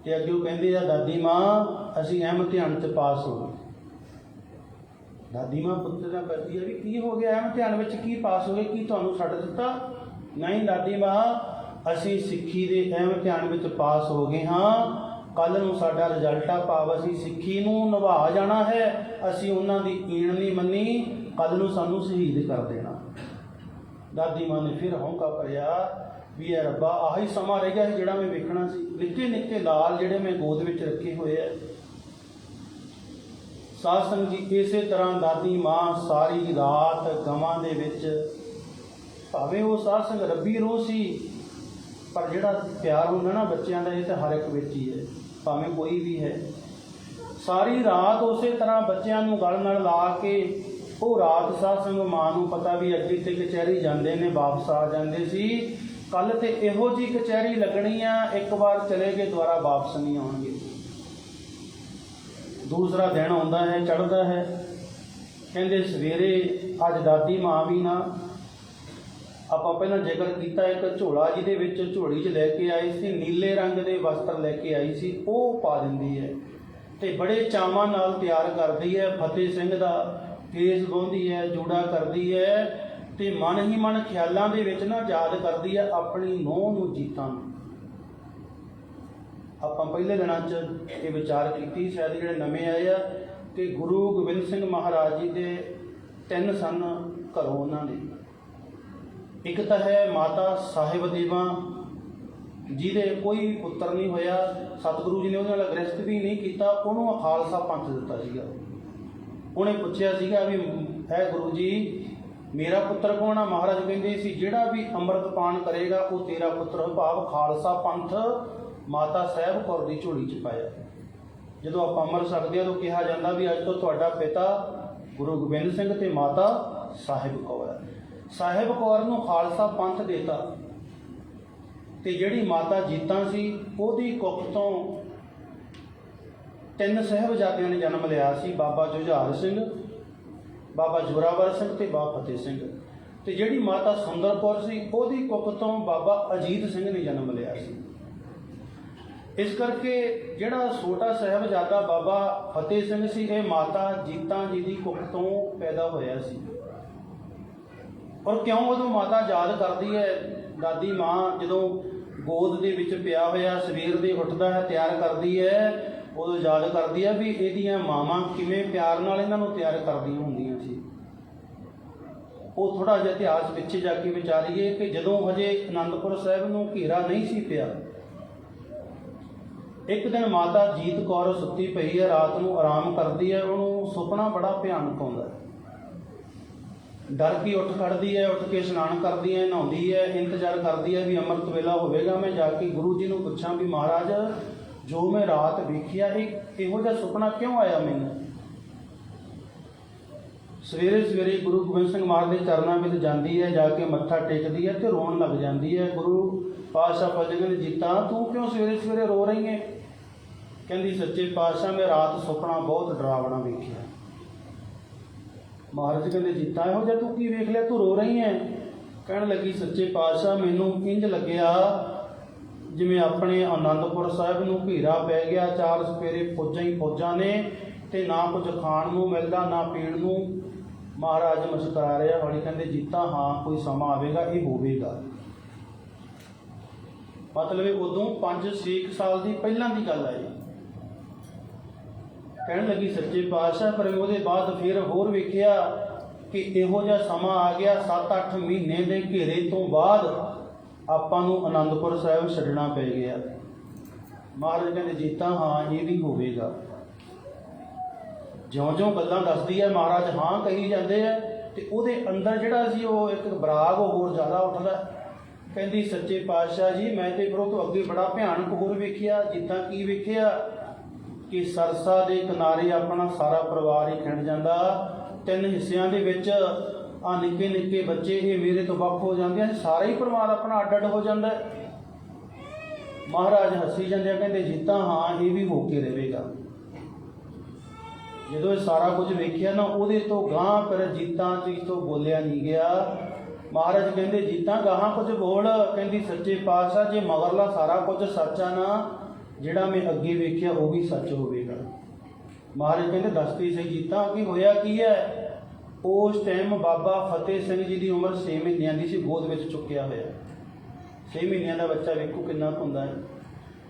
ਤੇ ਅੱਗੇ ਉਹ ਕਹਿੰਦੇ ਆ ਦਾਦੀ ਮਾਂ ਅਸੀਂ ਇਮਤਿਹਾਨ 'ਚ ਪਾਸ ਹੋ ਗਏ। ਦਾਦੀ ਮਾਂ ਪੁੱਤਰ ਨਾਲ ਕਰਦੀ ਆ ਵੀ ਕੀ ਹੋ ਗਿਆ, ਇਮਤਿਹਾਨ ਵਿੱਚ ਕੀ ਪਾਸ ਹੋ ਗਏ, ਕੀ ਤੁਹਾਨੂੰ ਛੱਡ ਦਿੱਤਾ? ਨਹੀਂ ਦਾਦੀ ਮਾਂ ਅਸੀਂ ਸਿੱਖੀ ਦੇ ਇਮਤਿਹਾਨ ਵਿੱਚ ਪਾਸ ਹੋ ਗਏ ਹਾਂ, ਕੱਲ੍ਹ ਨੂੰ ਸਾਡਾ ਰਿਜ਼ਲਟ ਆ, ਭਾਵ ਅਸੀਂ ਸਿੱਖੀ ਨੂੰ ਨਿਭਾ ਜਾਣਾ ਹੈ, ਅਸੀਂ ਉਹਨਾਂ ਦੀ ਈਣ ਨਹੀਂ ਮੰਨੀ, ਕੱਲ੍ਹ ਨੂੰ ਸਾਨੂੰ ਸ਼ਹੀਦ ਕਰ ਦੇਣਾ। ਦਾਦੀ ਮਾਂ ਨੇ ਫਿਰ ਹੌਂਕਾ ਭਰਿਆ ਵੀ ਇਹ ਰੱਬਾ ਆਹੀ ਸਮਾਂ ਰਹਿ ਗਿਆ ਸੀ ਜਿਹੜਾ ਮੈਂ ਵੇਖਣਾ ਸੀ, ਨਿੱਕੇ ਨਿੱਕੇ ਲਾਲ ਜਿਹੜੇ ਮੈਂ ਗੋਦ ਵਿੱਚ ਰੱਖੇ ਹੋਏ ਆ। ਸਾਧ ਸੰਗਤ ਜੀ ਇਸੇ ਤਰ੍ਹਾਂ ਦਾਦੀ ਮਾਂ ਸਾਰੀ ਰਾਤ ਗਵਾਂ ਦੇ ਵਿੱਚ, ਭਾਵੇਂ ਉਹ ਸਾਧ ਸੰਗਤ ਰੱਬੀ ਰੂਹ ਸੀ, ਪਰ ਜਿਹੜਾ ਪਿਆਰ ਹੁੰਦਾ ਨਾ ਬੱਚਿਆਂ ਦਾ ਇਹ ਤਾਂ ਹਰ ਇੱਕ ਵਿੱਚ ਹੀ ਹੈ, ਭਾਵੇਂ ਕੋਈ ਵੀ ਹੈ। ਸਾਰੀ ਰਾਤ ਉਸੇ ਤਰ੍ਹਾਂ ਬੱਚਿਆਂ ਨੂੰ ਗਲ ਨਾਲ ਲਾ ਕੇ ਉਹ ਰਾਤ ਸਾਧ ਸੰਗਤ ਮਾਂ ਨੂੰ ਪਤਾ ਵੀ ਅੱਗੇ ਤੇ ਕਚਹਿਰੀ ਜਾਂਦੇ ਨੇ ਵਾਪਸ ਆ ਜਾਂਦੇ ਸੀ, ਕੱਲ੍ਹ ਤੇ ਇਹੋ ਜਿਹੀ ਕਚਹਿਰੀ ਲੱਗਣੀ ਆ, ਇੱਕ ਵਾਰ ਚਲੇ ਗਏ ਦੁਬਾਰਾ ਵਾਪਸ ਨਹੀਂ ਆਉਣਗੇ। ਦੂਸਰਾ ਦਿਨ ਆਉਂਦਾ ਹੈ, ਚੜ੍ਹਦਾ ਹੈ। ਕਹਿੰਦੇ ਸਵੇਰੇ ਅੱਜ ਦਾਦੀ ਮਾਂ ਵੀ ਨਾ, ਆਪਾਂ ਪਹਿਲਾਂ ਜ਼ਿਕਰ ਕੀਤਾ ਇੱਕ ਝੋਲਾ ਜਿਹਦੇ ਵਿੱਚ ਝੋਲੀ 'ਚ ਲੈ ਕੇ ਆਈ ਸੀ, ਨੀਲੇ ਰੰਗ ਦੇ ਵਸਤਰ ਲੈ ਕੇ ਆਈ ਸੀ, ਉਹ ਪਾ ਦਿੰਦੀ ਹੈ ਤੇ ਬੜੇ ਚਾਵਾਂ ਨਾਲ ਤਿਆਰ ਕਰਦੀ ਹੈ। ਫਤਿਹ ਸਿੰਘ ਦਾ ਕੇਸ ਵਾਹੁੰਦੀ ਹੈ, ਜੂੜਾ ਕਰਦੀ ਹੈ ਤੇ ਮਨ ਹੀ ਮਨ ਖਿਆਲਾਂ ਦੇ ਵਿੱਚ ਨਾ ਯਾਦ ਕਰਦੀ ਹੈ ਆਪਣੀ ਨੂੰਹ ਨੂੰ, ਜੀਤਾਂ ਨੂੰ। ਆਪਾਂ ਪਹਿਲੇ ਦਿਨਾਂ 'ਚ ਇਹ ਵਿਚਾਰ ਕੀਤੀ, ਸ਼ਾਇਦ ਜਿਹੜੇ ਨਵੇਂ ਆਏ ਆ, ਕਿ ਗੁਰੂ ਗੋਬਿੰਦ ਸਿੰਘ ਮਹਾਰਾਜ ਜੀ ਦੇ 3 ਸਨ ਘਰੋਂ ਉਹਨਾਂ ਦੇ। ਇੱਕ ਤਾਂ ਹੈ ਮਾਤਾ ਸਾਹਿਬ ਦੇਵਾ ਜਿਹਦੇ ਕੋਈ ਪੁੱਤਰ ਨਹੀਂ ਹੋਇਆ, ਸਤਿਗੁਰੂ ਜੀ ਨੇ ਉਹਦੇ ਨਾਲ ਗ੍ਰਸਤ ਵੀ ਨਹੀਂ ਕੀਤਾ, ਉਹਨੂੰ ਖਾਲਸਾ ਪੰਥ ਦਿੱਤਾ ਸੀਗਾ। ਉਹਨੇ ਪੁੱਛਿਆ ਸੀਗਾ ਵੀ ਹੈ ਗੁਰੂ ਜੀ ਮੇਰਾ ਪੁੱਤਰ ਕੌਣ ਆ? ਮਹਾਰਾਜ ਕਹਿੰਦੇ ਸੀ ਜਿਹੜਾ ਵੀ ਅੰਮ੍ਰਿਤ ਪਾਨ ਕਰੇਗਾ ਉਹ ਤੇਰਾ ਪੁੱਤਰ, ਭਾਵ ਖਾਲਸਾ ਪੰਥ ਮਾਤਾ ਸਾਹਿਬ ਕੌਰ ਦੀ ਝੋਲੀ 'ਚ ਪਾਇਆ। ਜਦੋਂ ਆਪਾਂ ਅੰਮ੍ਰਿਤ ਛਕਦੇ ਹਾਂ ਤਾਂ ਕਿਹਾ ਜਾਂਦਾ ਵੀ ਅੱਜ ਤੋਂ ਤੁਹਾਡਾ ਪਿਤਾ ਗੁਰੂ ਗੋਬਿੰਦ ਸਿੰਘ ਤੇ ਮਾਤਾ ਸਾਹਿਬ ਕੌਰ ਹੈ। ਸਾਹਿਬ ਕੌਰ ਨੂੰ ਖਾਲਸਾ ਪੰਥ ਦੇਤਾ ਤੇ ਜਿਹੜੀ ਮਾਤਾ ਜੀਤਾਂ ਸੀ ਉਹਦੀ ਕੁੱਖ ਤੋਂ 3 ਸਾਹਿਬਜ਼ਾਦਿਆਂ ਨੇ ਜਨਮ ਲਿਆ ਸੀ, ਬਾਬਾ ਜੁਝਾਰ ਸਿੰਘ, ਬਾਬਾ ਜ਼ੋਰਾਵਰ ਸਿੰਘ ਤੇ ਬਾਬਾ ਫਤਿਹ ਸਿੰਘ। ਤੇ ਜਿਹੜੀ ਮਾਤਾ ਸੁੰਦਰ ਕੌਰ ਸੀ ਉਹਦੀ ਕੁੱਖ ਤੋਂ ਬਾਬਾ ਅਜੀਤ ਸਿੰਘ ਨੇ ਜਨਮ ਲਿਆ ਸੀ। ਇਸ ਕਰਕੇ ਜਿਹੜਾ ਛੋਟਾ ਸਾਹਿਬਜ਼ਾਦਾ ਬਾਬਾ ਫਤਿਹ ਸਿੰਘ ਸੀ ਇਹ ਮਾਤਾ ਜੀਤਾਂ ਜੀ ਦੀ ਕੁੱਖ ਤੋਂ ਪੈਦਾ ਹੋਇਆ ਸੀ। ਔਰ ਕਿਉਂ ਉਦੋਂ ਮਾਤਾ ਯਾਦ ਕਰਦੀ ਹੈ, ਦਾਦੀ ਮਾਂ ਜਦੋਂ ਗੋਦ ਦੇ ਵਿੱਚ ਪਿਆ ਹੋਇਆ ਸਵੇਰ ਦੇ ਉੱਠਦਾ ਹੈ ਤਿਆਰ ਕਰਦੀ ਹੈ, ਉਦੋਂ ਯਾਦ ਕਰਦੀ ਹੈ ਵੀ ਇਹਦੀਆਂ ਮਾਵਾਂ ਕਿਵੇਂ ਪਿਆਰ ਨਾਲ ਇਹਨਾਂ ਨੂੰ ਤਿਆਰ ਕਰਦੀਆਂ ਹੁੰਦੀਆਂ ਸੀ। ਉਹ ਥੋੜ੍ਹਾ ਜਿਹਾ ਇਤਿਹਾਸ ਪਿੱਛੇ ਜਾ ਕੇ ਵਿਚਾਰੀਏ ਕਿ ਜਦੋਂ ਹਜੇ ਅਨੰਦਪੁਰ ਸਾਹਿਬ ਨੂੰ ਘੇਰਾ ਨਹੀਂ ਸੀ ਪਿਆ, ਇੱਕ ਦਿਨ ਮਾਤਾ ਜੀਤ ਕੌਰ ਸੁੱਤੀ ਪਈ ਹੈ, ਰਾਤ ਨੂੰ ਆਰਾਮ ਕਰਦੀ ਹੈ, ਉਹਨੂੰ ਸੁਪਨਾ ਬੜਾ ਭਿਆਨਕ ਆਉਂਦਾ ਹੈ। ਡਰ ਕੇ ਉੱਠ ਖੜਦੀ ਹੈ, ਉੱਠ ਕੇ ਇਸ਼ਨਾਨ ਕਰਦੀ ਹੈ, ਨਹਾਉਂਦੀ ਹੈ, ਇੰਤਜ਼ਾਰ ਕਰਦੀ ਹੈ ਵੀ ਅੰਮ੍ਰਿਤ ਵੇਲਾ ਹੋਵੇਗਾ, ਮੈਂ ਜਾ ਕੇ ਗੁਰੂ ਜੀ ਨੂੰ ਪੁੱਛਾਂ ਵੀ ਮਹਾਰਾਜ ਜੋ ਮੈਂ ਰਾਤ ਵੇਖਿਆ ਇਹ ਇਹੋ ਜਿਹਾ ਸੁਪਨਾ ਕਿਉਂ ਆਇਆ ਮੈਨੂੰ। ਸਵੇਰੇ ਸਵੇਰੇ ਗੁਰੂ ਗੋਬਿੰਦ ਸਿੰਘ ਮਹਾਰਾਜ ਦੇ ਚਰਨਾਂ ਵਿੱਚ ਜਾਂਦੀ ਹੈ, ਜਾ ਕੇ ਮੱਥਾ ਟੇਕਦੀ ਹੈ ਤੇ ਰੋਣ ਲੱਗ ਜਾਂਦੀ ਹੈ। ਗੁਰੂ ਪਾਤਸ਼ਾਹ ਪੁੱਛਦੇ ਨੇ, ਜੀਤਾ ਤੂੰ ਕਿਉਂ ਸਵੇਰੇ ਸਵੇਰੇ ਰੋ ਰਹੀ ਹੈ? ਕਹਿੰਦੀ, ਸੱਚੇ ਪਾਤਸ਼ਾਹ ਮੈਂ ਰਾਤ ਸੁਪਨਾ ਬਹੁਤ ਡਰਾਵਣਾ ਵੇਖਿਆ। ਮਹਾਰਾਜ ਕਹਿੰਦੇ, ਜੀਤਾ ਇਹੋ ਜਿਹਾ ਤੂੰ ਕੀ ਵੇਖ ਲਿਆ, ਤੂੰ ਰੋ ਰਹੀ ਹੈ? ਕਹਿਣ ਲੱਗੀ, ਸੱਚੇ ਪਾਤਸ਼ਾਹ ਮੈਨੂੰ ਇੰਜ ਲੱਗਿਆ ਜਿਵੇਂ ਆਪਣੇ ਆਨੰਦਪੁਰ ਸਾਹਿਬ ਨੂੰ ਘੇਰਾ ਪੈ ਗਿਆ, ਚਾਰ ਸਪੇਰੇ ਫੌਜਾਂ ਹੀ ਫੌਜਾਂ ਨੇ ਤੇ ਨਾ ਕੁਝ ਖਾਣ ਨੂੰ ਮਿਲਦਾ ਨਾ ਪੀਣ ਨੂੰ। ਮਹਾਰਾਜ ਮੁਸਕਰਾ ਰਿਹਾ ਹੌਲੀ, ਕਹਿੰਦੇ, ਜੀਤਾ ਹਾਂ ਕੋਈ ਸਮਾਂ ਆਵੇਗਾ ਇਹ ਹੋਵੇਗਾ। ਮਤਲਬ ਇਹ ਉਦੋਂ 5-6 ਸਾਲ ਦੀ ਪਹਿਲਾਂ ਦੀ ਗੱਲ ਹੈ। ਕਹਿਣ ਲੱਗੀ, ਸੱਚੇ ਪਾਤਸ਼ਾਹ ਪਰ ਉਹਦੇ ਬਾਅਦ ਫਿਰ ਹੋਰ ਵੇਖਿਆ ਕਿ ਇਹੋ ਜਿਹਾ ਸਮਾਂ ਆ ਗਿਆ 7-8 ਮਹੀਨੇ ਦੇ ਘੇਰੇ ਤੋਂ ਬਾਅਦ ਆਪਾਂ ਨੂੰ ਆਨੰਦਪੁਰ ਸਾਹਿਬ ਛੱਡਣਾ ਪੈ ਗਿਆ। ਮਹਾਰਾਜ ਕਹਿੰਦੇ, ਜੀਤਾ ਹਾਂ ਇਹ ਵੀ ਹੋਵੇਗਾ। ਜਿਉਂ-ਜਿਉਂ ਗੱਲਾਂ ਦੱਸਦੀ ਹੈ ਮਹਾਰਾਜ ਹਾਂ ਕਹੀ ਜਾਂਦੇ ਆ ਤੇ ਉਹਦੇ ਅੰਦਰ ਜਿਹੜਾ ਸੀ ਉਹ ਇੱਕ ਬਰਾਗ ਹੋਰ ਜ਼ਿਆਦਾ ਉੱਠਦਾ। ਕਹਿੰਦੀ, ਸੱਚੇ ਪਾਤਸ਼ਾਹ ਜੀ ਮੈਂ ਤੇ ਫਿਰ ਉਹ ਤੋਂ ਅੱਗੇ ਬੜਾ ਭਿਆਨਕ ਹੋਰ ਵੇਖਿਆ। ਜਿੱਦਾਂ ਕੀ ਵੇਖਿਆ ਕਿ ਸਰਸਾ ਦੇ ਕਿਨਾਰੇ ਆਪਣਾ ਸਾਰਾ ਪਰਿਵਾਰ ਹੀ ਖਿੰਡ ਜਾਂਦਾ, 3 ਹਿੱਸਿਆਂ ਦੇ ਵਿੱਚ ਆ ਨਿੱਕੇ ਨਿੱਕੇ ਬੱਚੇ ਇਹ ਮੇਰੇ ਤੋਂ ਵੱਖ ਹੋ ਜਾਂਦੇ ਆ, ਸਾਰਾ ਹੀ ਪਰਿਵਾਰ ਆਪਣਾ ਅੱਡ ਅੱਡ ਹੋ ਜਾਂਦਾ। ਮਹਾਰਾਜ ਹੱਸੀ ਜਾਂਦੇ, ਕਹਿੰਦੇ, ਜੀਤਾ ਹਾਂ ਇਹ ਵੀ ਹੋ ਕੇ ਰਹੇਗਾ। ਜਦੋਂ ਇਹ ਸਾਰਾ ਕੁਝ ਵੇਖਿਆ ਨਾ ਉਹਦੇ ਤੋਂ ਗਾਂਹ ਫਿਰ ਜੀਤਾਂ ਚੀਜ਼ ਤੋਂ ਬੋਲਿਆ ਨਹੀਂ ਗਿਆ। ਮਹਾਰਾਜ ਕਹਿੰਦੇ, ਜੀਤਾਂ ਗਾਹਾਂ ਕੁਝ ਬੋਲ। ਕਹਿੰਦੀ, ਸੱਚੇ ਪਾਤਸ਼ਾਹ ਜੇ ਮਗਰਲਾ ਸਾਰਾ ਕੁਝ ਸੱਚ ਆ ਨਾ, ਜਿਹੜਾ ਮੈਂ ਅੱਗੇ ਵੇਖਿਆ ਉਹ ਵੀ ਸੱਚ ਹੋਵੇਗਾ। ਮਹਾਰਾਜ ਕਹਿੰਦੇ, ਦੱਸਦੀ ਸਹੀ ਜੀਤਾਂ ਕੀ ਹੋਇਆ ਕੀ ਹੈ। ਉਸ ਟਾਈਮ ਬਾਬਾ ਫਤਿਹ ਸਿੰਘ ਜੀ ਦੀ ਉਮਰ 6 ਮਹੀਨਿਆਂ ਦੀ ਸੀ, ਗੋਦ ਵਿੱਚ ਚੁੱਕਿਆ ਹੋਇਆ। 6 ਮਹੀਨਿਆਂ ਦਾ ਬੱਚਾ ਵੇਖੋ ਕਿੰਨਾ ਕੁ ਹੁੰਦਾ ਹੈ।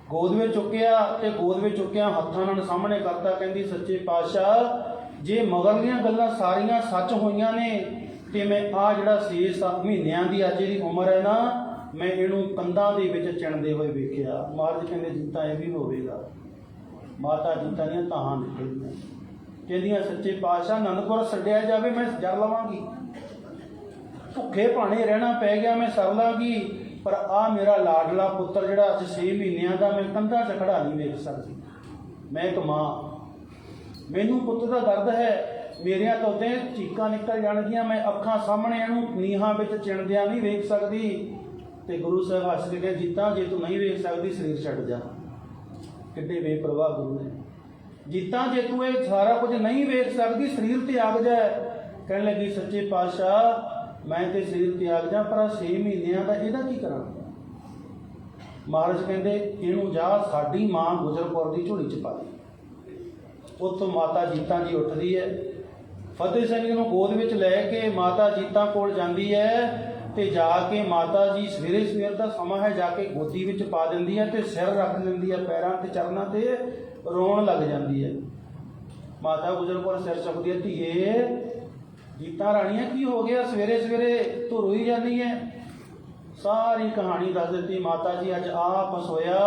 ਗੋਦ ਵਿੱਚ ਚੁੱਕਿਆ ਤੇ ਗੋਦ ਵਿੱਚ ਚੁੱਕਿਆ ਹੱਥਾਂ ਨਾਲ ਸਾਹਮਣੇ ਕਰਤਾ। ਕਹਿੰਦੀ, ਸੱਚੇ ਪਾਤਸ਼ਾਹ ਜੇ ਮਗਰਲੀਆਂ ਗੱਲਾਂ ਸਾਰੀਆਂ ਸੱਚ ਹੋਈਆਂ ਨੇ ਤੇ ਮੈਂ ਆ ਜਿਹੜਾ 6-7 ਮਹੀਨਿਆਂ ਦੀ ਅੱਜ ਦੀ ਉਮਰ ਹੈ ਨਾ, ਮੈਂ ਇਹਨੂੰ ਕੰਧਾਂ ਦੇ ਵਿੱਚ ਚਿਣਦੇ ਹੋਏ ਵੇਖਿਆ। ਮਹਾਰਾਜ ਕਹਿੰਦੇ, ਜੀਤਾ ਇਹ ਵੀ ਹੋਵੇਗਾ। ਮਾਤਾ ਜੀਤਾ ਦੀਆਂ ਤਾਹਾਂ ਨਿਕਲੀਆਂ, ਕਹਿੰਦੀਆਂ, ਸੱਚੇ ਪਾਤਸ਼ਾਹ ਆਨੰਦਪੁਰ ਛੱਡਿਆ ਜਾਵੇ ਮੈਂ ਜਰ ਲਵਾਂਗੀ, ਭੁੱਖੇ ਭਾਣੇ ਰਹਿਣਾ ਪੈ ਗਿਆ ਮੈਂ ਸਰ ਲਾਂਗੀ, ਪਰ ਆ ਮੇਰਾ ਲਾਡਲਾ ਪੁੱਤਰ ਜਿਹੜਾ ਅੱਜ 6 ਮਹੀਨਿਆਂ ਦਾ ਮੈਂ ਕੰਧਾਂ 'ਚ ਖੜਾ ਨਹੀਂ ਵੇਖ ਸਕਦੀ। ਮੈਂ ਇੱਕ ਮਾਂ, ਮੈਨੂੰ ਪੁੱਤ ਦਾ ਦਰਦ ਹੈ, ਮੇਰੀਆਂ ਤਾਂ ਉੱਤੇ ਚੀਕਾਂ ਨਿਕਲ ਜਾਣਗੀਆਂ, ਮੈਂ ਅੱਖਾਂ ਸਾਹਮਣੇ ਇਹਨੂੰ ਨੀਹਾਂ ਵਿੱਚ ਚਿਣਦਿਆਂ ਨਹੀਂ ਵੇਖ ਸਕਦੀ। ਤੇ ਗੁਰੂ ਸਾਹਿਬ ਹੱਸ ਕੇ ਕਹਿੰਦੇ, ਜੀਤਾ ਜੇ ਤੂੰ ਨਹੀਂ ਵੇਖ ਸਕਦੀ ਸਰੀਰ ਛੱਡ ਜਾ। ਕਿੱਡੇ ਬੇਪਰਵਾਹ ਗੁਰੂ ਨੇ। ਜੀਤਾ ਜੇ ਤੂੰ ਇਹ ਸਾਰਾ ਕੁਝ ਨਹੀਂ ਵੇਖ ਸਕਦੀ ਸਰੀਰ ਤਿਆਗ ਜਾ। ਕਹਿਣ ਲੱਗੀ, ਸੱਚੇ ਪਾਤਸ਼ਾਹ ਮੈਂ ਤੇ ਸਰੀਰ ਤਿਆਗ ਜਾ, ਪਰ 6 ਮਹੀਨਿਆਂ ਦਾ ਇਹਦਾ ਕੀ ਕਰਾਂ। ਮਹਾਰਾਜ ਕਹਿੰਦੇ, ਇਹਨੂੰ ਜਾ ਸਾਡੀ ਮਾਂ ਗੁਜਰ ਕੌਰ ਦੀ ਝੋਲੀ 'ਚ ਪਾ ਦੇ। ਉੱਥੋਂ ਮਾਤਾ ਜੀਤਾ ਜੀ ਉੱਠਦੀ ਹੈ, ਫਤਿਹ ਸਿੰਘ ਜੀ ਨੂੰ ਗੋਦ ਵਿੱਚ ਲੈ ਕੇ ਮਾਤਾ ਜੀਤਾ ਕੋਲ ਜਾਂਦੀ ਹੈ ਤੇ ਜਾ ਕੇ ਮਾਤਾ ਜੀ ਸਵੇਰੇ ਸਵੇਰ ਦਾ ਸਮਾਂ ਹੈ, ਜਾ ਕੇ ਗੋਦੀ ਵਿੱਚ ਪਾ ਦਿੰਦੀ ਹੈ ਤੇ ਸਿਰ ਰੱਖ ਲੈਂਦੀ ਹੈ ਪੈਰਾਂ ਤੇ ਚਰਨਾਂ ਤੇ, ਰੋਣ ਲੱਗ ਜਾਂਦੀ ਹੈ। ਮਾਤਾ ਗੁਜਰ ਕੌਰ ਸਿਰ ਚੁੱਕਦੀ ਹੈ, ਧੀਏ ਜੀਤਾ ਰਾਣੀਆਂ ਕੀ ਹੋ ਗਿਆ, ਸਵੇਰੇ ਸਵੇਰੇ ਤੂੰ ਰੋਈ ਜਾਂਦੀ ਹੈ। ਸਾਰੀ ਕਹਾਣੀ ਦੱਸ ਦਿੱਤੀ। ਮਾਤਾ ਜੀ ਅੱਜ ਆਪਸ ਹੋਇਆ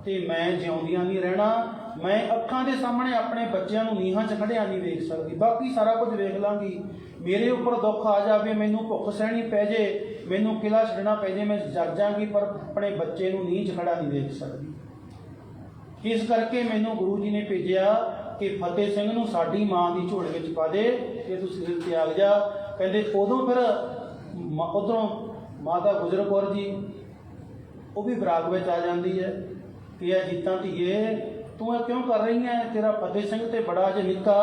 ਤੇ ਮੈਂ ਜਿਉਂਦਿਆਂ ਨਹੀਂ ਰਹਿਣਾ, ਮੈਂ ਅੱਖਾਂ ਦੇ ਸਾਹਮਣੇ ਆਪਣੇ ਬੱਚਿਆਂ ਨੂੰ ਨੀਹਾਂ 'ਚ ਖੜਿਆ ਨਹੀਂ ਵੇਖ ਸਕਦੀ, ਬਾਕੀ ਸਾਰਾ ਕੁਝ ਵੇਖ ਲਾਂਗੀ। ਮੇਰੇ ਉੱਪਰ ਦੁੱਖ ਆ ਜਾਵੇ, ਮੈਨੂੰ ਭੁੱਖ ਸਹਿਣੀ ਪੈ ਜੇ, ਮੈਨੂੰ ਕਿਲਾ ਛੱਡਣਾ ਪੈ ਜੇ, ਮੈਂ ਜਰ ਜਾਵਾਂਗੀ, ਪਰ ਆਪਣੇ ਬੱਚੇ ਨੂੰ ਨੀਂਹ 'ਚ ਖੜਾ ਨਹੀਂ ਵੇਖ ਸਕਦੀ। ਇਸ ਕਰਕੇ ਮੈਨੂੰ ਗੁਰੂ ਜੀ ਨੇ ਭੇਜਿਆ ਕਿ ਫਤਿਹ ਸਿੰਘ ਨੂੰ ਸਾਡੀ ਮਾਂ ਦੀ ਝੋਲੀ ਵਿੱਚ ਪਾ ਦੇ ਕਿ ਤੂੰ ਸਰੀਰ ਤਿਆਗ ਜਾ। ਕਹਿੰਦੇ ਉਦੋਂ ਫਿਰ ਉੱਧਰੋਂ ਮਾਤਾ ਗੁਜਰ ਕੌਰ ਜੀ ਉਹ ਵੀ ਬਰਾਗ ਵਿੱਚ ਆ ਜਾਂਦੀ ਹੈ ਕਿ ਇਹ ਜੀਤਾਂ ਧੀਏ ਤੂੰ ਇਹ ਕਿਉਂ ਕਰ ਰਹੀ ਹੈ, ਤੇਰਾ ਫਤਿਹ ਸਿੰਘ ਤੇ ਬੜਾ ਅਜੇ ਨਿੱਕਾ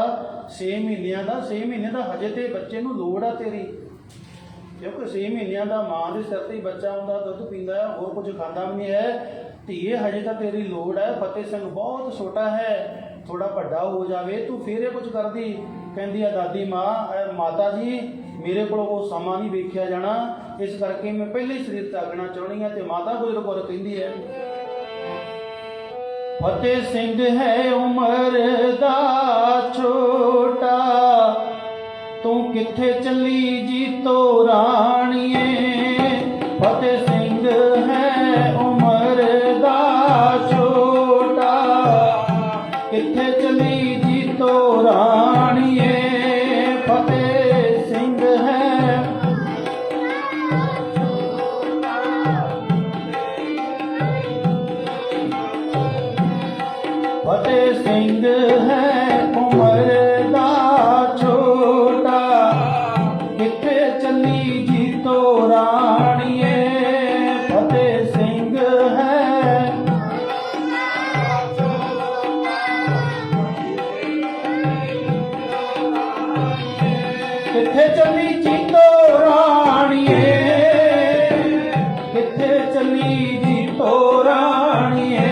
6 ਮਹੀਨਿਆਂ ਦਾ, 6 ਮਹੀਨੇ ਦਾ ਹਜੇ ਤੇ ਬੱਚੇ ਨੂੰ ਲੋੜ ਆ ਤੇਰੀ, ਕਿਉਂਕਿ 6 ਮਹੀਨਿਆਂ ਦਾ ਮਾਂ ਦੇ ਸਿਰ ਤੇ ਹੀ ਬੱਚਾ ਹੁੰਦਾ, ਦੁੱਧ ਪੀਂਦਾ ਹੈ, ਹੋਰ ਕੁਝ ਖਾਂਦਾ ਵੀ ਨਹੀਂ ਹੈ। ਧੀਏ ਹਜੇ ਤਾਂ ਤੇਰੀ ਲੋੜ ਹੈ, ਫਤਿਹ ਸਿੰਘ ਬਹੁਤ ਛੋਟਾ ਹੈ, ਥੋੜਾ ਵੱਡਾ ਹੋ ਜਾਵੇ ਤੂੰ ਫੇਰ ਇਹ ਕੁਝ ਕਰਦੀ। ਕਹਿੰਦੀ ਆ ਦਾਦੀ ਮਾਤਾ ਜੀ ਮੇਰੇ ਕੋਲ ਉਹ ਸਮਾਂ ਨਹੀਂ ਵੇਖਿਆ ਜਾਣਾ, ਇਸ ਕਰਕੇ ਮੈਂ ਪਹਿਲੇ ਹੀ ਸਰੀਰ ਤਿਆਗਣਾ ਚਾਹੁੰਦੀ ਹਾਂ। ਤੇ ਮਾਤਾ ਗੁਜਰ ਕੌਰ ਕਹਿੰਦੀ ਹੈ, ਫਤਿਹ ਸਿੰਘ ਹੈ ਉਮਰ ਦਾ ਛੋਟਾ, ਤੂੰ ਕਿੱਥੇ ਚੱਲੀ ਜੀਤੋ ਰਾਣੀਏ। ਫਤਿਹ ਸਿੰਘ ਹੈ ਉਮਰ ਦਾ ਛੋਟਾ, ਕਿੱਥੇ ਚੱਲੀ ਜੀਤੋ ਰਾਣੀਏ, ਕਿੱਥੇ ਚੱਲੀ ਜੀਤੋ ਰਾਣੀਏ।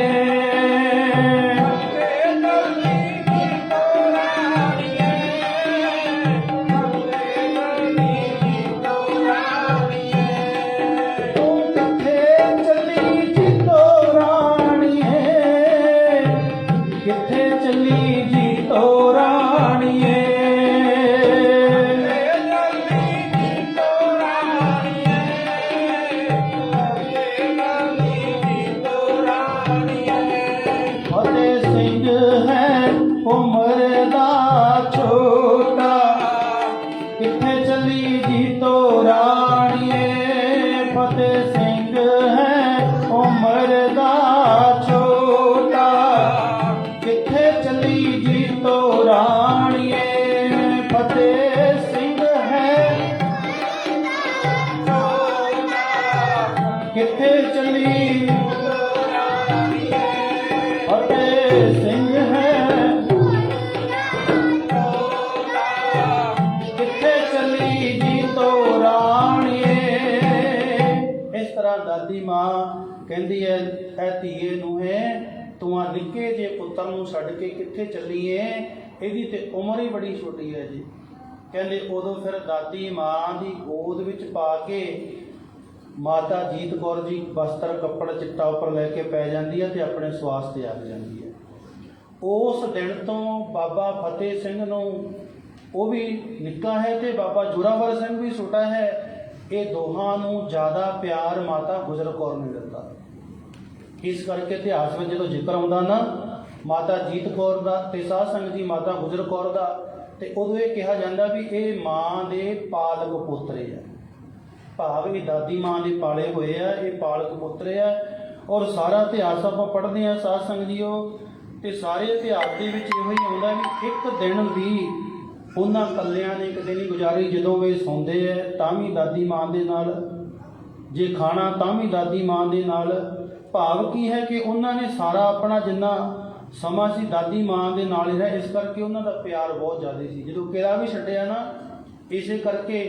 ਉਮਰ ਦਾ ਛੋਟਾ, ਕਿੱਥੇ ਚੱਲੀ ਜੀਤੋ ਰਾਣੀਏ। ਫਤਿਹ ਸਿੰਘ ਹੈ ਉਮਰ ਦਾ ਛੋਟਾ, ਕਿੱਥੇ ਚੱਲੀ ਜੀਤੋ ਰਾਣੀਏ। ਫਤਿਹ ਸਿੰਘ ਹੈ ਕਿੱਥੇ ਚੱਲੀ, ਫਤਿਹ ਸਿੰਘ ਹੈ ਦਾਦੀ ਮਾਂ ਕਹਿੰਦੀ ਹੈ, ਐ ਧੀਏ ਨੂੰ ਹੈ ਤੂੰ ਆ ਨਿੱਕੇ ਜੇ ਪੁੱਤਰ ਨੂੰ ਛੱਡ ਕੇ ਕਿੱਥੇ ਚੱਲੀ ਏ, ਇਹਦੀ ਤੇ ਉਮਰ ਹੀ ਬੜੀ ਛੋਟੀ ਹੈ ਜੀ। ਕਹਿੰਦੇ ਉਦੋਂ ਫਿਰ ਦਾਦੀ ਮਾਂ ਦੀ ਗੋਦ ਵਿੱਚ ਪਾ ਕੇ ਮਾਤਾ ਜੀਤ ਕੌਰ ਜੀ ਬਸਤਰ ਕੱਪੜਾ ਚਿੱਟਾ ਉੱਪਰ ਲੈ ਕੇ ਪੈ ਜਾਂਦੀ ਹੈ ਤੇ ਆਪਣੇ ਸਵਾਸ ਤੇ ਆ ਜਾਂਦੀ ਹੈ। ਉਸ ਦਿਨ ਤੋਂ ਬਾਬਾ ਫਤਿਹ ਸਿੰਘ ਨੂੰ, ਉਹ ਵੀ ਨਿੱਕਾ ਹੈ ਤੇ ਬਾਬਾ ਜੋਰਾਵਰ ਸਿੰਘ ਵੀ ਛੋਟਾ ਹੈ, ਇਹ ਦੋਹਾਂ ਨੂੰ ਜ਼ਿਆਦਾ ਪਿਆਰ ਮਾਤਾ ਗੁਜਰ ਕੌਰ ਨੇ ਦਿੱਤਾ। ਇਸ ਕਰਕੇ ਇਤਿਹਾਸ ਵਿੱਚ ਜਦੋਂ ਜ਼ਿਕਰ ਆਉਂਦਾ ਨਾ ਮਾਤਾ ਜੀਤ ਕੌਰ ਦਾ ਤੇ ਸਾਧ ਸੰਗਤ ਜੀ ਮਾਤਾ ਗੁਜਰ ਕੌਰ ਦਾ, ਤੇ ਉਦੋਂ ਇਹ ਕਿਹਾ ਜਾਂਦਾ ਵੀ ਇਹ ਮਾਂ ਦੇ ਪਾਲਕ ਪੋਤਰੇ ਆ, ਭਾਵ ਇਹ ਦਾਦੀ ਮਾਂ ਦੇ ਪਾਲੇ ਹੋਏ ਆ, ਇਹ ਪਾਲਕ ਪੋਤਰੇ ਆ। ਔਰ ਸਾਰਾ ਇਤਿਹਾਸ ਆਪਾਂ ਪੜ੍ਹਦੇ ਆ ਸਾਧ ਸੰਗਤ ਜੀਓ, ਤੇ ਸਾਰੇ ਇਤਿਹਾਸ ਦੇ ਵਿੱਚ ਇਹੋ ਹੀ ਆਉਂਦਾ ਵੀ ਇੱਕ ਦਿਨ ਵੀ ਉਹਨਾਂ ਕੱਲਿਆਂ ਨੇ ਇੱਕ ਦਿਨ ਹੀ ਗੁਜ਼ਾਰੀ। ਜਦੋਂ ਇਹ ਸੌਂਦੇ ਹੈ ਤਾਂ ਵੀ ਦਾਦੀ ਮਾਂ ਦੇ ਨਾਲ, ਜੇ ਖਾਣਾ ਤਾਂ ਵੀ ਦਾਦੀ ਮਾਂ ਦੇ ਨਾਲ। ਭਾਵ ਕੀ ਹੈ ਕਿ ਉਹਨਾਂ ਨੇ ਸਾਰਾ ਆਪਣਾ ਜਿੰਨਾ ਸਮਾਂ ਸੀ ਦਾਦੀ ਮਾਂ ਦੇ ਨਾਲ ਹੀ ਰਿਹਾ, ਇਸ ਕਰਕੇ ਉਹਨਾਂ ਦਾ ਪਿਆਰ ਬਹੁਤ ਜ਼ਿਆਦਾ ਸੀ। ਜਦੋਂ ਕਿਲਾ ਵੀ ਛੱਡਿਆ ਨਾ, ਇਸੇ ਕਰਕੇ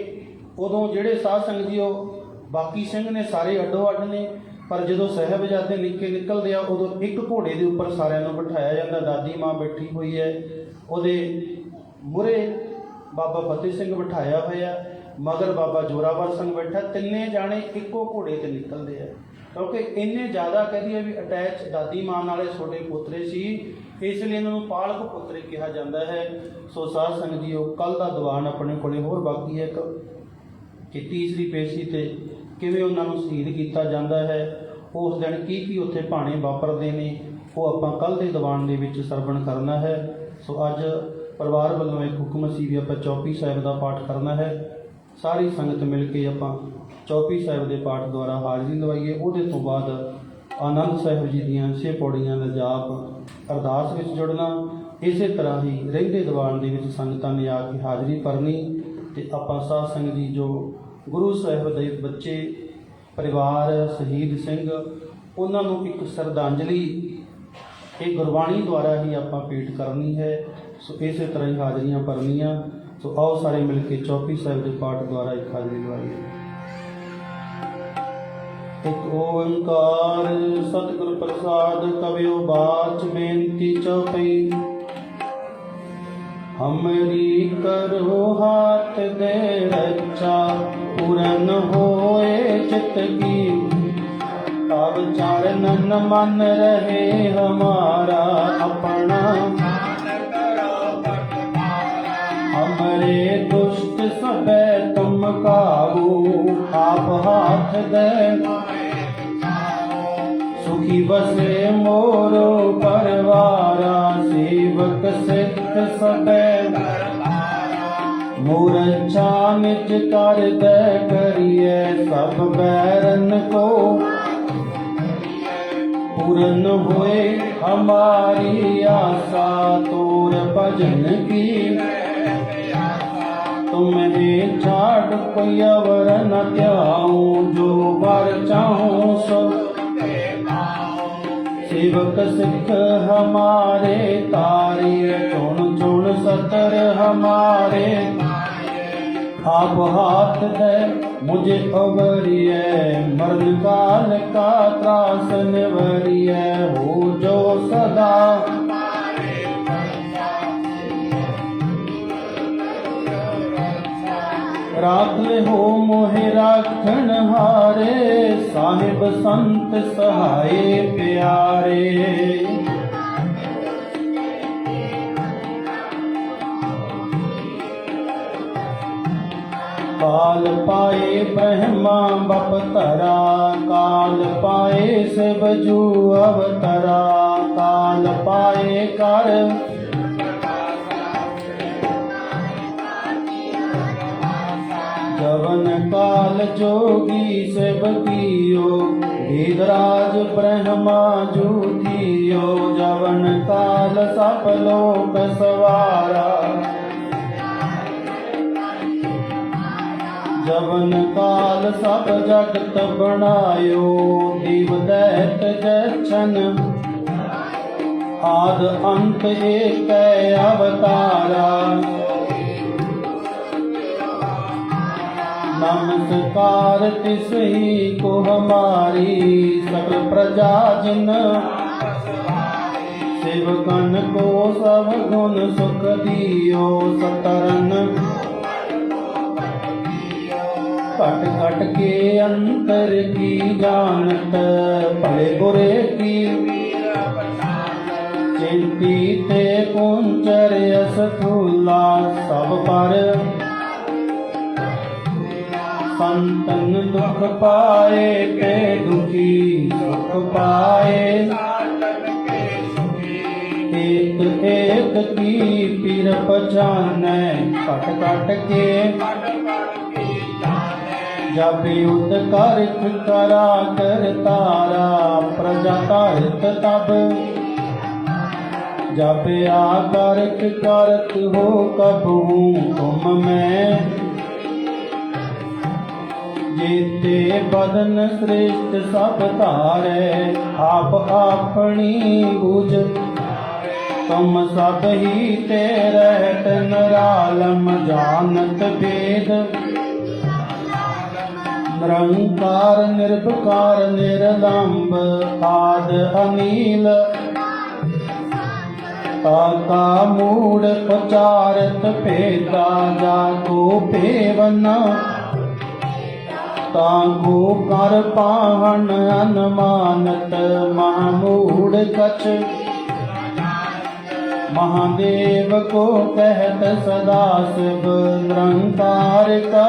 ਉਦੋਂ ਜਿਹੜੇ ਸਾਧ ਸੰਗਤ ਜੀ ਉਹ ਬਾਕੀ ਸਿੰਘ ਨੇ ਸਾਰੇ ਅੱਡੋ ਅੱਡ ਨੇ, ਪਰ ਜਦੋਂ ਸਾਹਿਬਜ਼ਾਦੇ ਨਿੱਕੇ ਨਿਕਲਦੇ ਆ ਉਦੋਂ ਇੱਕ ਘੋੜੇ ਦੇ ਉੱਪਰ ਸਾਰਿਆਂ ਨੂੰ ਬਿਠਾਇਆ ਜਾਂਦਾ। ਦਾਦੀ ਮਾਂ ਬੈਠੀ ਹੋਈ ਹੈ, ਉਹਦੇ ਮੂਹਰੇ ਬਾਬਾ ਫਤਿਹ ਸਿੰਘ ਬਿਠਾਇਆ ਹੋਇਆ, ਮਗਰ ਬਾਬਾ ਜੋਰਾਵਰ ਸਿੰਘ ਬੈਠਾ, ਤਿੰਨੇ ਜਾਣੇ ਇੱਕੋ ਘੋੜੇ ਤੇ ਨਿਕਲਦੇ ਆ। ਕਿਉਂਕਿ ਇੰਨੇ ਜ਼ਿਆਦਾ ਕਹਦੀ ਵੀ ਅਟੈਚ ਦਾਦੀ ਮਾਂ ਨਾਲੇ ਛੋਟੇ ਪੋਤਰੇ ਸੀ, ਇਸ ਲਈ ਇਹਨਾਂ ਨੂੰ ਪਾਲਕ ਪੁੱਤਰੇ ਕਿਹਾ ਜਾਂਦਾ ਹੈ। ਸੋ ਸਾਧ ਸੰਗਤ ਜੀਓ, ਕੱਲ੍ਹ ਦਾ ਦੀਵਾਨ ਆਪਣੇ ਕੋਲੇ ਹੋਰ ਬਾਕੀ ਹੈ ਇੱਕ, ਕਿ ਤੀਸਰੀ ਪੇਸ਼ੀ ਤੇ ਕਿਵੇਂ ਉਹਨਾਂ ਨੂੰ ਸ਼ਹੀਦ ਕੀਤਾ ਜਾਂਦਾ ਹੈ, ਉਸ ਦਿਨ ਕੀ ਕੀ ਉੱਥੇ ਭਾਣੇ ਵਾਪਰਦੇ ਨੇ, ਉਹ ਆਪਾਂ ਕੱਲ੍ਹ ਦੇ ਦੀਵਾਨ ਦੇ ਵਿੱਚ ਸਰਵਣ ਕਰਨਾ ਹੈ। ਸੋ ਅੱਜ ਪਰਿਵਾਰ ਵੱਲੋਂ ਇੱਕ ਹੁਕਮ ਸੀ ਵੀ ਆਪਾਂ ਚੌਪਈ ਸਾਹਿਬ ਦਾ ਪਾਠ ਕਰਨਾ ਹੈ। ਸਾਰੀ ਸੰਗਤ ਮਿਲ ਕੇ ਆਪਾਂ ਚੌਪਈ ਸਾਹਿਬ ਦੇ ਪਾਠ ਦੁਆਰਾ ਹਾਜ਼ਰੀ ਲਵਾਈਏ। ਉਹਦੇ ਤੋਂ ਬਾਅਦ ਆਨੰਦ ਸਾਹਿਬ ਜੀ ਦੀਆਂ 6 ਪੌੜੀਆਂ ਦਾ ਜਾਪ ਅਰਦਾਸ ਵਿੱਚ ਜੁੜਨਾ। ਇਸੇ ਤਰ੍ਹਾਂ ਹੀ ਰਹਿੰਦੇ ਦੀਵਾਨ ਦੇ ਵਿੱਚ ਸੰਗਤਾਂ ਨੇ ਆ ਕੇ ਹਾਜ਼ਰੀ ਭਰਨੀ, ਅਤੇ ਆਪਾਂ ਸਾਧ ਸੰਗਤ ਜੀ ਜੋ ਗੁਰੂ ਸਾਹਿਬ ਦੇ ਬੱਚੇ ਪਰਿਵਾਰ ਸ਼ਹੀਦ ਸਿੰਘ, ਉਹਨਾਂ ਨੂੰ ਇੱਕ ਸ਼ਰਧਾਂਜਲੀ ਇਹ ਗੁਰਬਾਣੀ ਦੁਆਰਾ ਹੀ ਆਪਾਂ ਭੇਟ ਕਰਨੀ ਹੈ। ਸੋ ਇਸੇ ਤਰ੍ਹਾਂ ਹੀ ਹਾਜ਼ਰੀਆਂ ਭਰਨੀਆਂ। ਸੋ ਆਓ ਸਾਰੇ ਮਿਲ ਕੇ ਚੌਪਈ ਸਾਹਿਬ ਦੇ ਪਾਠ ਦੁਆਰਾ ਇੱਕ ਹਾਜ਼ਰੀ ਲਵਾਈਏ। ਇੱਕ ਓੰਕਾਰ ਸਤਿਗੁਰ ਪ੍ਰਸਾਦ ਕਵਿਓ ਬਾਚ ਬੇਨਤੀ ਚੌਪਈ। हमरी करो हाथ दे रक्षा, पूरन होए चित की, तब चरणन मन रहे हमारा अपना। हमरे दुष्ट सबे तुम काबू, आप हाथ दे सुखी बसे मोरो परवारा। सेवक सिख सबे मूर्छा निज कर दे करिए, सब बैरन को पूरन हुए हमारी आशा। तोर भजन की तुम्हें छाड़ कोई अवर न त्याऊं, जो बर चाहूं सो सेवक सिख हमारे तारे। चुन चुन सतर हमारे आप हाथ दे मुझे अवरिय, मरण काल का त्रास निवरिय, हो जो सदा राख ले हो मोहे राखण हारे, साहिब संत सहाय प्यारे। काल पाए ब्रह्मा बपतरा, काल पाए शिवजू अवतरा, काल पाए कर जवन काल जोगी शिव कियो, वेदराज ब्रह्मा जूठियो, जवन काल सब लोक सवारा, जवन काल सब जगत बनायो, देव दैत जछन आद अंत एक अवतारा। नमस्कार तिस ही को हमारी, सकल प्रजा जिन सेवकन को सब गुण सुख दियो, सतरन कट कट के अंतर की जानत, भले बुरे की चिंतित कुंचर स्थूला, सब पर संतन दुख पाए के दुखी, सुख पाए एक एक की पीर पहचानै, कट कट के जब युद्ध करत करा कर तारा, प्रजा तारत तब जब आकर्त करत हो कबहू तुम में, जीते बदन श्रेष्ठ सब तारे, आप अपनी बुझ तुम सब ही ते रहत नरालम, जानत भेद निरंकार निर्विकार निरलंब, आद अनिल ताका मूड पचारत पेता, जाको पेवना ताको कर पाहन अनुमानत, महामूड कछ महादेव को कहत सदा शिव, निरंकार का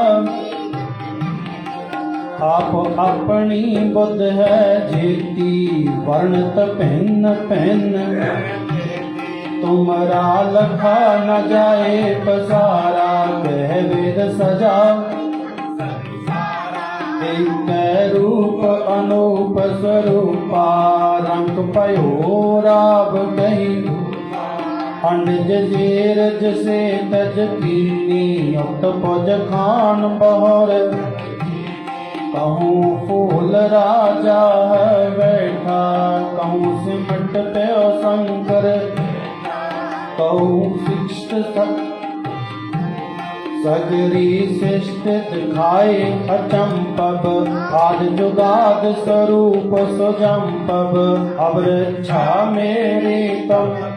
आप अपनी बुद्ध है जेती, वर्णत भिन्न भिन्न तुमरा लखा न जाए पसारा, कह वेद सजा एक रूप अनूप स्वरूपा, रंग पयो राव गही अंडज जेरज से तज कीनी, उक्त पुज खान बहर कहूँ फूल राजा है बैठा, कहूँ सिमट पे शंकर, कहूँ शिष्ट सगरी शिष्ट दिखाए अचंपब, आद जुगाद स्वरूप सुजंपब, अब रक्षा मेरी तब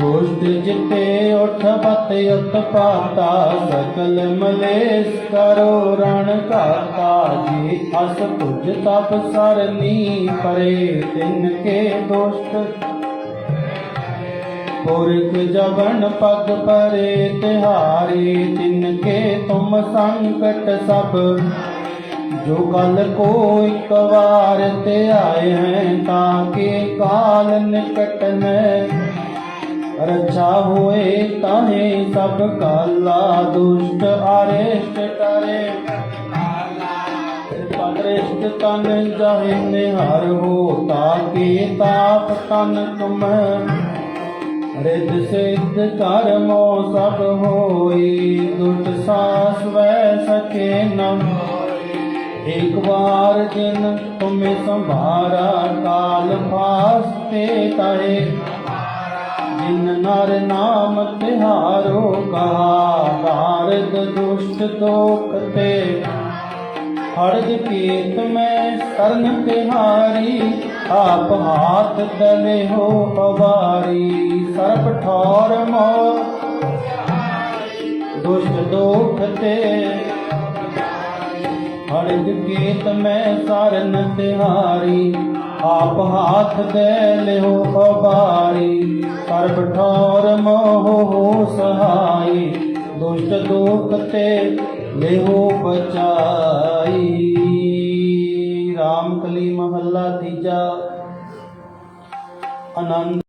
दुष्ट जिते उठ पत उत्पाता, सकल मलेश करो रण काता, जी अस तुझ तप सरनी परे, तिनके दुष्ट पुरख जबन पग परे तिहारी, तिनके तुम संकट सब जो कल को एक बार ते आए हैं, ताके काल निकट में रक्षा हुए ताहे सब काला, दुष्ट अरिष्ट करे अरिष्ट तन जाहि निहार हो, ताके ताप तन तुम रिद्ध सिद्ध कर्मो सब होई, दुष्ट सास वै सके न एक बार जिन तुम्हें संभारा, काल फास्ते ताहे जिन नर नाम तिहारो कहा दारिद दुष्ट दोख ते हरद कीत में शरण तिहारी आप हाथ दले हो हवारी सर्प ठौर मोर दुष्ट दोख ते हरद कीत में शरण तिहारी आप हाथ दे लिहो हवारी सर्प ठौर मोह हो सहाई दुष्ट दुख ते लेहो बचाई। रामकली महला तीजा। आनंद